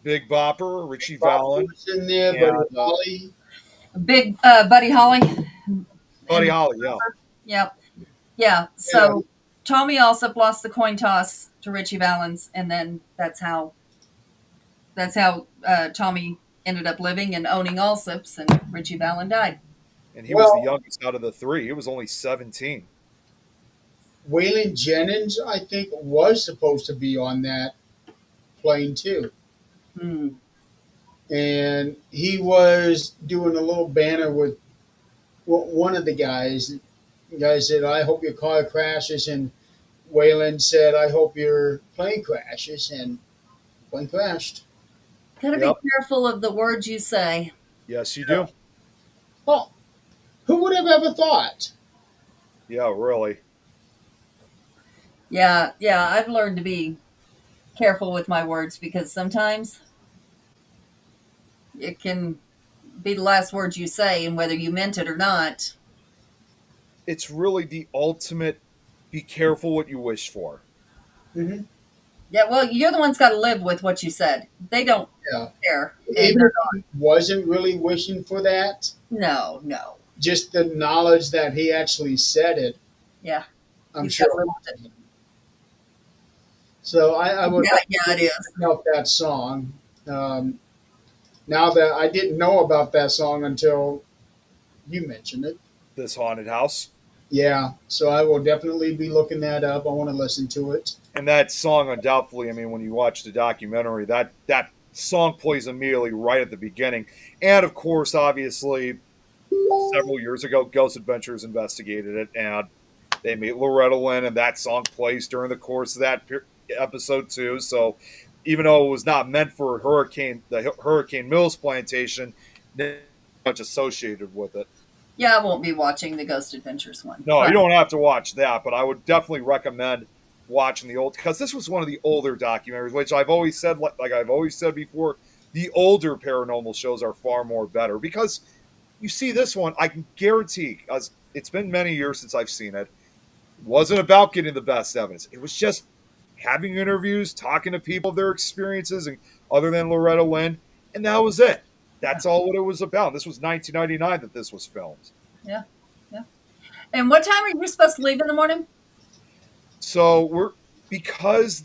Big Bopper, Richie Valens, Was in there, Yeah. but Holly. Big Buddy Holly. Buddy Holly. Yeah, Yeah. Yeah. So Tommy also lost the coin toss to Richie Valens, and then that's how Tommy ended up living and owning Allsup's, and Richie Valens died. and he was Well- the youngest out of the three. He was only 17. Waylon Jennings, I think, was supposed to be on that plane too. Hmm. And he was doing a little banner with one of the guys. The guy said, "I hope your car crashes," and Waylon said, "I hope your plane crashes," and plane crashed. Gotta Yep. be careful of the words you say. Yes, you do. Well, who would have ever thought? Yeah, really. Yeah, I've learned to be careful with my words because sometimes it can be the last words you say, and whether you meant it or not. It's really the ultimate. Be careful what you wish for. Mm-hmm. Yeah, well, you're the one's got to live with what you said. They don't Yeah. care. And Even if he wasn't really wishing for that, no. just the knowledge that he actually said it, Yeah. I'm He's sure. gotta live with it. So I would Yeah, it is. help that song. Now that I didn't know about that song until you mentioned it. This haunted house. Yeah, so I will definitely be looking that up. I want to listen to it. And that song, undoubtedly, I mean, when you watch the documentary, that song plays immediately right at the beginning. And of course, obviously, several years ago, Ghost Adventures investigated it, and they meet Loretta Lynn, and that song plays during the course of that episode too. So, even though it was not meant for the Hurricane Mills plantation, much associated with it. Yeah, I won't be watching the Ghost Adventures one. No, But you don't have to watch that, but I would definitely recommend watching the old, because this was one of the older documentaries, which I've always said, like I've always said before, the older paranormal shows are far more better because you see this one, I can guarantee, because it's been many years since I've seen it. It wasn't about getting the best evidence. It was just having interviews, talking to people, their experiences, and other than Loretta Lynn, and that was it. That's all what it was about. This was 1999 that this was filmed. yeah, yeah. And what time are you supposed to leave in the morning? So because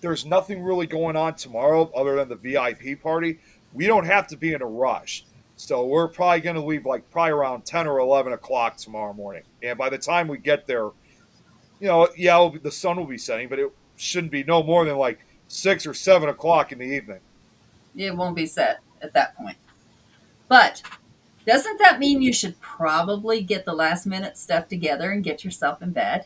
there's nothing really going on tomorrow other than the VIP party, we don't have to be in a rush. So we're probably going to leave like probably around 10 or 11 o'clock tomorrow morning. And by the time we get there, yeah, the sun will be setting, but it shouldn't be no more than like 6 or 7 o'clock in the evening. It won't be set at that point. But doesn't that mean you should probably get the last minute stuff together and get yourself in bed?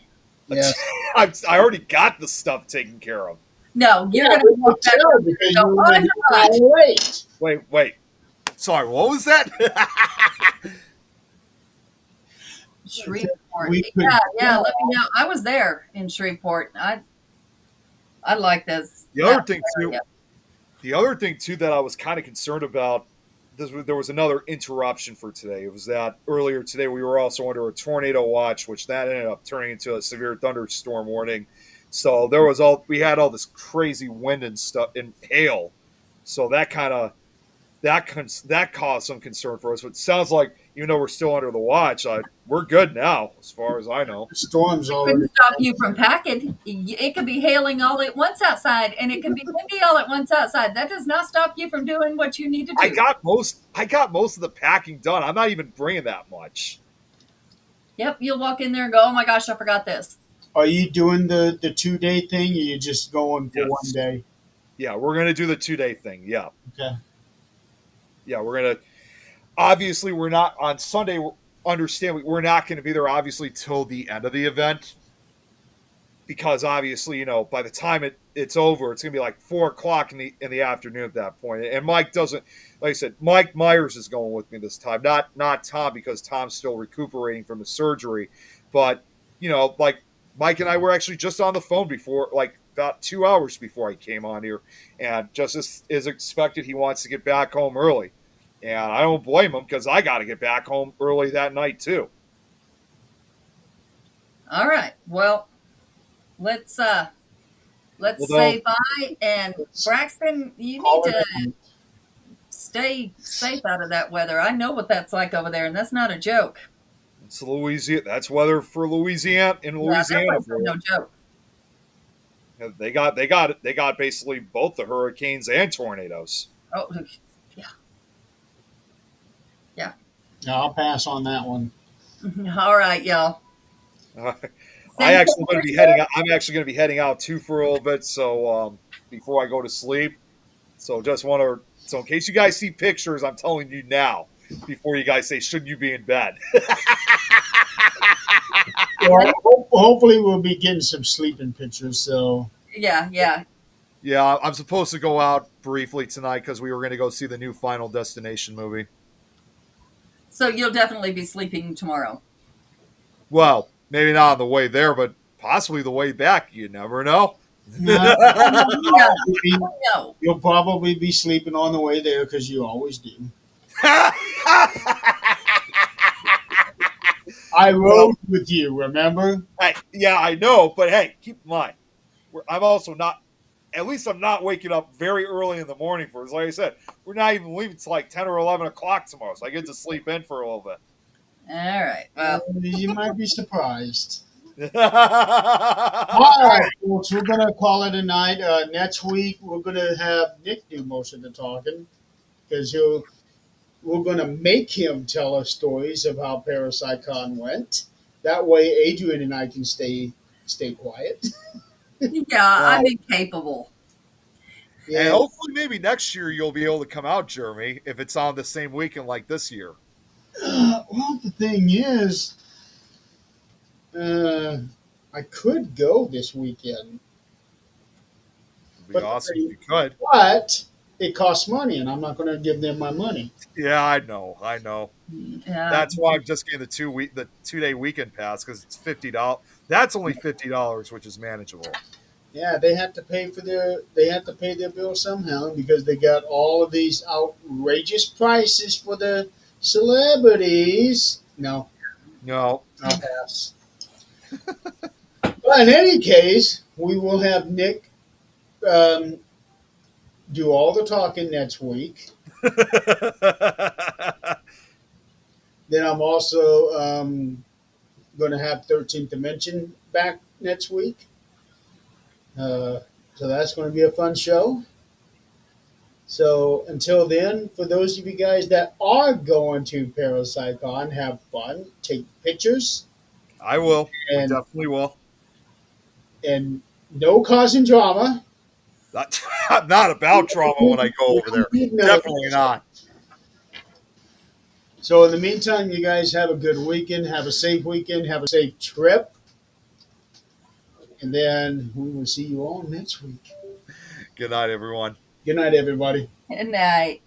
Yeah. I already got the stuff taken care of. No, you're Yeah, going we to walk could back tell up and because go, you oh were my gosh. late. Wait. Sorry, what was that? Shreveport. We could- Yeah, let me know. I was there in Shreveport. I like this. The other thing too, area. that I was kind of concerned about, there was another interruption for today. It was that earlier today we were also under a tornado watch, which that ended up turning into a severe thunderstorm warning. So we had all this crazy wind and stuff and hail. So that caused some concern for us. But it sounds like even though we're still under the watch, we're good now as far as I know. The storm's already. Couldn't stop you from packing. It could be hailing all at once outside, and it could be windy all at once outside. That does not stop you from doing what you need to do. I got most of the packing done. I'm not even bringing that much. Yep, you'll walk in there and go, "Oh my gosh, I forgot this." Are you doing the 2-day thing? Or are you just going for Yes. 1 day? Yeah, we're gonna do the 2-day thing. Yeah. Okay. Yeah, we're gonna. Obviously, we're not on Sunday. Understand, we're not going to be there obviously till the end of the event, because obviously, by the time it's over, it's going to be like 4 o'clock in the afternoon at that point. And Mike doesn't, like I said, Mike Myers is going with me this time, not Tom, because Tom's still recuperating from the surgery. But like Mike and I were actually just on the phone before, like about 2 hours before I came on here, and just as expected, he wants to get back home early. And I don't blame him, because I got to get back home early that night too. All right. Well, let's say bye. And Braxton, you Call need it to stay safe out of that weather. I know what that's like over there, and that's not a joke. It's Louisiana. That's weather for Louisiana. In Louisiana, Yeah, that's no joke. they got basically both the hurricanes and tornadoes. Oh, No, I'll pass on that one. all right, y'all. I'm actually going to be heading out too for a little bit. So before I go to sleep, so in case you guys see pictures, I'm telling you now before you guys say, shouldn't you be in bed? Well, hopefully we'll be getting some sleeping pictures. So Yeah. Yeah, I'm supposed to go out briefly tonight because we were going to go see the new Final Destination movie. So you'll definitely be sleeping tomorrow. Well, maybe not on the way there, but possibly the way back. You never know. No. You'll probably be sleeping on the way there because you always do. I rode with you, remember? Yeah, I know, but hey, keep in mind, I'm also not. At least I'm not waking up very early in the morning for it. Like I said, we're not even leaving till like 10 or 11 o'clock tomorrow, so I get to sleep in for a little bit. All right. Well, You might be surprised. All All right, folks, we're going to call it a night. Next week, we're going to have Nick do most of the talking because we're going to make him tell us stories of how Parasite Con went. That way, Adrian and I can stay quiet. Yeah, I'm incapable. And Yeah. hopefully, maybe next year you'll be able to come out, Jeremy, if it's on the same weekend like this year. Well, the thing is, I could go this weekend, It'd be but awesome if you could. it costs money, and I'm not going to give them my money. Yeah, I know. Yeah. That's why I'm just getting the 2-day weekend pass because it's $50. That's only $50, which is manageable. Yeah, they have to pay their bill somehow because they got all of these outrageous prices for the celebrities. No, No, I'll pass. But in any case, we will have Nick um, do all the talking next week. Then I'm also going to have 13th Dimension back next week. So that's going to be a fun show. So until then, for those of you guys that are going to ParaSciCon, have fun, take pictures, I will. We and definitely will. and no causing drama. I'm not about drama when I go over there. Definitely not. So in the meantime, you guys have a good weekend. Have a safe weekend. Have a safe trip. And then we will see you all next week. Good night, everyone. Good night, everybody. Good night.